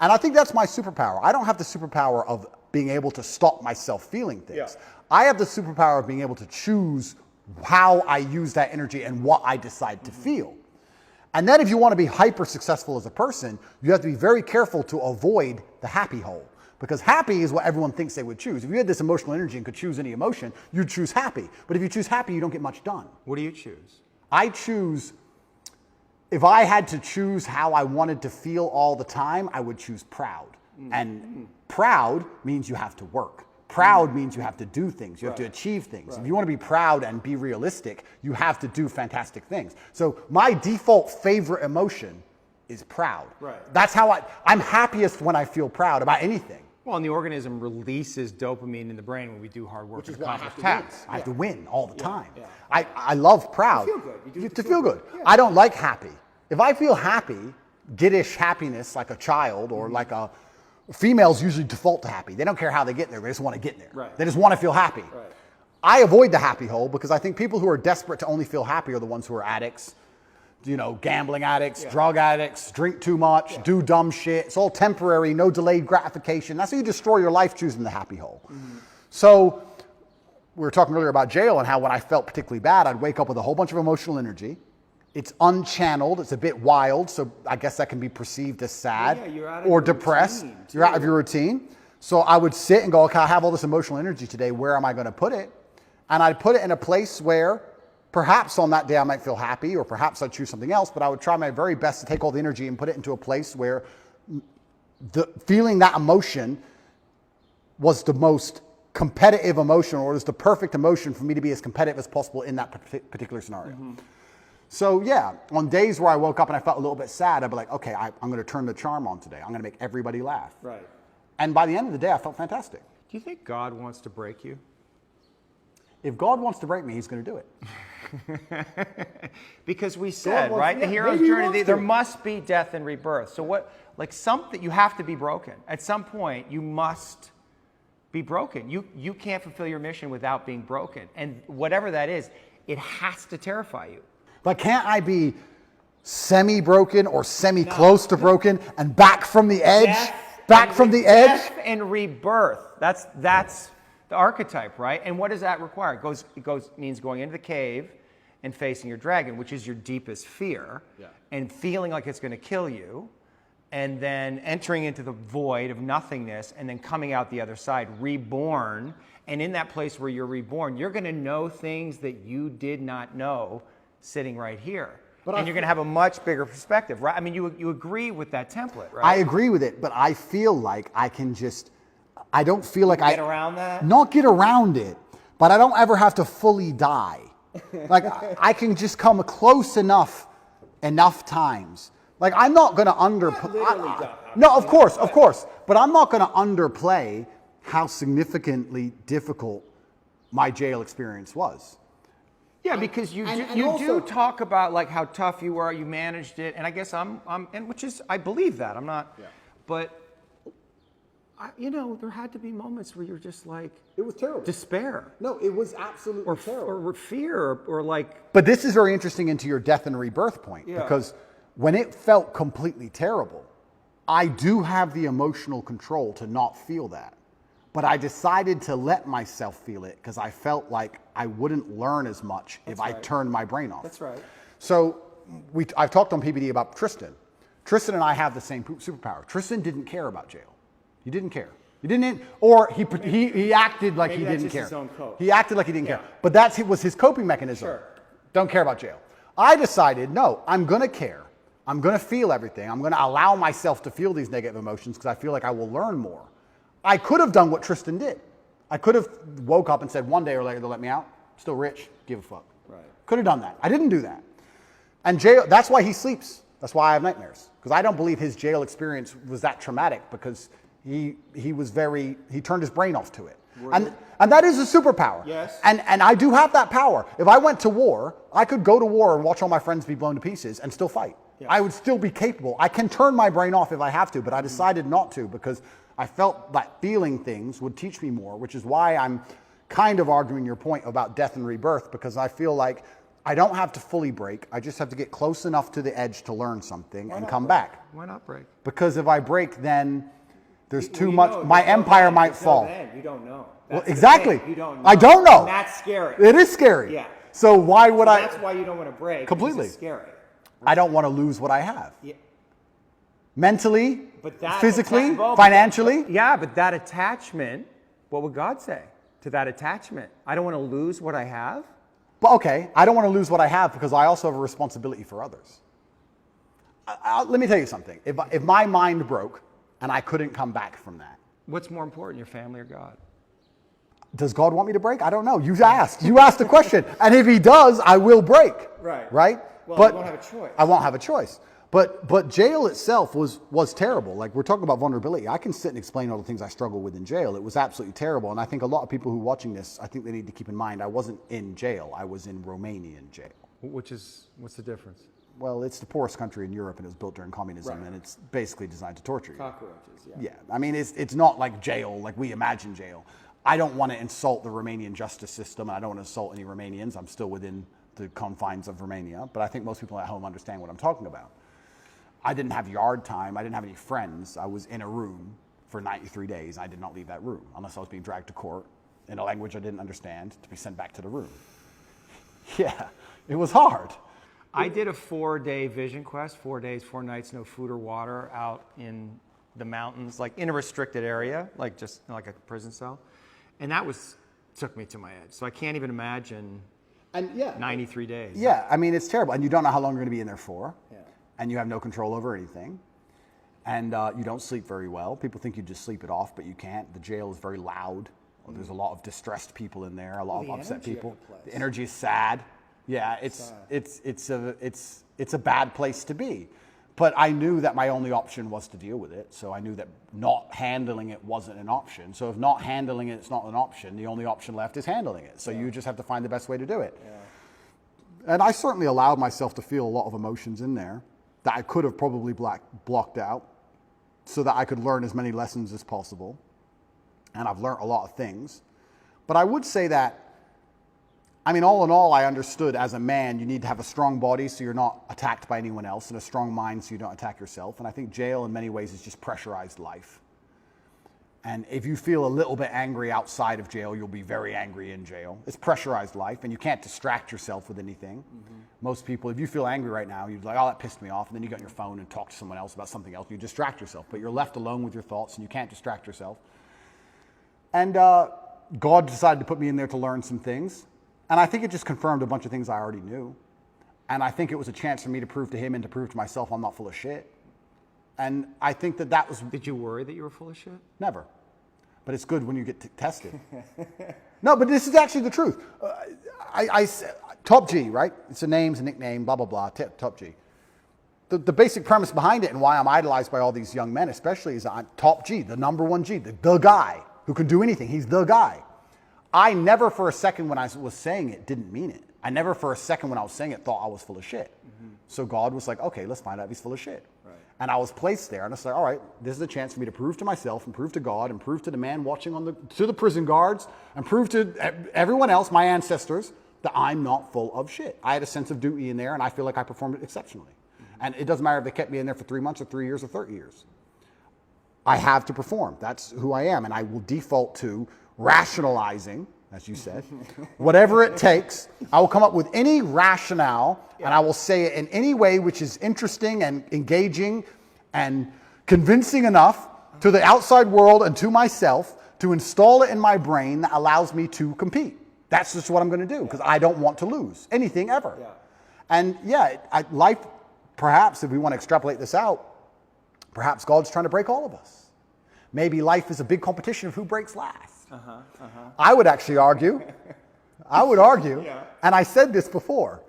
[SPEAKER 2] And I think that's my superpower. I don't have the superpower of being able to stop myself feeling things.
[SPEAKER 4] Yeah.
[SPEAKER 2] I have the superpower of being able to choose how I use that energy and what I decide to feel. And then if you want to be hyper successful as a person, you have to be very careful to avoid the happy hole. Because happy is what everyone thinks they would choose. If you had this emotional energy and could choose any emotion, you'd choose happy. But if you choose happy, you don't get much done.
[SPEAKER 3] What do you choose?
[SPEAKER 2] I choose if I had to choose how I wanted to feel all the time, I would choose proud. And proud means you have to work. Proud means you have to do things. You have to achieve things. If you want to be proud and be realistic, you have to do fantastic things. So my default favorite emotion is proud.
[SPEAKER 4] Right.
[SPEAKER 2] That's how I'm happiest when I feel proud about anything.
[SPEAKER 3] Well, and the organism releases dopamine in the brain when we do hard work.
[SPEAKER 4] Which is
[SPEAKER 3] and
[SPEAKER 4] why I
[SPEAKER 3] accomplish
[SPEAKER 4] have to win.
[SPEAKER 3] tasks.
[SPEAKER 2] I have to win all the time.
[SPEAKER 4] yeah.
[SPEAKER 2] I love proud.
[SPEAKER 4] feel good. You do
[SPEAKER 2] You
[SPEAKER 4] it
[SPEAKER 2] have to feel good.
[SPEAKER 4] Yeah.
[SPEAKER 2] I don't like happy. If I feel happy, giddish happiness like a child or like a females usually default to happy. They don't care how they get there. They just want to get there.
[SPEAKER 4] Right.
[SPEAKER 2] They just want to feel happy.
[SPEAKER 4] Right.
[SPEAKER 2] I avoid the happy hole because I think people who are desperate to only feel happy are the ones who are addicts. You know, gambling addicts, drug addicts, drink too much, do dumb shit. It's all temporary, no delayed gratification. That's how you destroy your life choosing the happy hole. So we were talking earlier about jail and how when I felt particularly bad, I'd wake up with a whole bunch of emotional energy. It's unchanneled, it's a bit wild, so I guess that can be perceived as sad
[SPEAKER 4] you're out of
[SPEAKER 2] or
[SPEAKER 4] your
[SPEAKER 2] depressed.
[SPEAKER 4] routine,
[SPEAKER 2] You're out of
[SPEAKER 4] too.
[SPEAKER 2] your routine. So I would sit and go, okay, I have all this emotional energy today, where am I going to put it? And I'd put it in a place where perhaps on that day I might feel happy, or perhaps I'd choose something else, but I would try my very best to take all the energy and put it into a place where feeling that emotion was the most competitive emotion, or was the perfect emotion for me to be as competitive as possible in that particular scenario. So yeah, on days where I woke up and I felt a little bit sad, I'd be like, okay, I'm going to turn the charm on today. I'm going to make everybody laugh.
[SPEAKER 4] Right.
[SPEAKER 2] And by the end of the day, I felt fantastic.
[SPEAKER 3] Do you think God wants to break you?
[SPEAKER 2] If God wants to break me, he's going to do it.
[SPEAKER 3] Because we said,
[SPEAKER 4] wants-
[SPEAKER 3] right, the
[SPEAKER 4] yeah,
[SPEAKER 3] hero's
[SPEAKER 4] maybe he
[SPEAKER 3] journey,
[SPEAKER 4] wants
[SPEAKER 3] there
[SPEAKER 4] to.
[SPEAKER 3] must be death and rebirth. So what, like something, you have to be broken. At some point, you must be broken. You can't fulfill your mission without being broken. And whatever that is, it has to terrify you.
[SPEAKER 2] But can't I be semi-broken or semi-close to broken and back from the edge? Back from the edge?
[SPEAKER 3] Death and rebirth. That's the archetype, right? And what does that require? It means going into the cave and facing your dragon, which is your deepest fear, and feeling like it's going to kill you, and then entering into the void of nothingness, and then coming out the other side, reborn. And in that place where you're reborn, you're going to know things that you did not know sitting right here. And you're going to have a much bigger perspective, right? I mean, you agree with that template, right?
[SPEAKER 2] I agree with it, but I feel like I can just, I don't feel like
[SPEAKER 3] Get around that?
[SPEAKER 2] Not get around it, but I don't ever have to fully die. Like I can just come close enough times. Like I'm not going to underplay. No, of course, but I'm not going to underplay how significantly difficult my jail experience was.
[SPEAKER 3] Yeah, because you
[SPEAKER 4] and
[SPEAKER 3] do
[SPEAKER 4] also-
[SPEAKER 3] talk about like how tough you were, you managed it, and I guess and which is I believe that I'm not, but there had to be moments where you're just like
[SPEAKER 4] It was terrible.
[SPEAKER 3] despair
[SPEAKER 4] No, it was absolutely terrible.
[SPEAKER 3] or fear or like
[SPEAKER 2] But this is very interesting into your death and rebirth point, because when it felt completely terrible, I do have the emotional control to not feel that. But I decided to let myself feel it because I felt like I wouldn't learn as much if I turned my brain off.
[SPEAKER 4] That's right.
[SPEAKER 2] So I've talked on PBD about Tristan. Tristan and I have the same superpower. Tristan didn't care about jail. He didn't care. He didn't, or he acted like
[SPEAKER 4] Maybe
[SPEAKER 2] he
[SPEAKER 4] that's
[SPEAKER 2] didn't
[SPEAKER 4] just
[SPEAKER 2] care.
[SPEAKER 4] his own code.
[SPEAKER 2] He acted like he didn't care. But was his coping mechanism.
[SPEAKER 4] Sure.
[SPEAKER 2] Don't care about jail. I decided, no, I'm going to care. I'm going to feel everything. I'm going to allow myself to feel these negative emotions because I feel like I will learn more. I could have done what Tristan did. I could have woke up and said one day or later they'll let me out. Still rich, give a fuck.
[SPEAKER 4] Right.
[SPEAKER 2] Could have done that. I didn't do that. And jail, that's why he sleeps. That's why I have nightmares. Because I don't believe his jail experience was that traumatic because he turned his brain off to it. And that is a superpower.
[SPEAKER 4] Yes.
[SPEAKER 2] And I do have that power. If I went to war, I could go to war and watch all my friends be blown to pieces and still fight.
[SPEAKER 4] Yes.
[SPEAKER 2] I would still be capable. I can turn my brain off if I have to, but I decided not to because I felt that feeling things would teach me more, which is why I'm kind of arguing your point about death and rebirth, because I feel like I don't have to fully break. I just have to get close enough to the edge to learn something and come back.
[SPEAKER 3] why not break?
[SPEAKER 2] Because if I break, then there's too
[SPEAKER 4] Well, you
[SPEAKER 2] much.
[SPEAKER 4] know,
[SPEAKER 2] My
[SPEAKER 4] there's no
[SPEAKER 2] empire
[SPEAKER 4] end.
[SPEAKER 2] might
[SPEAKER 4] There's no
[SPEAKER 2] fall.
[SPEAKER 4] end. You don't know.
[SPEAKER 2] Well,
[SPEAKER 4] That's the
[SPEAKER 2] exactly.
[SPEAKER 4] thing. You don't know.
[SPEAKER 2] I don't know.
[SPEAKER 4] And that's scary.
[SPEAKER 2] It is scary.
[SPEAKER 4] Yeah.
[SPEAKER 2] So why would I?
[SPEAKER 4] That's why you don't want to break. because
[SPEAKER 2] Completely.
[SPEAKER 4] It's scary.
[SPEAKER 2] I don't want to lose what I have.
[SPEAKER 4] Yeah.
[SPEAKER 2] Mentally,
[SPEAKER 4] But that
[SPEAKER 2] physically,
[SPEAKER 4] well,
[SPEAKER 2] financially.
[SPEAKER 3] Yeah, but that attachment, what would God say to that attachment? I don't want to lose what I have.
[SPEAKER 2] But okay, I don't want to lose what I have because I also have a responsibility for others. Let me tell you something. If my mind broke and I couldn't come back from that,
[SPEAKER 3] What's more important, your family or God?
[SPEAKER 2] does God want me to break? I don't know. You asked the question. And if he does, I will break.
[SPEAKER 4] Right.
[SPEAKER 2] Right?
[SPEAKER 4] Well,
[SPEAKER 2] but
[SPEAKER 4] you won't have a choice.
[SPEAKER 2] I won't have a choice. But jail itself was terrible. Like, we're talking about vulnerability. I can sit and explain all the things I struggle with in jail. It was absolutely terrible. And I think a lot of people who are watching this, I think they need to keep in mind, I wasn't in jail. I was in Romanian jail.
[SPEAKER 3] What's the difference?
[SPEAKER 2] Well, it's the poorest country in Europe, and it was built during communism,
[SPEAKER 4] Right.
[SPEAKER 2] and it's basically designed to torture you.
[SPEAKER 4] Cockroaches, yeah.
[SPEAKER 2] Yeah, I mean, it's not like jail, like we imagine jail. I don't want to insult the Romanian justice system, and I don't want to insult any Romanians. I'm still within the confines of Romania, but I think most people at home understand what I'm talking about. I didn't have yard time. I didn't have any friends. I was in a room for 93 days. I did not leave that room unless I was being dragged to court in a language I didn't understand to be sent back to the room. Yeah, it was hard.
[SPEAKER 3] I did a 4-day vision quest, 4 days, 4 nights, no food or water, out in the mountains, like in a restricted area, like just like a prison cell. And that took me to my edge. So I can't even imagine
[SPEAKER 2] And yeah,
[SPEAKER 3] 93 days.
[SPEAKER 2] Yeah, I mean, it's terrible. And you don't know how long you're going to be in there for.
[SPEAKER 4] Yeah.
[SPEAKER 2] And you have no control over anything. And you don't sleep very well. People think you just sleep it off, but you can't. The jail is very loud. There's a lot of distressed people in there, a lot of
[SPEAKER 4] the
[SPEAKER 2] upset
[SPEAKER 4] energy of
[SPEAKER 2] people.
[SPEAKER 4] the place.
[SPEAKER 2] The energy is sad. Yeah, it's a bad place to be. But I knew that my only option was to deal with it. So I knew that not handling it wasn't an option. So if not handling it's not an option, the only option left is handling it. So you just have to find the best way to do it. Yeah. And I certainly allowed myself to feel a lot of emotions in there that I could have probably blocked out so that I could learn as many lessons as possible. And I've learned a lot of things. But I would say that, I mean, all in all, I understood as a man, you need to have a strong body so you're not attacked by anyone else, and a strong mind so you don't attack yourself. And I think jail in many ways is just pressurized life. And if you feel a little bit angry outside of jail, you'll be very angry in jail. It's pressurized life, and you can't distract yourself with anything. Mm-hmm. Most people, if you feel angry right now, you're like, oh, that pissed me off. And then you get on your phone and talk to someone else about something else. You distract yourself, but you're left alone with your thoughts, and you can't distract yourself. And God decided to put me in there to learn some things. And I think it just confirmed a bunch of things I already knew. And I think it was a chance for me to prove to him and to prove to myself I'm not full of shit. And I think that was...
[SPEAKER 3] Did you worry that you were full of shit?
[SPEAKER 2] Never. But it's good when you get tested. No, but this is actually the truth. Top G, right? It's a name, it's a nickname, blah, blah, blah, Top G. The basic premise behind it and why I'm idolized by all these young men especially is I'm Top G, the number one G, the guy who can do anything. He's the guy. I never for a second when I was saying it didn't mean it. I never for a second when I was saying it thought I was full of shit. Mm-hmm. So God was like, okay, let's find out if he's full of shit. Right. And I was placed there and I was like, all right, this is a chance for me to prove to myself and prove to God and prove to the man watching to the prison guards and prove to everyone else, my ancestors, that I'm not full of shit. I had a sense of duty in there and I feel like I performed it exceptionally. Mm-hmm. And it doesn't matter if they kept me in there for 3 months or 3 years or 30 years. I have to perform. That's who I am. And I will default to rationalizing, as you said, whatever it takes. I will come up with any rationale and I will say it in any way which is interesting and engaging and convincing enough to the outside world and to myself to install it in my brain that allows me to compete. That's just what I'm going to do because I don't want to lose anything ever. Yeah. And life, perhaps if we want to extrapolate this out, perhaps God's trying to break all of us. Maybe life is a big competition of who breaks last. I would actually argue, and I said this before,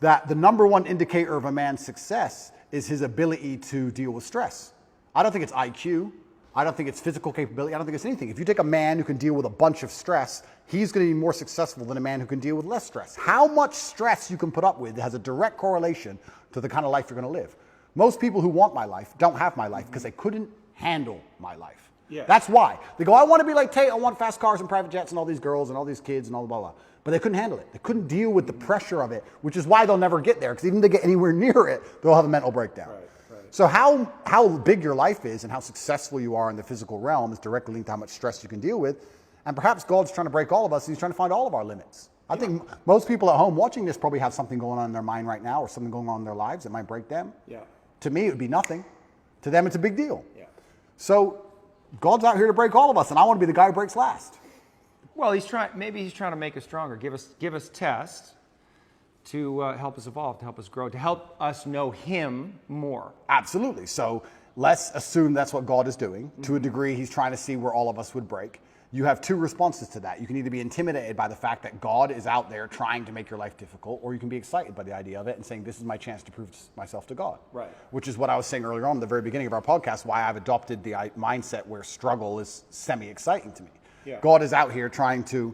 [SPEAKER 2] that the number one indicator of a man's success is his ability to deal with stress. I don't think it's IQ. I don't think it's physical capability. I don't think it's anything. If you take a man who can deal with a bunch of stress, he's going to be more successful than a man who can deal with less stress. How much stress you can put up with has a direct correlation to the kind of life you're going to live. Most people who want my life don't have my life because they couldn't handle my life. Yeah. That's why. They go, I want to be like Tate. I want fast cars and private jets and all these girls and all these kids and all blah, blah, blah. But they couldn't handle it. They couldn't deal with the pressure of it, which is why they'll never get there. Because even if they get anywhere near it, they'll have a mental breakdown. Right. So how big your life is and how successful you are in the physical realm is directly linked to how much stress you can deal with. And perhaps God's trying to break all of us. He's trying to find all of our limits. I think most people at home watching this probably have something going on in their mind right now or something going on in their lives that might break them. Yeah. To me, it would be nothing. To them, it's a big deal. Yeah. So God's out here to break all of us, and I want to be the guy who breaks last.
[SPEAKER 3] Well, maybe he's trying to make us stronger. Give us tests to help us evolve, to help us grow, to help us know him more.
[SPEAKER 2] Absolutely. So let's assume that's what God is doing. To a degree, he's trying to see where all of us would break. You have two responses to that. You can either be intimidated by the fact that God is out there trying to make your life difficult, or you can be excited by the idea of it and saying, this is my chance to prove myself to God.
[SPEAKER 4] Right.
[SPEAKER 2] Which is what I was saying earlier on at the very beginning of our podcast, why I've adopted the mindset where struggle is semi-exciting to me.
[SPEAKER 4] Yeah.
[SPEAKER 2] God is out here trying to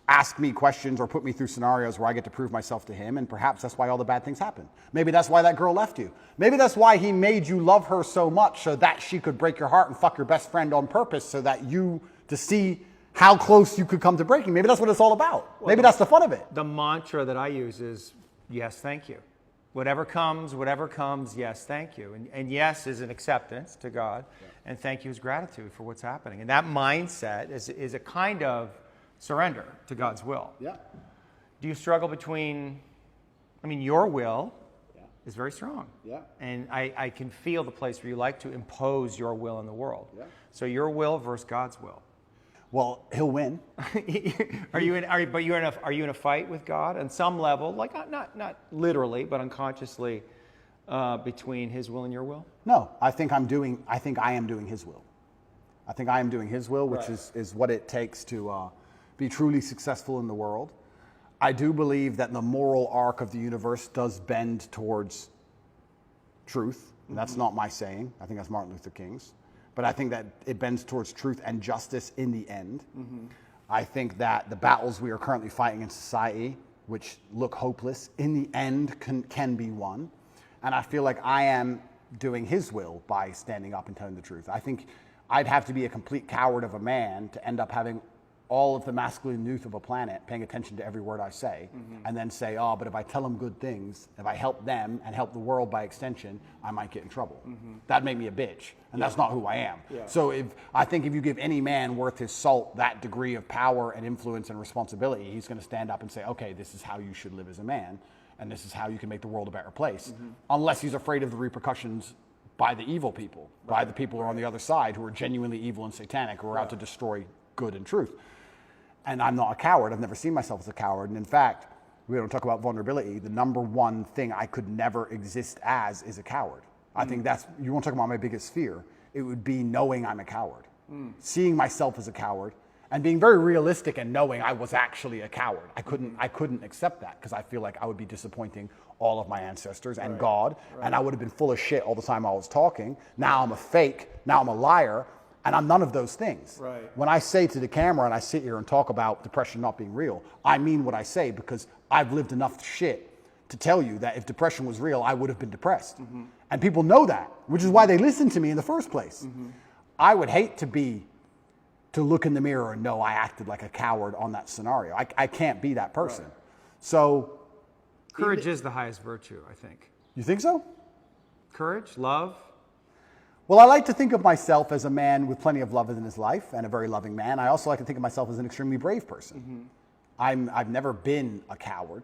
[SPEAKER 2] ask me questions or put me through scenarios where I get to prove myself to him, and perhaps that's why all the bad things happen. Maybe that's why that girl left you. Maybe that's why he made you love her so much, so that she could break your heart and fuck your best friend on purpose, so that you, to see how close you could come to breaking. Maybe that's what it's all about. Maybe that's the fun of it.
[SPEAKER 3] The mantra that I use is, yes, thank you. Whatever comes, yes, thank you. And yes is an acceptance to God, and thank you is gratitude for what's happening. And that mindset is a kind of surrender to God's will.
[SPEAKER 2] Yeah.
[SPEAKER 3] Do you struggle between, your will is very strong.
[SPEAKER 2] Yeah.
[SPEAKER 3] And I can feel the place where you like to impose your will in the world.
[SPEAKER 2] Yeah.
[SPEAKER 3] So your will versus God's will.
[SPEAKER 2] Well, he'll win.
[SPEAKER 3] Are you in a fight with God on some level, like not literally, but unconsciously, between his will and your will?
[SPEAKER 2] No, I think I am doing his will. I think I am doing his will, which
[SPEAKER 4] Right.
[SPEAKER 2] is what it takes to be truly successful in the world. I do believe that the moral arc of the universe does bend towards truth. And that's not my saying. I think that's Martin Luther King's. But I think that it bends towards truth and justice in the end. I think that the battles we are currently fighting in society, which look hopeless, in the end can be won. And I feel like I am doing his will by standing up and telling the truth. I think I'd have to be a complete coward of a man to end up having all of the masculine youth of a planet paying attention to every word I say, and then say, oh, but if I tell them good things, if I help them and help the world by extension, I might get in trouble. That'd make me a bitch, and that's not who I am.
[SPEAKER 4] Yeah.
[SPEAKER 2] So I think if you give any man worth his salt that degree of power and influence and responsibility, he's going to stand up and say, okay, this is how you should live as a man, and this is how you can make the world a better place, unless he's afraid of the repercussions by the evil people, by the people who are on the other side who are genuinely evil and satanic, who are out to destroy good and truth. And I'm not a coward. I've never seen myself as a coward. And in fact, we don't talk about vulnerability. The number one thing I could never exist as is a coward. I think that's, you want to talk about my biggest fear, it would be knowing I'm a coward. Seeing myself as a coward and being very realistic and knowing I was actually a coward. I couldn't accept that because I feel like I would be disappointing all of my ancestors and God, and I would have been full of shit all the time I was talking. Now I'm a fake, now I'm a liar, and I'm none of those things.
[SPEAKER 4] Right.
[SPEAKER 2] When I say to the camera and I sit here and talk about depression not being real, I mean what I say because I've lived enough shit to tell you that if depression was real, I would have been depressed. And people know that, which is why they listen to me in the first place. I would hate to look in the mirror and know I acted like a coward on that scenario. I can't be that person.
[SPEAKER 4] Right.
[SPEAKER 2] So,
[SPEAKER 3] Courage is the highest virtue, I think.
[SPEAKER 2] you think so?
[SPEAKER 3] Courage, love.
[SPEAKER 2] Well, I like to think of myself as a man with plenty of love in his life and a very loving man. I also like to think of myself as an extremely brave person. I've never been a coward.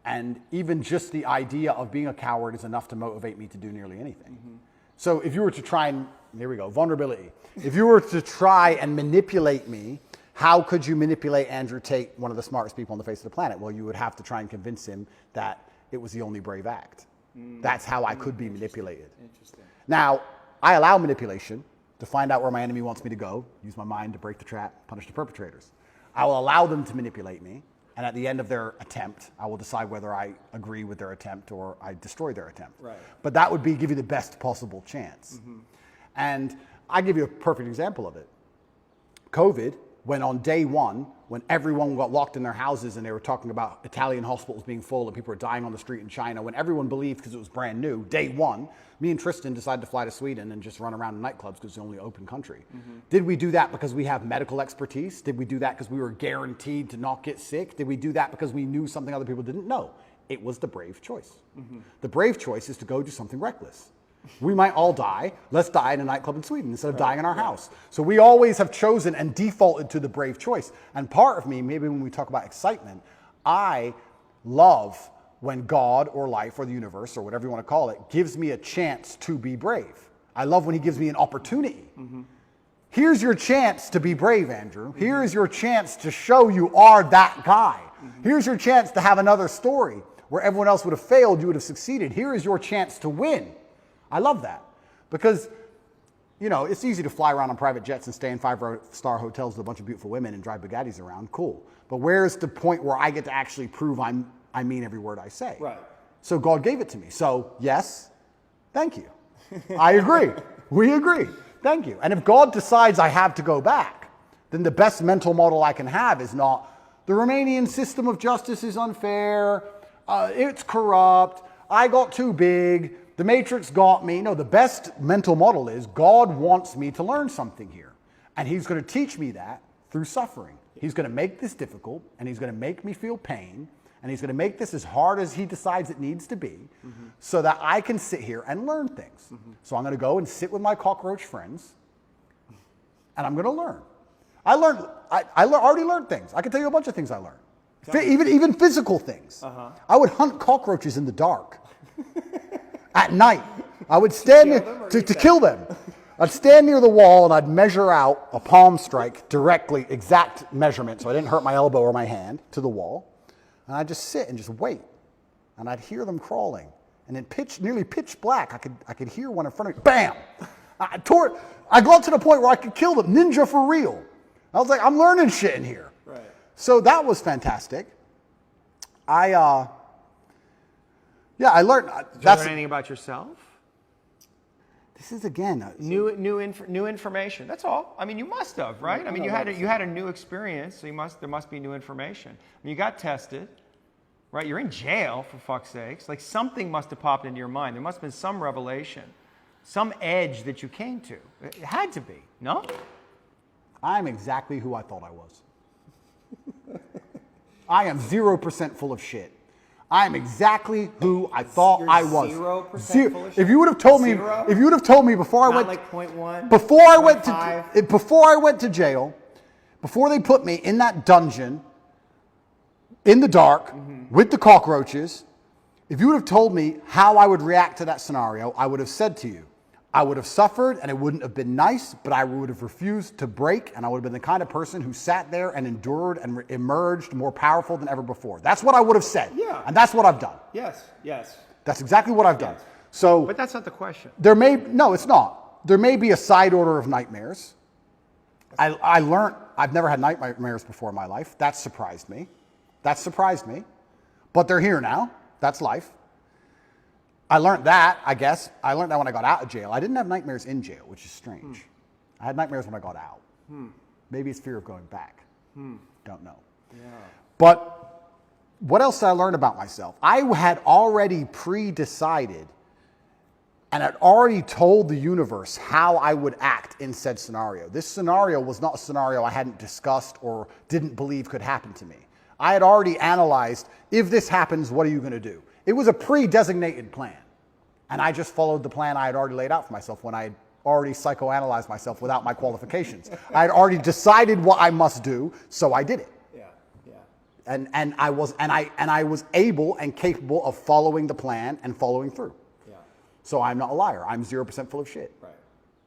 [SPEAKER 2] And even just the idea of being a coward is enough to motivate me to do nearly anything. So if you were to try and, here we go, vulnerability. If you were to try and manipulate me, how could you manipulate Andrew Tate, one of the smartest people on the face of the planet? Well, you would have to try and convince him that it was the only brave act. That's how I could be manipulated.
[SPEAKER 4] Interesting.
[SPEAKER 2] Now, I allow manipulation to find out where my enemy wants me to go, use my mind to break the trap, punish the perpetrators. I will allow them to manipulate me, and at the end of their attempt, I will decide whether I agree with their attempt or I destroy their attempt.
[SPEAKER 4] Right.
[SPEAKER 2] But that would be give you the best possible chance. And I give you a perfect example of it. COVID, when on day one, when everyone got locked in their houses and they were talking about Italian hospitals being full and people were dying on the street in China, when everyone believed because it was brand new, day one, me and Tristan decided to fly to Sweden and just run around in nightclubs because it's the only open country. Did we do that because we have medical expertise? Did we do that because we were guaranteed to not get sick? Did we do that because we knew something other people didn't? No, it was the brave choice. The brave choice is to go do something reckless. We might all die. Let's die in a nightclub in Sweden instead of dying in our house. So we always have chosen and defaulted to the brave choice. And part of me, maybe when we talk about excitement, I love when God or life or the universe or whatever you want to call it gives me a chance to be brave. I love when he gives me an opportunity. Here's your chance to be brave, Andrew. Here is your chance to show you are that guy. Here's your chance to have another story. where everyone else would have failed, you would have succeeded. Here is your chance to win. I love that because, you know, it's easy to fly around on private jets and stay in 5-star hotels with a bunch of beautiful women and drive Bugattis around. Cool. But where's the point where I get to actually prove I mean every word I say?
[SPEAKER 4] Right.
[SPEAKER 2] So God gave it to me. So yes, thank you. I agree. We agree. Thank you. And if God decides I have to go back, then the best mental model I can have is not the Romanian system of justice is unfair, it's corrupt, I got too big, the Matrix got me. No, the best mental model is God wants me to learn something here. And he's going to teach me that through suffering. He's going to make this difficult, and he's going to make me feel pain, and he's going to make this as hard as he decides it needs to be, so that I can sit here and learn things. So I'm going to go and sit with my cockroach friends, and I'm going to learn. I already learned things. I can tell you a bunch of things I learned. Even physical things. I would hunt cockroaches in the dark. At night. I would stand near to kill them. I'd stand near the wall and I'd measure out a palm strike directly, exact measurement, so I didn't hurt my elbow or my hand, to the wall. And I'd just sit and just wait. And I'd hear them crawling. And in nearly pitch black, I could hear one in front of me. Bam! I got to the point where I could kill them. Ninja for real. I was like, I'm learning shit in here.
[SPEAKER 4] Right.
[SPEAKER 2] So that was fantastic. I learned.
[SPEAKER 3] Did you learn anything about yourself?
[SPEAKER 2] This is again
[SPEAKER 3] New information. That's all. I mean, you must have, right? I mean, you had a new experience, so there must be new information. I mean, you got tested, right? You're in jail, for fuck's sakes. Like, something must have popped into your mind. There must have been some revelation, some edge that you came to. It had to be, no?
[SPEAKER 2] I'm exactly who I thought I was. I am 0% full of shit. I am exactly who I thought
[SPEAKER 4] You're
[SPEAKER 2] I was.
[SPEAKER 4] 0% full of shit?
[SPEAKER 2] If you would have told
[SPEAKER 4] Zero?
[SPEAKER 2] me, if you would have told me before I
[SPEAKER 4] Not
[SPEAKER 2] went,
[SPEAKER 4] like 0.1,
[SPEAKER 2] before I went
[SPEAKER 4] 0.5?
[SPEAKER 2] to, before I went to jail, before they put me in that dungeon, in the dark, with the cockroaches, if you would have told me how I would react to that scenario, I would have said to you, I would have suffered and it wouldn't have been nice, but I would have refused to break, and I would have been the kind of person who sat there and endured and emerged more powerful than ever before. That's what I would have said.
[SPEAKER 4] Yeah.
[SPEAKER 2] And that's what I've done.
[SPEAKER 4] Yes, yes.
[SPEAKER 2] That's exactly what I've done.
[SPEAKER 4] Yes.
[SPEAKER 2] So
[SPEAKER 3] But that's not the question.
[SPEAKER 2] no, it's not. There may be a side order of nightmares. I learned, I've never had nightmares before in my life. That surprised me. But they're here now. That's life. I learned that, I guess. I learned that when I got out of jail. I didn't have nightmares in jail, which is strange. I had nightmares when I got out. Maybe it's fear of going back. Don't know.
[SPEAKER 4] Yeah.
[SPEAKER 2] But what else did I learn about myself? I had already pre-decided and had already told the universe how I would act in said scenario. This scenario was not a scenario I hadn't discussed or didn't believe could happen to me. I had already analyzed, if this happens, what are you going to do? It was a pre-designated plan. And I just followed the plan I had already laid out for myself when I had already psychoanalyzed myself without my qualifications. I had already decided what I must do, so I did it.
[SPEAKER 4] Yeah, yeah.
[SPEAKER 2] And I was able and capable of following the plan and following through.
[SPEAKER 4] Yeah.
[SPEAKER 2] So I'm not a liar. I'm 0% full of shit.
[SPEAKER 4] Right.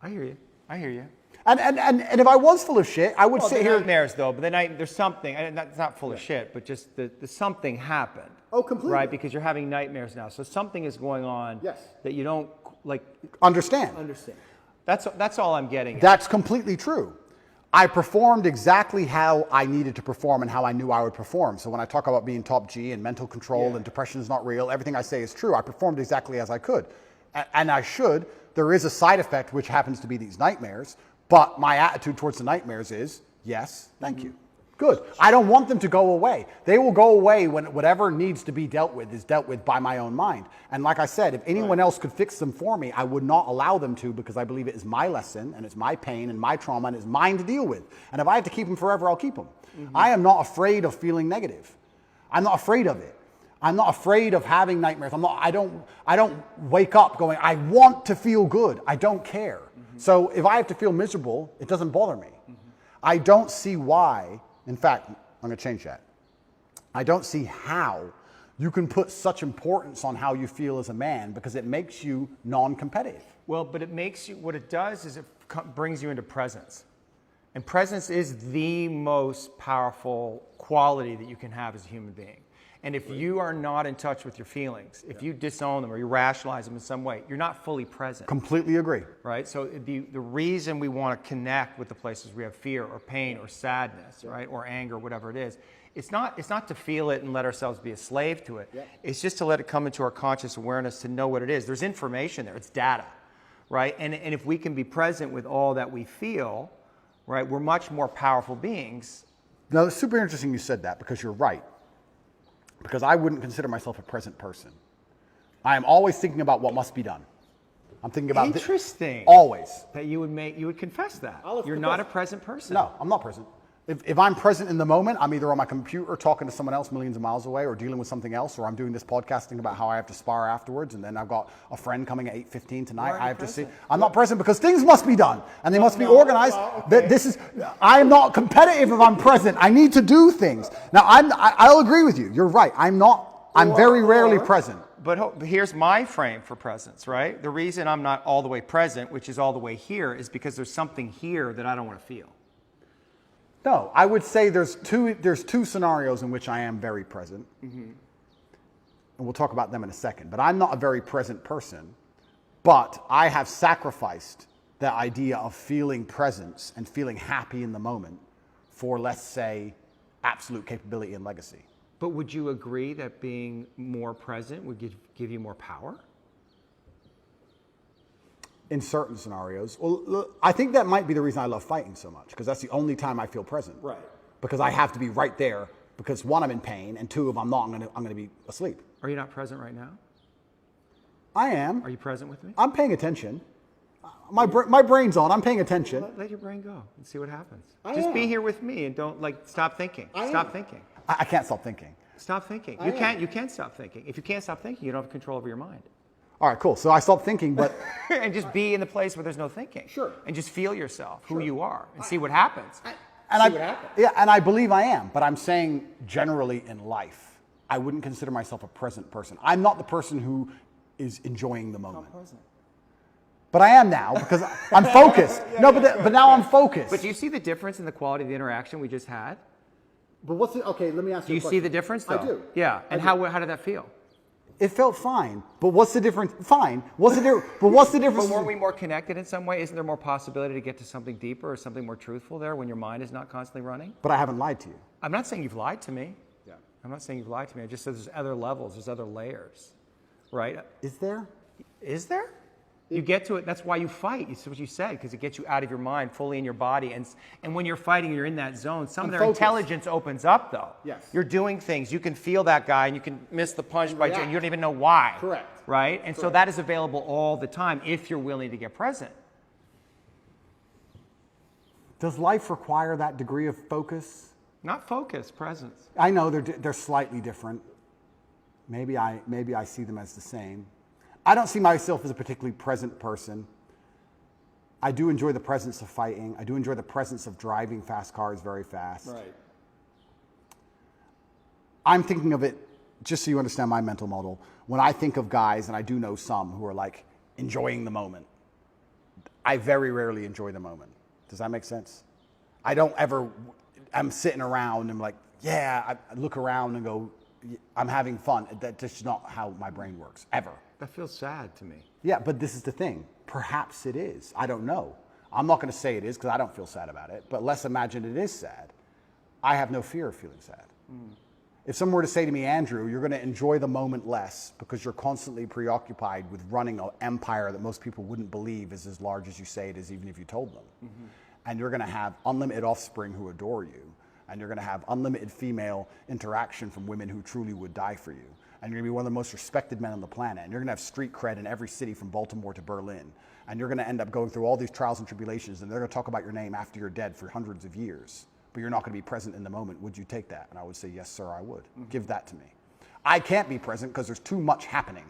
[SPEAKER 3] I hear you.
[SPEAKER 2] And if I was full of shit, I would sit here.
[SPEAKER 3] Nightmares, though, but there's something. And it's not full of shit, but just the something happened.
[SPEAKER 2] Oh, completely.
[SPEAKER 3] Right, because you're having nightmares now. So something is going on.
[SPEAKER 2] Yes.
[SPEAKER 3] That you don't like.
[SPEAKER 2] Understand.
[SPEAKER 3] That's all I'm getting at.
[SPEAKER 2] That's completely true. I performed exactly how I needed to perform and how I knew I would perform. So when I talk about being top G and mental control and depression is not real, everything I say is true. I performed exactly as I could. And I should. There is a side effect, which happens to be these nightmares. But my attitude towards the nightmares is, yes, thank you. Good. I don't want them to go away. They will go away when whatever needs to be dealt with is dealt with by my own mind. And like I said, if anyone else could fix them for me, I would not allow them to, because I believe it is my lesson and it's my pain and my trauma and it's mine to deal with. And if I have to keep them forever, I'll keep them. I am not afraid of feeling negative. I'm not afraid of it. I'm not afraid of having nightmares. I don't wake up going, I want to feel good. I don't care. So if I have to feel miserable, it doesn't bother me. I don't see why. In fact, I'm going to change that. I don't see how you can put such importance on how you feel as a man, because it makes you non-competitive.
[SPEAKER 3] Well, but it makes you, what it does is it brings you into presence. And presence is the most powerful quality that you can have as a human being. And if you are not in touch with your feelings, if you disown them or you rationalize them in some way, you're not fully present.
[SPEAKER 2] Completely agree.
[SPEAKER 3] Right? So the reason we want to connect with the places we have fear or pain or sadness, right, or anger, whatever it is, it's not to feel it and let ourselves be a slave to it. It's just to let it come into our conscious awareness to know what it is. There's information there. It's data, right? And if we can be present with all that we feel, right, we're much more powerful beings.
[SPEAKER 2] Now, it's super interesting you said that, because you're right. Because I wouldn't consider myself a present person. I am always thinking about what must be done. I'm thinking about
[SPEAKER 3] Interesting.
[SPEAKER 2] Always.
[SPEAKER 3] That you would confess that.
[SPEAKER 4] I'll
[SPEAKER 3] You're not a present person.
[SPEAKER 2] No, I'm not present. If I'm present in the moment, I'm either on my computer talking to someone else millions of miles away, or dealing with something else, or I'm doing this podcasting about how I have to spar afterwards, and then I've got a friend coming at 8:15 tonight.
[SPEAKER 4] Why are you
[SPEAKER 2] I have to
[SPEAKER 4] present?
[SPEAKER 2] see. I'm not present because things must be done, and they must be
[SPEAKER 4] no,
[SPEAKER 2] organized.
[SPEAKER 4] well, okay.
[SPEAKER 2] I am not competitive if I'm present. I need to do things. Now, I'll agree with you. You're right. I'm very rarely present.
[SPEAKER 3] But here's my frame for presence, right? The reason I'm not all the way present, which is all the way here, is because there's something here that I don't want to feel.
[SPEAKER 2] No, I would say there's two scenarios in which I am very present. And we'll talk about them in a second. But I'm not a very present person. But I have sacrificed the idea of feeling presence and feeling happy in the moment for, let's say, absolute capability and legacy.
[SPEAKER 3] But would you agree that being more present would give you more power?
[SPEAKER 2] In certain scenarios. Well, look, I think that might be the reason I love fighting so much, because that's the only time I feel present.
[SPEAKER 4] Right.
[SPEAKER 2] Because I have to be right there, because one, I'm in pain, and two, if I'm not, I'm gonna be asleep.
[SPEAKER 3] Are you not present right now?
[SPEAKER 2] I am.
[SPEAKER 3] Are you present with me?
[SPEAKER 2] I'm paying attention. My brain's on. I'm paying attention.
[SPEAKER 3] Let your brain go and see what happens.
[SPEAKER 4] I
[SPEAKER 3] Just be
[SPEAKER 4] am.
[SPEAKER 3] here with me and don't stop thinking.
[SPEAKER 4] I
[SPEAKER 3] Stop
[SPEAKER 4] am.
[SPEAKER 3] thinking.
[SPEAKER 2] I can't stop thinking.
[SPEAKER 3] Stop thinking.
[SPEAKER 4] I am.
[SPEAKER 3] You can't stop thinking. If you can't stop thinking, you don't have control over your mind.
[SPEAKER 2] All right, cool. So I stopped thinking, but
[SPEAKER 3] And just be in the place where there's no thinking.
[SPEAKER 4] Sure.
[SPEAKER 3] And just feel yourself, who you are, and see what happens.
[SPEAKER 4] what happens.
[SPEAKER 2] Yeah, and I believe I am. But I'm saying generally in life, I wouldn't consider myself a present person. I'm not the person who is enjoying the moment. But I am now, because I'm focused. But now I'm focused.
[SPEAKER 3] But do you see the difference in the quality of the interaction we just had?
[SPEAKER 2] But what's it? Okay, let me ask
[SPEAKER 3] Do you see the difference, though?
[SPEAKER 2] I do.
[SPEAKER 3] Yeah. And how did that feel?
[SPEAKER 2] It felt fine. But what's the difference? Fine. What's the difference? But what's the difference?
[SPEAKER 3] But weren't we more connected in some way? Isn't there more possibility to get to something deeper or something more truthful there when your mind is not constantly running?
[SPEAKER 2] But I haven't lied to you.
[SPEAKER 3] I'm not saying you've lied to me.
[SPEAKER 2] Yeah.
[SPEAKER 3] I'm not saying you've lied to me. I just said there's other levels, there's other layers, right?
[SPEAKER 2] Is there?
[SPEAKER 3] Is there? You get to it. That's why you fight. It's what you said, because it gets you out of your mind, fully in your body. And when you're fighting, you're in that zone. Some of their
[SPEAKER 2] focused.
[SPEAKER 3] intelligence opens up, though.
[SPEAKER 2] Yes.
[SPEAKER 3] You're doing things. You can feel that guy, and you can miss the punch by
[SPEAKER 4] react.
[SPEAKER 3] you don't even know why.
[SPEAKER 4] Correct.
[SPEAKER 3] Right? And so that is available all the time if you're willing to get present.
[SPEAKER 2] Does life require that degree of focus?
[SPEAKER 3] Not focus, presence.
[SPEAKER 2] I know they're slightly different. Maybe I see them as the same. I don't see myself as a particularly present person. I do enjoy the presence of fighting. I do enjoy the presence of driving fast cars very fast.
[SPEAKER 4] Right.
[SPEAKER 2] I'm thinking of it, just so you understand my mental model, when I think of guys, and I do know some who are like enjoying the moment, I very rarely enjoy the moment. Does that make sense? I don't ever, I'm sitting around and I'm like, yeah, I look around and go, I'm having fun. That's just not how my brain works, ever.
[SPEAKER 3] That feels sad to me.
[SPEAKER 2] Yeah, but this is the thing. Perhaps it is. I don't know. I'm not going to say it is because I don't feel sad about it, but let's imagine it is sad. I have no fear of feeling sad. If someone were to say to me, Andrew, you're going to enjoy the moment less because you're constantly preoccupied with running an empire that most people wouldn't believe is as large as you say it is, even if you told them. And you're going to have unlimited offspring who adore you. And you're going to have unlimited female interaction from women who truly would die for you. And you're going to be one of the most respected men on the planet. And you're going to have street cred in every city from Baltimore to Berlin. And you're going to end up going through all these trials and tribulations, and they're going to talk about your name after you're dead for hundreds of years. But you're not going to be present in the moment. Would you take that? And I would say, yes, sir, I would. Give that to me. I can't be present because there's too much happening.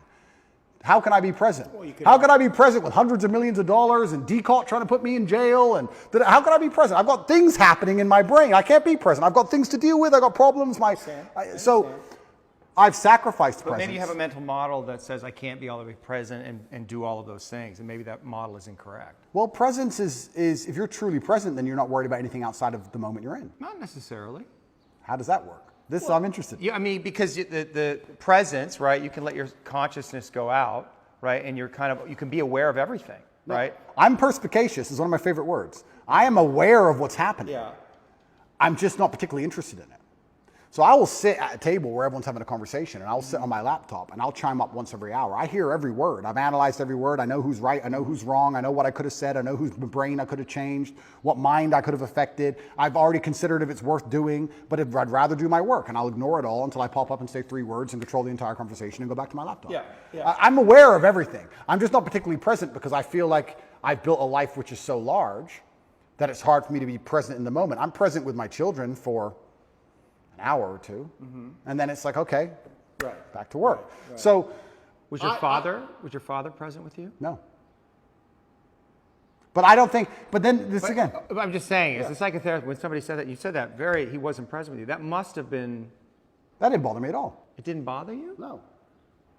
[SPEAKER 2] How can I be present? How can I be present with hundreds of millions of dollars and DCOT trying to put me in jail? And how can I be present? I've got things happening in my brain. I can't be present. I've got things to deal with. I've got problems. So I've sacrificed
[SPEAKER 3] But
[SPEAKER 2] presence.
[SPEAKER 3] maybe you have a mental model that says I can't be all the way present and do all of those things, and maybe that model is incorrect.
[SPEAKER 2] Well, presence is if you're truly present, then you're not worried about anything outside of the moment you're in.
[SPEAKER 3] Not necessarily.
[SPEAKER 2] How does that work? This I'm interested in.
[SPEAKER 3] Yeah, I mean, because the presence, right? You can let your consciousness go out, right? And you can be aware of everything, right?
[SPEAKER 2] I'm perspicacious is one of my favorite words. I am aware of what's happening.
[SPEAKER 4] Yeah.
[SPEAKER 2] I'm just not particularly interested in it. So I will sit at a table where everyone's having a conversation, and I'll sit on my laptop and I'll chime up once every hour. I hear every word. I've analyzed every word. I know who's right. I know who's wrong. I know what I could have said. I know whose brain I could have changed, what mind I could have affected. I've already considered if it's worth doing, but I'd rather do my work, and I'll ignore it all until I pop up and say 3 words and control the entire conversation and go back to my laptop.
[SPEAKER 4] Yeah.
[SPEAKER 2] I'm aware of everything. I'm just not particularly present because I feel like I've built a life which is so large that it's hard for me to be present in the moment. I'm present with my children for an hour or 2, and then it's like, okay, back to work.
[SPEAKER 4] Right.
[SPEAKER 2] So,
[SPEAKER 3] Was your father present with you?
[SPEAKER 2] no. But I don't think. But then this again.
[SPEAKER 3] I'm just saying, as a psychotherapist, when somebody said that, you said that he wasn't present with you. That must have been.
[SPEAKER 2] That didn't bother me at all.
[SPEAKER 3] It didn't bother you?
[SPEAKER 2] No.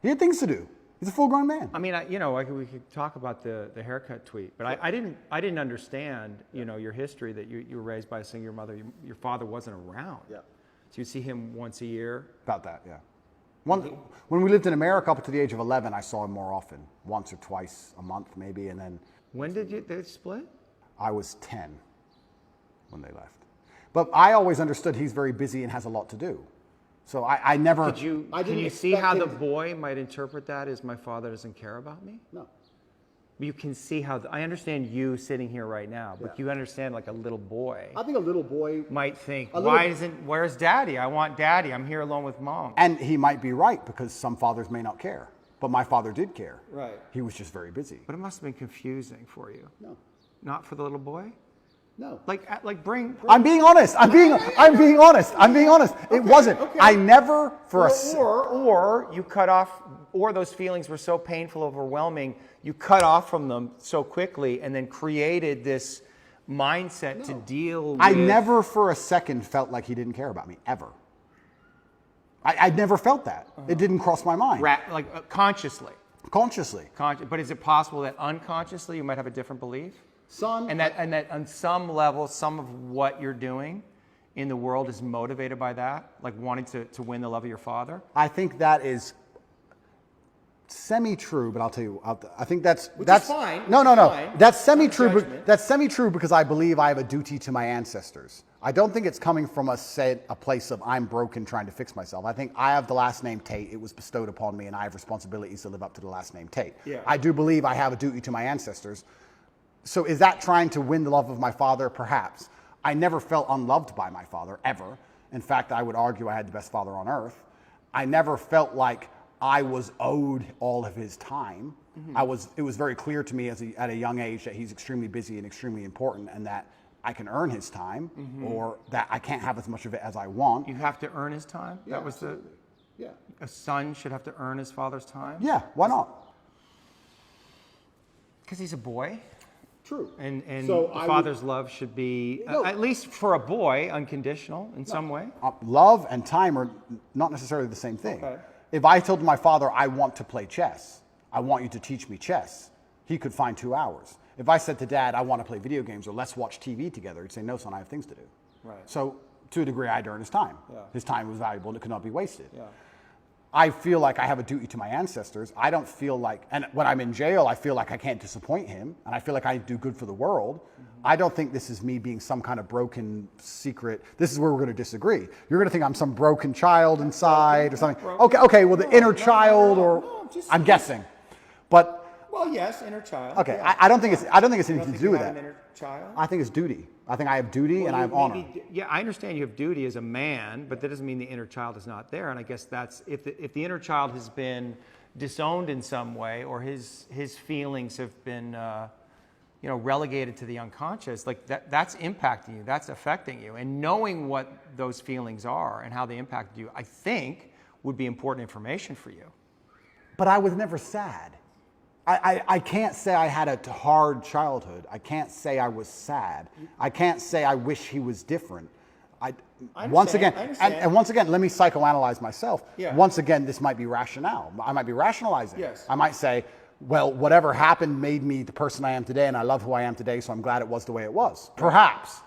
[SPEAKER 2] He had things to do. He's a full-grown man.
[SPEAKER 3] I mean, we could talk about the haircut tweet, but I didn't understand, your history that you were raised by a single mother. Your father wasn't around.
[SPEAKER 2] Yeah.
[SPEAKER 3] So you'd see him once a year.
[SPEAKER 2] About that, yeah. When we lived in America up to the age of 11, I saw him more often, once or twice a month maybe, and then.
[SPEAKER 3] When did they split?
[SPEAKER 2] I was 10 when they left. But I always understood he's very busy and has a lot to do. So I never.
[SPEAKER 3] Can you see how the boy might interpret that as my father doesn't care about me?
[SPEAKER 2] No.
[SPEAKER 3] You can see how, I understand you sitting here right now, but you understand like a little boy
[SPEAKER 2] I think a little boy
[SPEAKER 3] might think, where's daddy? I want daddy. I'm here alone with mom.
[SPEAKER 2] And he might be right because some fathers may not care. But my father did care.
[SPEAKER 4] Right.
[SPEAKER 2] He was just very busy.
[SPEAKER 3] But it must have been confusing for you.
[SPEAKER 2] No.
[SPEAKER 3] Not for the little boy?
[SPEAKER 2] No.
[SPEAKER 3] Like bring
[SPEAKER 2] I'm being honest. I'm being honest. It wasn't.
[SPEAKER 4] Okay.
[SPEAKER 2] I never for
[SPEAKER 3] or you cut off, or those feelings were so painful, overwhelming, you cut off from them so quickly and then created this mindset to deal with.
[SPEAKER 2] I never for a second felt like he didn't care about me, ever. I never felt that. It didn't cross my mind.
[SPEAKER 3] Consciously.
[SPEAKER 2] Consciously.
[SPEAKER 3] But is it possible that unconsciously you might have a different belief? And that on some level, some of what you're doing in the world is motivated by that, like wanting to win the love of your father?
[SPEAKER 2] I think that is semi-true, but I'll tell you, I think that's
[SPEAKER 4] fine.
[SPEAKER 2] No.
[SPEAKER 4] Fine.
[SPEAKER 2] That's semi-true.
[SPEAKER 4] Judgment.
[SPEAKER 2] That's semi-true because I believe I have a duty to my ancestors. I don't think it's coming from a place of I'm broken trying to fix myself. I think I have the last name Tate. It was bestowed upon me, and I have responsibilities to live up to the last name Tate.
[SPEAKER 4] Yeah.
[SPEAKER 2] I do believe I have a duty to my ancestors. So is that trying to win the love of my father? Perhaps. I never felt unloved by my father, ever. In fact, I would argue I had the best father on earth. I never felt like I was owed all of his time. It was very clear to me at a young age that he's extremely busy and extremely important, and that I can earn his time, or that I can't have as much of it as I want.
[SPEAKER 3] You have to earn his time?
[SPEAKER 2] Yeah,
[SPEAKER 3] That was
[SPEAKER 2] Yeah.
[SPEAKER 3] a son should have to earn his father's time?
[SPEAKER 2] Yeah, why not?
[SPEAKER 3] Because he's a boy.
[SPEAKER 2] True.
[SPEAKER 3] And
[SPEAKER 2] So
[SPEAKER 3] the
[SPEAKER 2] I
[SPEAKER 3] father's love should be, at least for a boy, unconditional in some way.
[SPEAKER 2] Love and time are not necessarily the same thing.
[SPEAKER 4] Okay.
[SPEAKER 2] If I told my father, I want to play chess, I want you to teach me chess, he could find 2 hours. If I said to Dad, I want to play video games or let's watch TV together, he'd say, no, son, I have things to do.
[SPEAKER 4] Right.
[SPEAKER 2] So to a degree, I'd earn his time.
[SPEAKER 4] Yeah.
[SPEAKER 2] His time was valuable and it could not be wasted.
[SPEAKER 4] Yeah.
[SPEAKER 2] I feel like I have a duty to my ancestors. I don't feel like, and when I'm in jail, I feel like I can't disappoint him, and I feel like I do good for the world. I don't think this is me being some kind of broken secret. This is where we're going to disagree. You're going to think I'm some broken child inside or something. Okay. Well, the inner child, I'm guessing, but.
[SPEAKER 4] Well, yes, inner child.
[SPEAKER 2] Okay,
[SPEAKER 4] yeah.
[SPEAKER 2] I don't think it's anything to do with
[SPEAKER 4] An
[SPEAKER 2] that.
[SPEAKER 4] inner child?
[SPEAKER 2] I think it's duty. I think I have duty and I have honor.
[SPEAKER 3] Yeah, I understand you have duty as a man, but that doesn't mean the inner child is not there. And I guess that's, if the inner child has been disowned in some way, or his feelings have been relegated to the unconscious, like that's impacting you, that's affecting you. And knowing what those feelings are and how they impacted you, I think would be important information for you.
[SPEAKER 2] But I was never sad. I can't say I had a hard childhood. I can't say I was sad. I can't say I wish he was different. Once again, and once again, let me psychoanalyze myself.
[SPEAKER 4] Yeah.
[SPEAKER 2] Once again, this might be rationale. I might be rationalizing.
[SPEAKER 4] Yes.
[SPEAKER 2] I might say, well, whatever happened made me the person I am today, and I love who I am today, so I'm glad it was the way it was. Perhaps.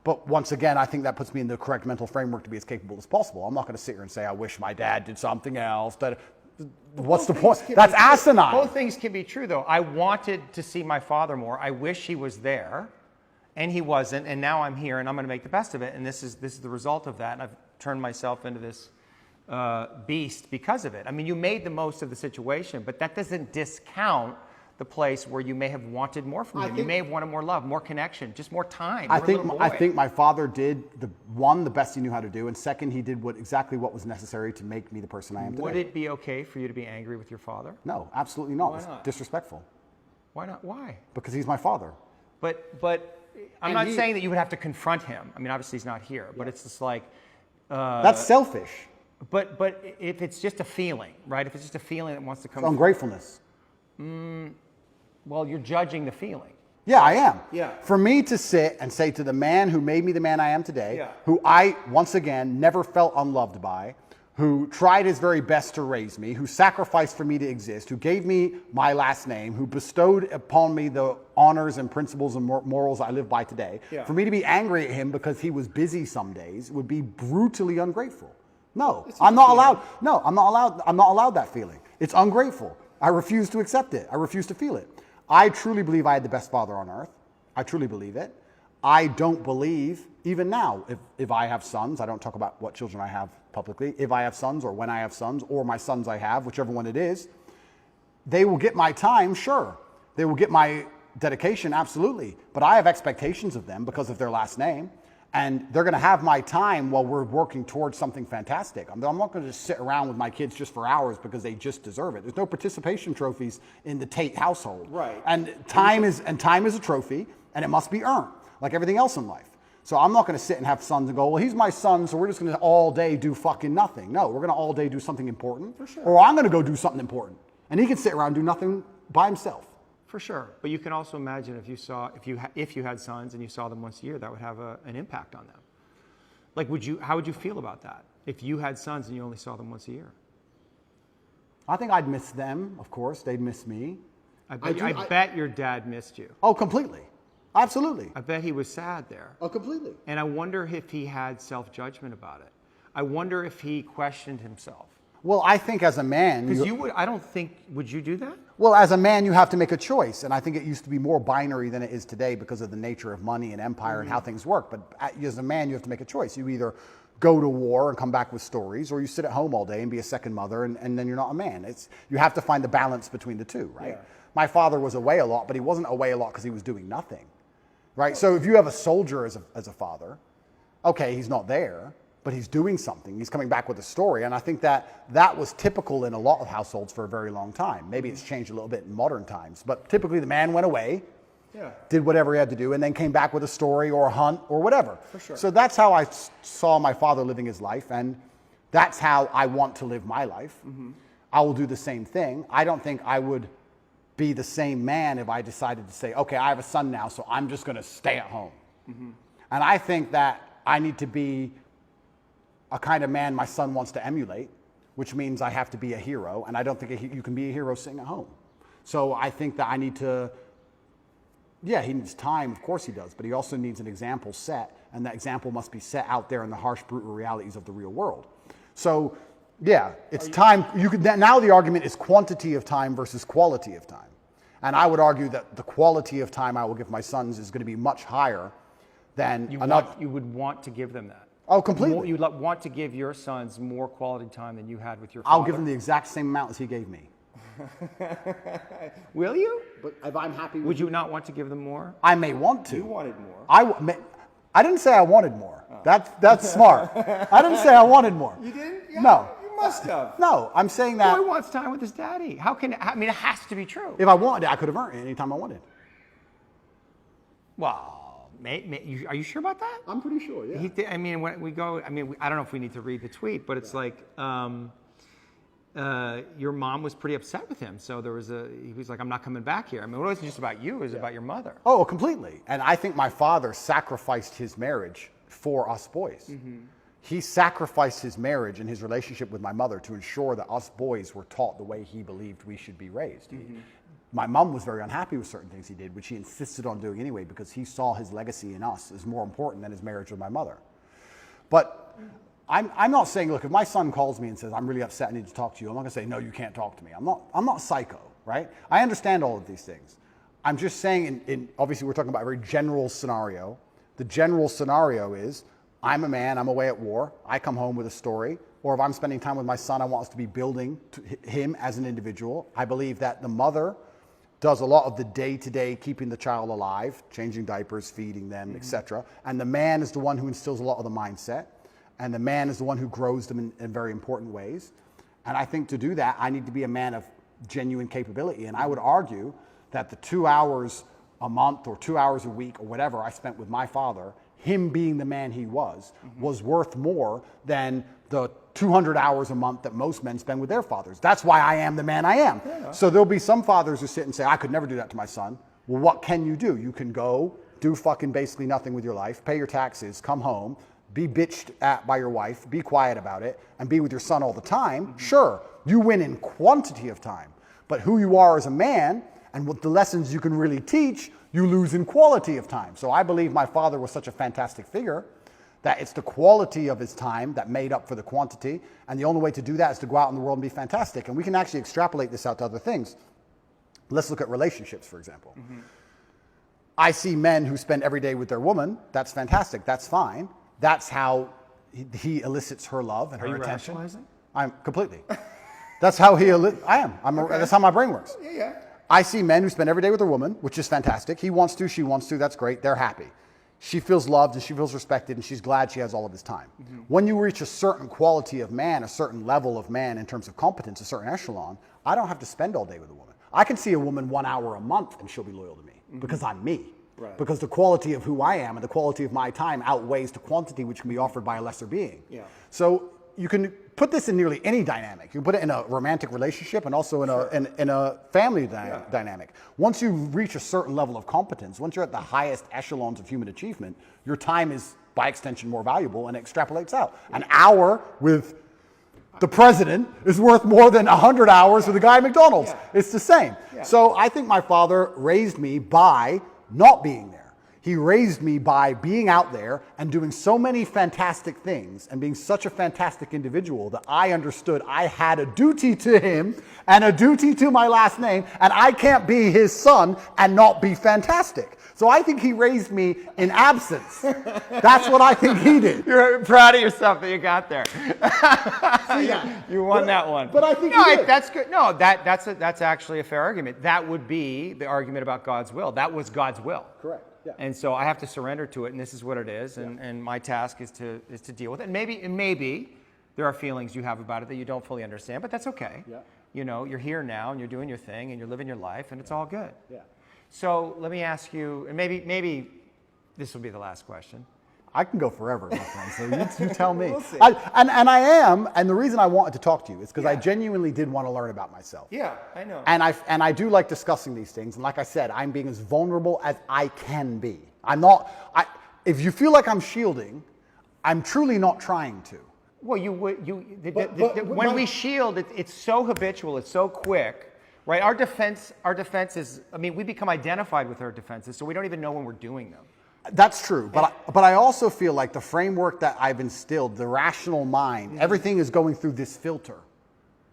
[SPEAKER 2] But once again, I think that puts me in the correct mental framework to be as capable as possible. I'm not going to sit here and say, I wish my dad did something else. What's the point? That's asinine.
[SPEAKER 3] Both things can be true, though. I wanted to see my father more. I wish he was there, and he wasn't. And now I'm here, and I'm going to make the best of it. And this is the result of that. And I've turned myself into this beast because of it. I mean, you made the most of the situation, but that doesn't discount the place where you may have wanted more from him. You may have wanted more love, more connection, just more time.
[SPEAKER 2] I think my father did the best he knew how to do, and second, he did exactly what was necessary to make me the person I am today.
[SPEAKER 3] Would it be okay for you to be angry with your father?
[SPEAKER 2] No, absolutely not.
[SPEAKER 3] Why
[SPEAKER 2] It's
[SPEAKER 3] not?
[SPEAKER 2] disrespectful.
[SPEAKER 3] Why not? Why?
[SPEAKER 2] Because he's my father.
[SPEAKER 3] But I'm not saying that you would have to confront him. I mean, obviously he's not here, but it's just like
[SPEAKER 2] That's selfish.
[SPEAKER 3] But if it's just a feeling, right? If it's just a feeling that wants to come,
[SPEAKER 2] It's ungratefulness.
[SPEAKER 3] well, you're judging the feeling.
[SPEAKER 2] Yeah, I am.
[SPEAKER 4] Yeah.
[SPEAKER 2] For me to sit and say to the man who made me the man I am today,
[SPEAKER 4] Yeah.
[SPEAKER 2] who I, once again, never felt unloved by, who tried his very best to raise me, who sacrificed for me to exist, who gave me my last name, who bestowed upon me the honors and principles and morals I live by today,
[SPEAKER 4] Yeah.
[SPEAKER 2] for me to be angry at him because he was busy some days would be brutally ungrateful. No, I'm not allowed. No, I'm not allowed. I'm not allowed that feeling. It's ungrateful. I refuse to accept it. I refuse to feel it. I truly believe I had the best father on earth. I truly believe it. I don't believe, even now, if I have sons, I don't talk about what children I have publicly, if I have sons or when I have sons or my sons I have, whichever one it is, they will get my time, sure. They will get my dedication, absolutely. But I have expectations of them because of their last name. And they're going to have my time while we're working towards something fantastic. I'm not going to just sit around with my kids just for hours because they just deserve it. There's no participation trophies in the Tate household.
[SPEAKER 4] Right.
[SPEAKER 2] And time is a trophy, and it must be earned, like everything else in life. So I'm not going to sit and have sons and go, well, he's my son, so we're just going to all day do fucking nothing. No, we're going to all day do something important. For sure. Or I'm going to go do something important. And he can sit around and do nothing by himself.
[SPEAKER 3] For sure, but you can also imagine if you had sons and you saw them once a year, that would have an impact on them. Like, how would you feel about that if you had sons and you only saw them once a year?
[SPEAKER 2] I think I'd miss them, of course. They'd miss me.
[SPEAKER 3] I bet your dad missed you.
[SPEAKER 2] Oh, completely. Absolutely.
[SPEAKER 3] I bet he was sad there.
[SPEAKER 2] Oh, completely.
[SPEAKER 3] And I wonder if he had self-judgment about it. I wonder if he questioned himself.
[SPEAKER 2] Well, I think as a man...
[SPEAKER 3] Because would you do that?
[SPEAKER 2] Well, as a man, you have to make a choice. And I think it used to be more binary than it is today because of the nature of money and empire and how things work. But as a man, you have to make a choice. You either go to war and come back with stories, or you sit at home all day and be a second mother, and then you're not a man. You have to find the balance between the two, right? Yeah. My father was away a lot, but he wasn't away a lot because he was doing nothing, right? So if you have a soldier as a father, okay, he's not there, but he's doing something. He's coming back with a story. And I think that was typical in a lot of households for a very long time. Maybe it's changed a little bit in modern times. But typically the man went away, did whatever he had to do, and then came back with a story or a hunt or whatever.
[SPEAKER 4] For sure.
[SPEAKER 2] So that's how I saw my father living his life. And that's how I want to live my life. Mm-hmm. I will do the same thing. I don't think I would be the same man if I decided to say, okay, I have a son now, so I'm just going to stay at home. Mm-hmm. And I think that I need to be a kind of man my son wants to emulate, which means I have to be a hero, and I don't think you can be a hero sitting at home. So I think that I need to, he needs time, of course he does, but he also needs an example set, and that example must be set out there in the harsh, brutal realities of the real world. So, it's time. Now the argument is quantity of time versus quality of time. And I would argue that the quality of time I will give my sons is going to be much higher than
[SPEAKER 3] you would want to give them that.
[SPEAKER 2] Oh, completely.
[SPEAKER 3] You'd want to give your sons more quality time than you had with your father.
[SPEAKER 2] I'll give them the exact same amount as he gave me.
[SPEAKER 3] Will you?
[SPEAKER 2] But if I'm happy with
[SPEAKER 3] Would you not want to give them more?
[SPEAKER 2] I may want to.
[SPEAKER 4] You wanted more.
[SPEAKER 2] I didn't say I wanted more. Oh. That's smart. I didn't say I wanted more.
[SPEAKER 4] You didn't? Yeah,
[SPEAKER 2] no.
[SPEAKER 4] You must have.
[SPEAKER 2] No, I'm saying that...
[SPEAKER 3] Boy wants time with his daddy. It has to be true.
[SPEAKER 2] If I wanted it, I could have earned it anytime I wanted.
[SPEAKER 3] Well... are you sure about that?
[SPEAKER 2] I'm pretty sure, yeah.
[SPEAKER 3] When we go, I don't know if we need to read the tweet, but it's like, your mom was pretty upset with him. So he was like, I'm not coming back here. It wasn't just about you, it was about your mother.
[SPEAKER 2] Oh, completely. And I think my father sacrificed his marriage for us boys. Mm-hmm. He sacrificed his marriage and his relationship with my mother to ensure that us boys were taught the way he believed we should be raised. Mm-hmm. My mom was very unhappy with certain things he did, which he insisted on doing anyway because he saw his legacy in us as more important than his marriage with my mother. But I'm not saying, look, if my son calls me and says, I'm really upset, I need to talk to you, I'm not going to say, no, you can't talk to me. I'm not psycho, right? I understand all of these things. I'm just saying, obviously we're talking about a very general scenario. The general scenario is, I'm a man, I'm away at war, I come home with a story, or if I'm spending time with my son, I want us to be building him as an individual. I believe that the mother does a lot of the day-to-day keeping the child alive, changing diapers, feeding them, etc. And the man is the one who instills a lot of the mindset, and the man is the one who grows them in very important ways. And I think to do that, I need to be a man of genuine capability. And I would argue that the 2 hours a month or 2 hours a week or whatever I spent with my father, him being the man he was worth more than the 200 hours a month that most men spend with their fathers. That's why I am the man I am. Yeah. So there'll be some fathers who sit and say, I could never do that to my son. Well, what can you do? You can go do fucking basically nothing with your life, pay your taxes, come home, be bitched at by your wife, be quiet about it, and be with your son all the time. Sure, you win in quantity of time, but who you are as a man and what the lessons you can really teach, you lose in quality of time. So I believe my father was such a fantastic figure that it's the quality of his time that made up for the quantity. And the only way to do that is to go out in the world and be fantastic. And we can actually extrapolate this out to other things. Let's look at relationships, for example. I see men who spend every day with their woman. That's fantastic. That's fine. That's how he elicits her love and her attention.
[SPEAKER 3] Are you rationalizing?
[SPEAKER 2] I'm completely. That's how I am. That's how my brain works.
[SPEAKER 4] Yeah.
[SPEAKER 2] I see men who spend every day with their woman, which is fantastic. He wants to, she wants to, that's great. They're happy. She feels loved and she feels respected and she's glad she has all of his time. When you reach a certain quality of man, a certain level of man in terms of competence, a certain echelon, I don't have to spend all day with a woman. I can see a woman 1 hour a month and she'll be loyal to me because I'm me.
[SPEAKER 4] Right.
[SPEAKER 2] Because the quality of who I am and the quality of my time outweighs the quantity which can be offered by a lesser being.
[SPEAKER 4] Yeah.
[SPEAKER 2] So you can put this in nearly any dynamic. You can put it in a romantic relationship and also in a family dynamic. Once you reach a certain level of competence, once you're at the highest echelons of human achievement, your time is by extension more valuable and extrapolates out. An hour with the president is worth more than 100 hours with a guy at McDonald's.
[SPEAKER 4] Yeah.
[SPEAKER 2] It's the same.
[SPEAKER 4] Yeah.
[SPEAKER 2] So I think my father raised me by not being there. He raised me by being out there and doing so many fantastic things and being such a fantastic individual that I understood I had a duty to him and a duty to my last name, and I can't be his son and not be fantastic. So I think he raised me in absence. That's what I think he did.
[SPEAKER 3] You're proud of yourself that you got there.
[SPEAKER 2] Yeah.
[SPEAKER 3] You won that one.
[SPEAKER 2] But I think
[SPEAKER 3] no,
[SPEAKER 2] he did.
[SPEAKER 3] that's good. No, that's actually a fair argument. That would be the argument about God's will. That was God's will.
[SPEAKER 2] Correct. Yeah.
[SPEAKER 3] And so I have to surrender to it, and this is what it is, and my task is to deal with it. And maybe there are feelings you have about it that you don't fully understand, but that's okay.
[SPEAKER 2] Yeah.
[SPEAKER 3] You know, you're here now, and you're doing your thing, and you're living your life, and it's all good.
[SPEAKER 2] Yeah.
[SPEAKER 3] So let me ask you, and maybe this will be the last question.
[SPEAKER 2] I can go forever, my friend, so you tell me.
[SPEAKER 4] We'll see.
[SPEAKER 2] And I am, and the reason I wanted to talk to you is because I
[SPEAKER 4] Yeah.
[SPEAKER 2] genuinely did want to learn about myself.
[SPEAKER 4] Yeah, I know.
[SPEAKER 2] And I do like discussing these things. And like I said, I'm being as vulnerable as I can be. If you feel like I'm shielding, I'm truly not trying to.
[SPEAKER 3] Well,
[SPEAKER 4] But
[SPEAKER 3] when we shield, it's so habitual, it's so quick, right? Our defense is, we become identified with our defenses, so we don't even know when we're doing them.
[SPEAKER 2] That's true, but I also feel like the framework that I've instilled, the rational mind, everything is going through this filter.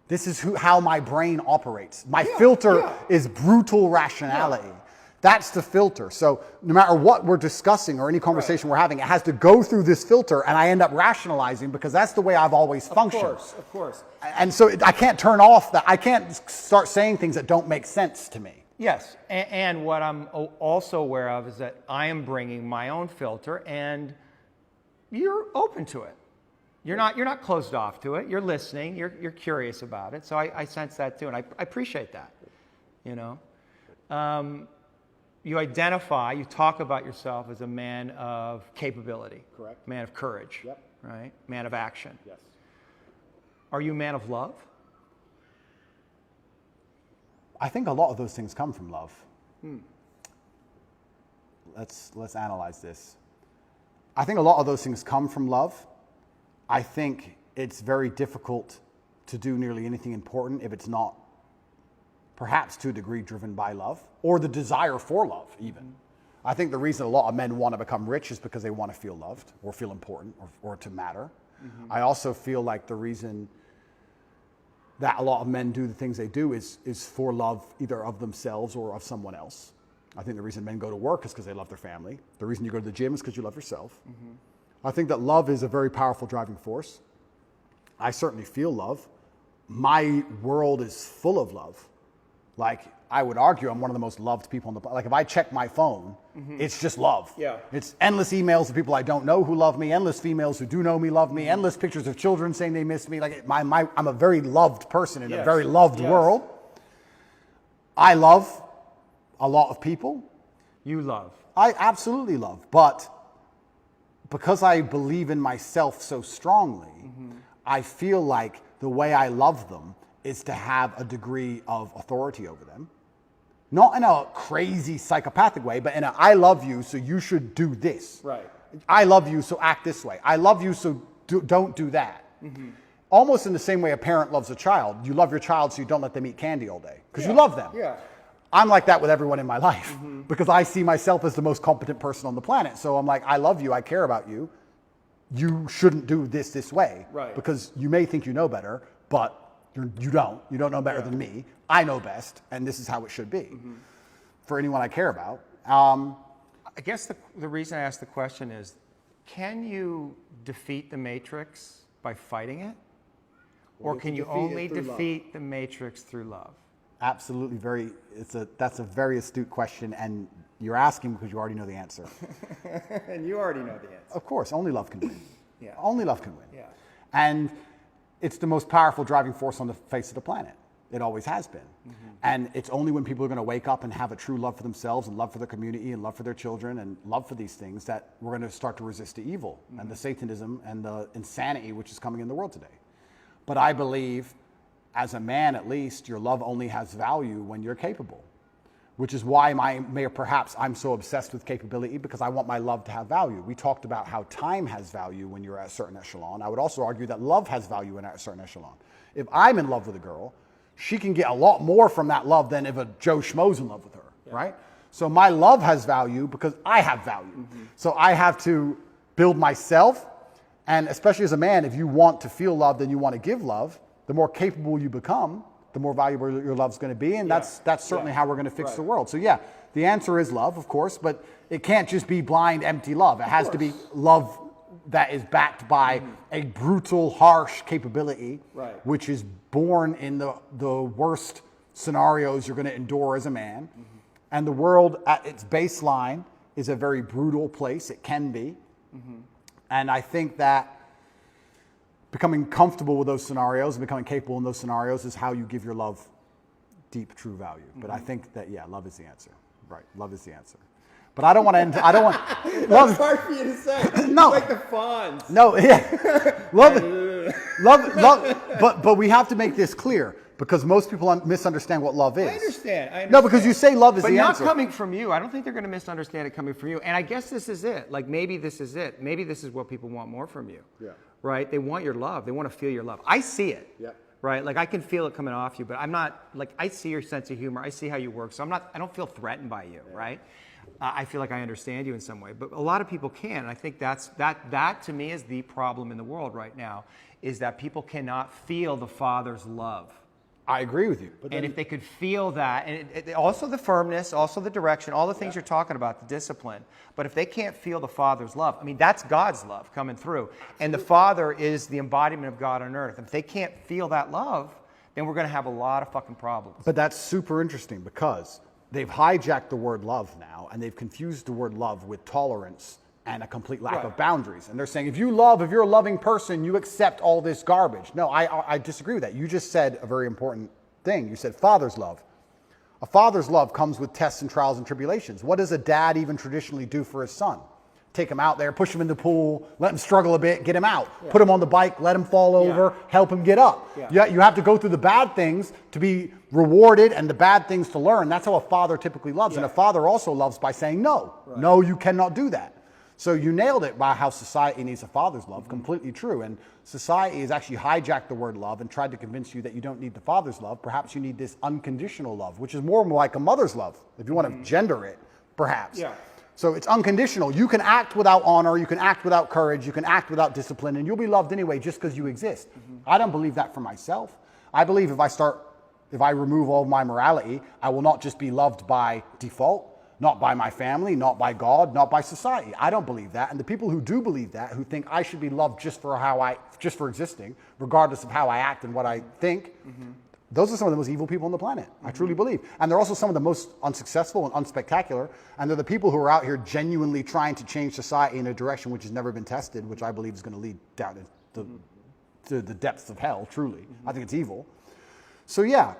[SPEAKER 2] This is how my brain operates. My filter is brutal rationality. That's the filter. So no matter what we're discussing or any conversation we're having, it has to go through this filter, and I end up rationalizing because that's the way I've always functioned.
[SPEAKER 4] Of course.
[SPEAKER 2] And so I can't turn off that. I can't start saying things that don't make sense to me.
[SPEAKER 3] Yes, and what I'm also aware of is that I am bringing my own filter, and you're open to it. You're not closed off to it. You're listening. You're curious about it. So I sense that too, and I appreciate that. You know, you talk about yourself as a man of capability.
[SPEAKER 2] Correct.
[SPEAKER 3] Man of courage.
[SPEAKER 2] Yep.
[SPEAKER 3] Right. Man of action.
[SPEAKER 2] Yes.
[SPEAKER 3] Are you a man of love?
[SPEAKER 2] I think a lot of those things come from love. Let's analyze this. I think a lot of those things come from love. I think it's very difficult to do nearly anything important if it's not perhaps to a degree driven by love or the desire for love even. I think the reason a lot of men want to become rich is because they want to feel loved or feel important or to matter. I also feel like the reason that a lot of men do the things they do is for love either of themselves or of someone else. I think the reason men go to work is because they love their family. The reason you go to the gym is because you love yourself. I think that love is a very powerful driving force. I certainly feel love. My world is full of love. Like, I would argue I'm one of the most loved people on the planet. Like, if I check my phone, it's just love.
[SPEAKER 3] Yeah.
[SPEAKER 2] It's endless emails of people I don't know who love me, endless females who do know me love me, endless pictures of children saying they miss me. Like, I'm a very loved person in a very loved world. I love a lot of people.
[SPEAKER 3] You love.
[SPEAKER 2] I absolutely love. But because I believe in myself so strongly, I feel like the way I love them is to have a degree of authority over them. Not in a crazy psychopathic way, but in a I love you, so you should do this.
[SPEAKER 3] Right.
[SPEAKER 2] I love you, so act this way. I love you, so don't do that. Almost in the same way a parent loves a child. You love your child, so you don't let them eat candy all day, because you love them.
[SPEAKER 3] Yeah.
[SPEAKER 2] I'm like that with everyone in my life, because I see myself as the most competent person on the planet. So I'm like, I love you, I care about you. You shouldn't do this way.
[SPEAKER 3] Right.
[SPEAKER 2] Because you may think you know better, but you don't. You don't know better than me. I know best, and this is how it should be for anyone I care about.
[SPEAKER 3] I guess the reason I asked the question is, can you defeat the matrix by fighting it? Or can you only defeat the matrix through love?
[SPEAKER 2] Absolutely, that's a very astute question, and you're asking because you already know the answer.
[SPEAKER 3] And you already know the answer.
[SPEAKER 2] Of course, only love can win.
[SPEAKER 3] Yeah.
[SPEAKER 2] Only love can win.
[SPEAKER 3] Yeah.
[SPEAKER 2] And it's the most powerful driving force on the face of the planet. It always has been. And it's only when people are going to wake up and have a true love for themselves and love for their community and love for their children and love for these things that we're going to start to resist the evil and the Satanism and the insanity which is coming in the world today. But I believe, as a man at least, your love only has value when you're capable, which is why perhaps I'm so obsessed with capability, because I want my love to have value. We talked about how time has value when you're at a certain echelon. I would also argue that love has value at a certain echelon. If I'm in love with a girl, she can get a lot more from that love than if a Joe Schmo's in love with her, right? So my love has value because I have value. So I have to build myself, and especially as a man, if you want to feel love, then you want to give love. The more capable you become, the more valuable your love's going to be, and that's certainly how we're going to fix the world. So yeah, the answer is love, of course, but it can't just be blind, empty love. It has to be love that is backed by a brutal, harsh capability, which is born in the worst scenarios you're going to endure as a man. And the world at its baseline is a very brutal place. It can be. And I think that becoming comfortable with those scenarios and becoming capable in those scenarios is how you give your love deep, true value. But I think that, love is the answer. Right, love is the answer. But I don't want to end,
[SPEAKER 3] That's hard for you to say.
[SPEAKER 2] No.
[SPEAKER 3] It's like the Fonz.
[SPEAKER 2] No, but we have to make this clear, because most people misunderstand what love is.
[SPEAKER 3] I understand.
[SPEAKER 2] No, because you say love is
[SPEAKER 3] but
[SPEAKER 2] the
[SPEAKER 3] not
[SPEAKER 2] answer.
[SPEAKER 3] coming from you. I don't think they're going to misunderstand it coming from you. And I guess this is it. Like, maybe this is it. Maybe this is what people want more from you.
[SPEAKER 2] Yeah.
[SPEAKER 3] Right? They want your love. They want to feel your love. I see it.
[SPEAKER 2] Yeah.
[SPEAKER 3] Right? Like, I can feel it coming off you, but I'm not, like, I see your sense of humor. I see how you work. So I don't feel threatened by you, right? I feel like I understand you in some way, but a lot of people can. And I think that to me is the problem in the world right now, is that people cannot feel the Father's love.
[SPEAKER 2] I agree with you.
[SPEAKER 3] And if they could feel that, and also the firmness, also the direction, all the things you're talking about, the discipline, but if they can't feel the Father's love, I mean, that's God's love coming through. And the Father is the embodiment of God on earth. If they can't feel that love, then we're going to have a lot of fucking problems.
[SPEAKER 2] But that's super interesting, because they've hijacked the word love now, and they've confused the word love with tolerance and a complete lack of boundaries. And they're saying, if you're a loving person, you accept all this garbage. No, I disagree with that. You just said a very important thing. You said father's love. A father's love comes with tests and trials and tribulations. What does a dad even traditionally do for his son? Take him out there, push him in the pool, let him struggle a bit, get him out. Put him on the bike, let him fall over, help him get up. You have to go through the bad things to be rewarded and the bad things to learn. That's how a father typically loves. And a father also loves by saying no. No, you cannot do that. So you nailed it by how society needs a father's love. Completely true. And society has actually hijacked the word love and tried to convince you that you don't need the father's love. Perhaps you need this unconditional love, which is more like a mother's love, if you want to gender it, perhaps.
[SPEAKER 4] Yeah.
[SPEAKER 2] So it's unconditional. You can act without honor, you can act without courage, you can act without discipline, and you'll be loved anyway just because you exist. I don't believe that for myself. I believe if I remove all my morality, I will not just be loved by default, not by my family, not by God, not by society. I don't believe that. And the people who do believe that, who think I should be loved just for existing, regardless of how I act and what I think, those are some of the most evil people on the planet. I truly believe. And they're also some of the most unsuccessful and unspectacular. And they're the people who are out here genuinely trying to change society in a direction which has never been tested, which I believe is going to lead down to the depths of hell, truly. I think it's evil. So yeah,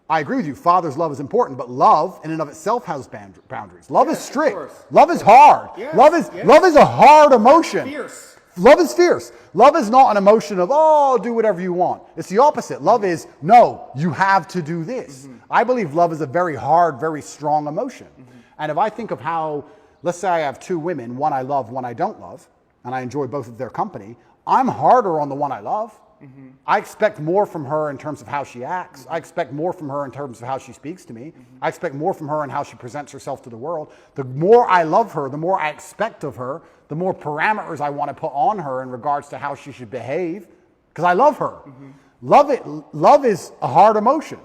[SPEAKER 2] I agree with you. Father's love is important, but love in and of itself has boundaries. Love is strict. Love is hard.
[SPEAKER 4] Yes.
[SPEAKER 2] Love is a hard emotion.
[SPEAKER 4] Fierce.
[SPEAKER 2] Love is fierce. Love is not an emotion of, oh, do whatever you want. It's the opposite. Love is, no, you have to do this. I believe love is a very hard, very strong emotion. And if I think of how, let's say I have two women, one I love, one I don't love, and I enjoy both of their company, I'm harder on the one I love. I expect more from her in terms of how she acts. I expect more from her in terms of how she speaks to me. I expect more from her in how she presents herself to the world. The more I love her, the more I expect of her, the more parameters I want to put on her in regards to how she should behave, because I love her. Love is a hard emotion.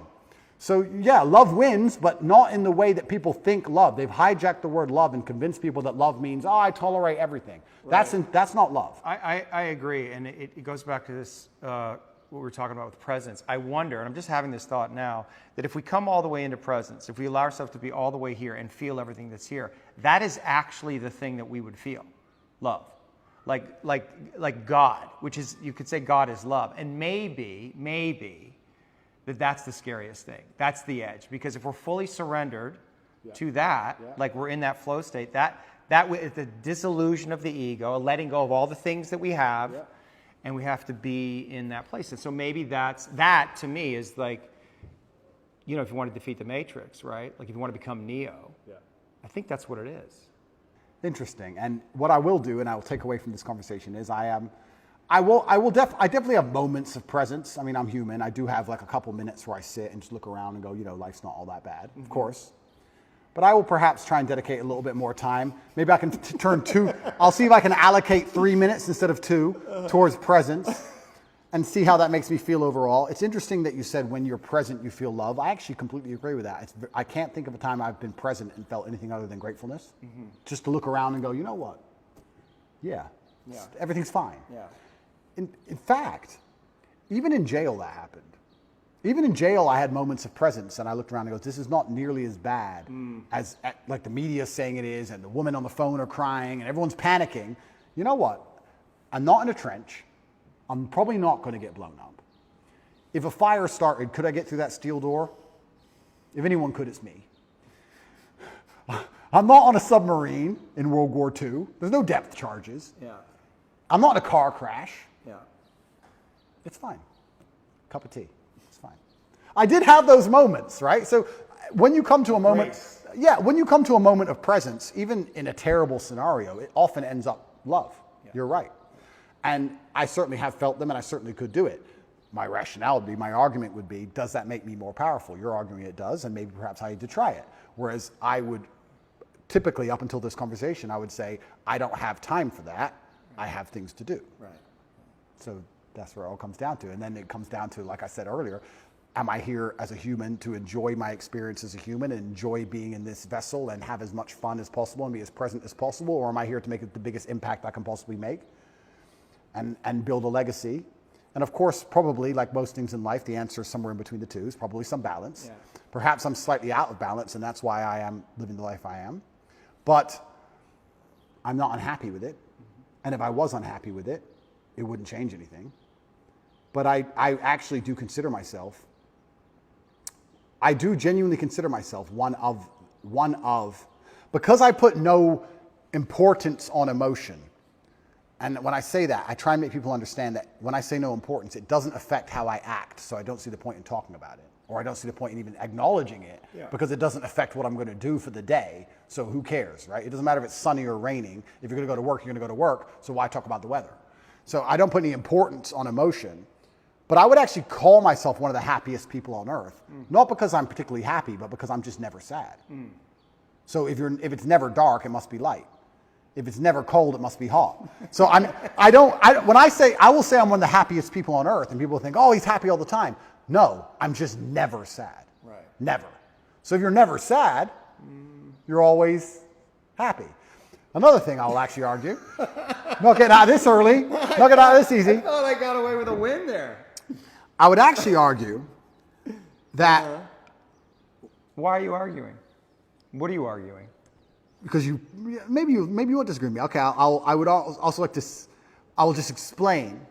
[SPEAKER 2] So yeah, love wins, but not in the way that people think love. They've hijacked the word love and convinced people that love means, oh, I tolerate everything. Right. That's not love.
[SPEAKER 3] I agree, and it goes back to this, what we were talking about with presence. I wonder, and I'm just having this thought now, that if we come all the way into presence, if we allow ourselves to be all the way here and feel everything that's here, that is actually the thing that we would feel, love. Like God, which is, you could say God is love. And maybe, that's the scariest thing. That's the edge. Because if we're fully surrendered to that, like we're in that flow state, that is the disillusion of the ego, a letting go of all the things that we have, and we have to be in that place. And so maybe that to me is like, you know, if you want to defeat the Matrix, right? Like if you want to become Neo, I think that's what it is.
[SPEAKER 2] Interesting. And what I will do, and I will take away from this conversation, is I definitely have moments of presence. I mean, I'm human. I do have like a couple minutes where I sit and just look around and go, you know, life's not all that bad, of course. But I will perhaps try and dedicate a little bit more time. Maybe I can I'll see if I can allocate 3 minutes instead of 2 towards presence and see how that makes me feel overall. It's interesting that you said when you're present, you feel love. I actually completely agree with that. I can't think of a time I've been present and felt anything other than gratefulness. Just to look around and go, you know what? Yeah. Everything's fine.
[SPEAKER 4] Yeah.
[SPEAKER 2] In fact, even in jail that happened. Even in jail, I had moments of presence, and I looked around and go, this is not nearly as bad as like the media is saying it is, and the women on the phone are crying, and everyone's panicking. You know what? I'm not in a trench. I'm probably not going to get blown up. If a fire started, could I get through that steel door? If anyone could, it's me. I'm not on a submarine in World War II. There's no depth charges.
[SPEAKER 4] Yeah.
[SPEAKER 2] I'm not in a car crash.
[SPEAKER 4] Yeah.
[SPEAKER 2] It's fine. Cup of tea. It's fine. I did have those moments, right? So when you come to a moment, when you come to a moment of presence, even in a terrible scenario, it often ends up love. Yeah. You're right. And I certainly have felt them, and I certainly could do it. My rationale would be, my argument would be, does that make me more powerful? You're arguing it does, and maybe perhaps I need to try it. Whereas I would typically, up until this conversation, I would say, I don't have time for that. I have things to do.
[SPEAKER 4] Right.
[SPEAKER 2] So that's where it all comes down to. And then it comes down to, like I said earlier, am I here as a human to enjoy my experience as a human and enjoy being in this vessel and have as much fun as possible and be as present as possible? Or am I here to make the biggest impact I can possibly make and build a legacy? And of course, probably like most things in life, the answer is somewhere in between the two. It's probably some balance. Yeah. Perhaps I'm slightly out of balance, and that's why I am living the life I am. But I'm not unhappy with it. And if I was unhappy with it, it wouldn't change anything. But I actually do consider myself, I do genuinely consider myself one of, because I put no importance on emotion. And when I say that, I try and make people understand that when I say no importance, it doesn't affect how I act, so I don't see the point in talking about it. or I don't see the point in even acknowledging it because it doesn't affect what I'm going to do for the day. So who cares, right? It doesn't matter if it's sunny or raining. If you're going to go to work, you're going to go to work. So why talk about the weather? So I don't put any importance on emotion, but I would actually call myself one of the happiest people on earth, not because I'm particularly happy, but because I'm just never sad. So if it's never dark, it must be light. If it's never cold, it must be hot. So when I will say I'm one of the happiest people on earth, and people think, oh, he's happy all the time. No, I'm just never sad.
[SPEAKER 4] Right.
[SPEAKER 2] Never. So if you're never sad, you're always happy. Another thing I'll actually argue, not getting out of this early, not getting out of this easy.
[SPEAKER 4] Oh, I got away with a win there.
[SPEAKER 2] I would actually argue that
[SPEAKER 3] Why are you arguing? What are you arguing?
[SPEAKER 2] because maybe you won't disagree with me. Okay, I would also like to. I will just explain.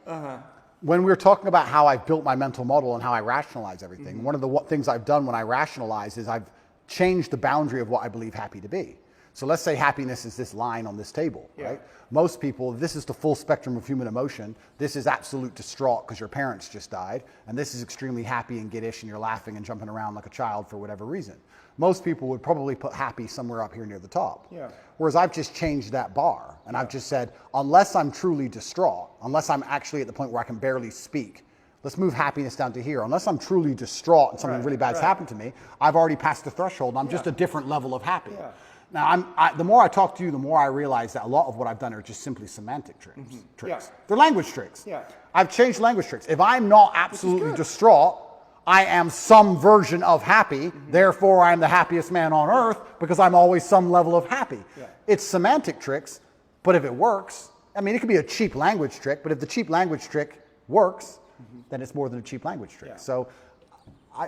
[SPEAKER 2] When we're talking about how I've built my mental model and how I rationalize everything, one of the things I've done when I rationalize is I've changed the boundary of what I believe happy to be. So let's say happiness is this line on this table, right? Most people, this is the full spectrum of human emotion. This is absolute distraught because your parents just died. And this is extremely happy and giddish and you're laughing and jumping around like a child for whatever reason. Most people would probably put happy somewhere up here near the top.
[SPEAKER 4] Yeah.
[SPEAKER 2] Whereas I've just changed that bar and I've just said, unless I'm truly distraught, unless I'm actually at the point where I can barely speak, let's move happiness down to here. Unless I'm truly distraught and something really bad's happened to me, I've already passed the threshold and I'm just a different level of happy.
[SPEAKER 4] Yeah.
[SPEAKER 2] Now, the more I talk to you, the more I realize that a lot of what I've done are just simply semantic tricks.
[SPEAKER 4] Yeah.
[SPEAKER 2] They're language tricks.
[SPEAKER 4] Yeah.
[SPEAKER 2] I've changed language tricks. If I'm not absolutely distraught, I am some version of happy. Therefore, I'm the happiest man on earth because I'm always some level of happy.
[SPEAKER 4] Yeah.
[SPEAKER 2] It's semantic tricks, but if it works, I mean, it could be a cheap language trick, but if the cheap language trick works, then it's more than a cheap language trick.
[SPEAKER 4] Yeah.
[SPEAKER 2] So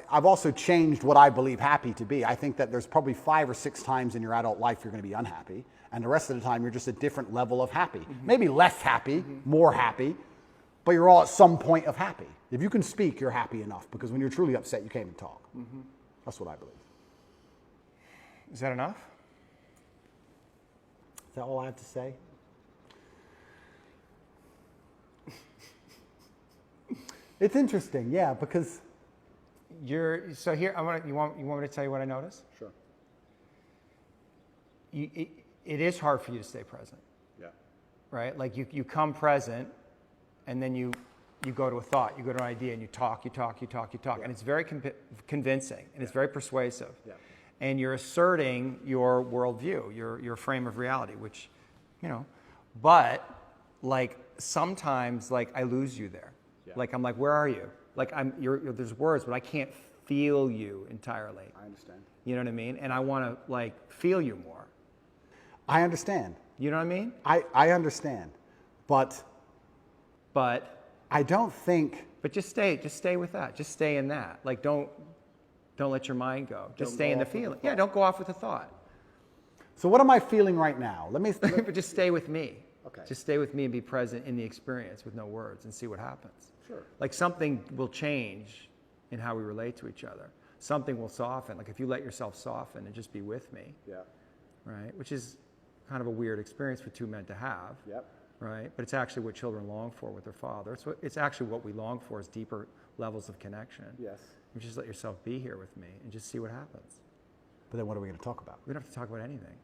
[SPEAKER 2] I've also changed what I believe happy to be. I think that there's probably 5 or 6 times in your adult life you're going to be unhappy, and the rest of the time you're just a different level of happy. Maybe less happy, more happy, but you're all at some point of happy. If you can speak, you're happy enough, because when you're truly upset, you can't even talk. That's what I believe.
[SPEAKER 3] Is that enough?
[SPEAKER 2] Is that all I have to say? It's interesting, yeah, because
[SPEAKER 3] So here, you want me to tell you what I noticed?
[SPEAKER 2] Sure.
[SPEAKER 3] It is hard for you to stay present.
[SPEAKER 2] Yeah.
[SPEAKER 3] Right? Like you come present, and then you go to a thought, you go to an idea, and you talk, and it's very convincing, and it's very persuasive.
[SPEAKER 2] Yeah.
[SPEAKER 3] And you're asserting your worldview, your frame of reality, which, but like sometimes like I lose you there. Yeah. Like I'm like, where are you? Like there's words, but I can't feel you entirely.
[SPEAKER 2] I understand.
[SPEAKER 3] You know what I mean? And I want to like feel you more.
[SPEAKER 2] I understand.
[SPEAKER 3] You know what I mean?
[SPEAKER 2] I understand, but
[SPEAKER 3] I
[SPEAKER 2] don't think.
[SPEAKER 3] But just stay with that. Just stay in that. Like don't let your mind go. Just stay in the feeling. Yeah, don't go off with the thought.
[SPEAKER 2] So what am I feeling right now?
[SPEAKER 3] But just stay with me.
[SPEAKER 2] Okay.
[SPEAKER 3] Just stay with me and be present in the experience with no words and see what happens.
[SPEAKER 2] Sure.
[SPEAKER 3] Like something will change in how we relate to each other. Something will soften. Like if you let yourself soften and just be with me.
[SPEAKER 2] Yeah.
[SPEAKER 3] Right? Which is kind of a weird experience for two men to have.
[SPEAKER 2] Yep.
[SPEAKER 3] Right? But it's actually what children long for with their father. It's actually what we long for is deeper levels of connection.
[SPEAKER 2] Yes.
[SPEAKER 3] You just let yourself be here with me and just see what happens.
[SPEAKER 2] But then what are we going to talk about?
[SPEAKER 3] We don't have to talk about anything.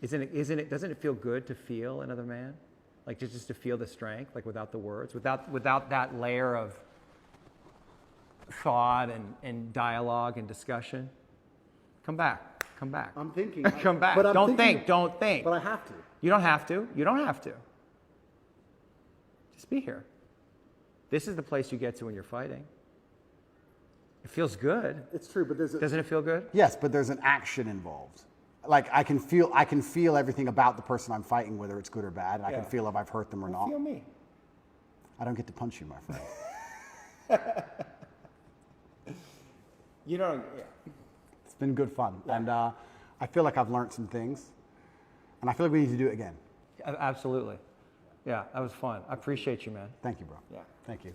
[SPEAKER 3] Doesn't it feel good to feel another man? Like just to feel the strength, like without the words, without that layer of thought and dialogue and discussion? Come back.
[SPEAKER 2] I'm thinking.
[SPEAKER 3] Come back.
[SPEAKER 2] But
[SPEAKER 3] Don't think.
[SPEAKER 2] But I have to.
[SPEAKER 3] You don't have to. Just be here. This is the place you get to when you're fighting. It feels good.
[SPEAKER 2] It's true, but
[SPEAKER 3] Doesn't it feel good?
[SPEAKER 2] Yes, but there's an action involved. Like I can feel everything about the person I'm fighting, whether it's good or bad. And I can feel if I've hurt them or not.
[SPEAKER 4] Feel me.
[SPEAKER 2] I don't get to punch you, my friend.
[SPEAKER 4] You don't. Yeah.
[SPEAKER 2] It's been good fun, and I feel like I've learned some things, and I feel like we need to do it again.
[SPEAKER 3] Absolutely. Yeah, that was fun. I appreciate you, man.
[SPEAKER 2] Thank you, bro.
[SPEAKER 4] Yeah.
[SPEAKER 2] Thank you.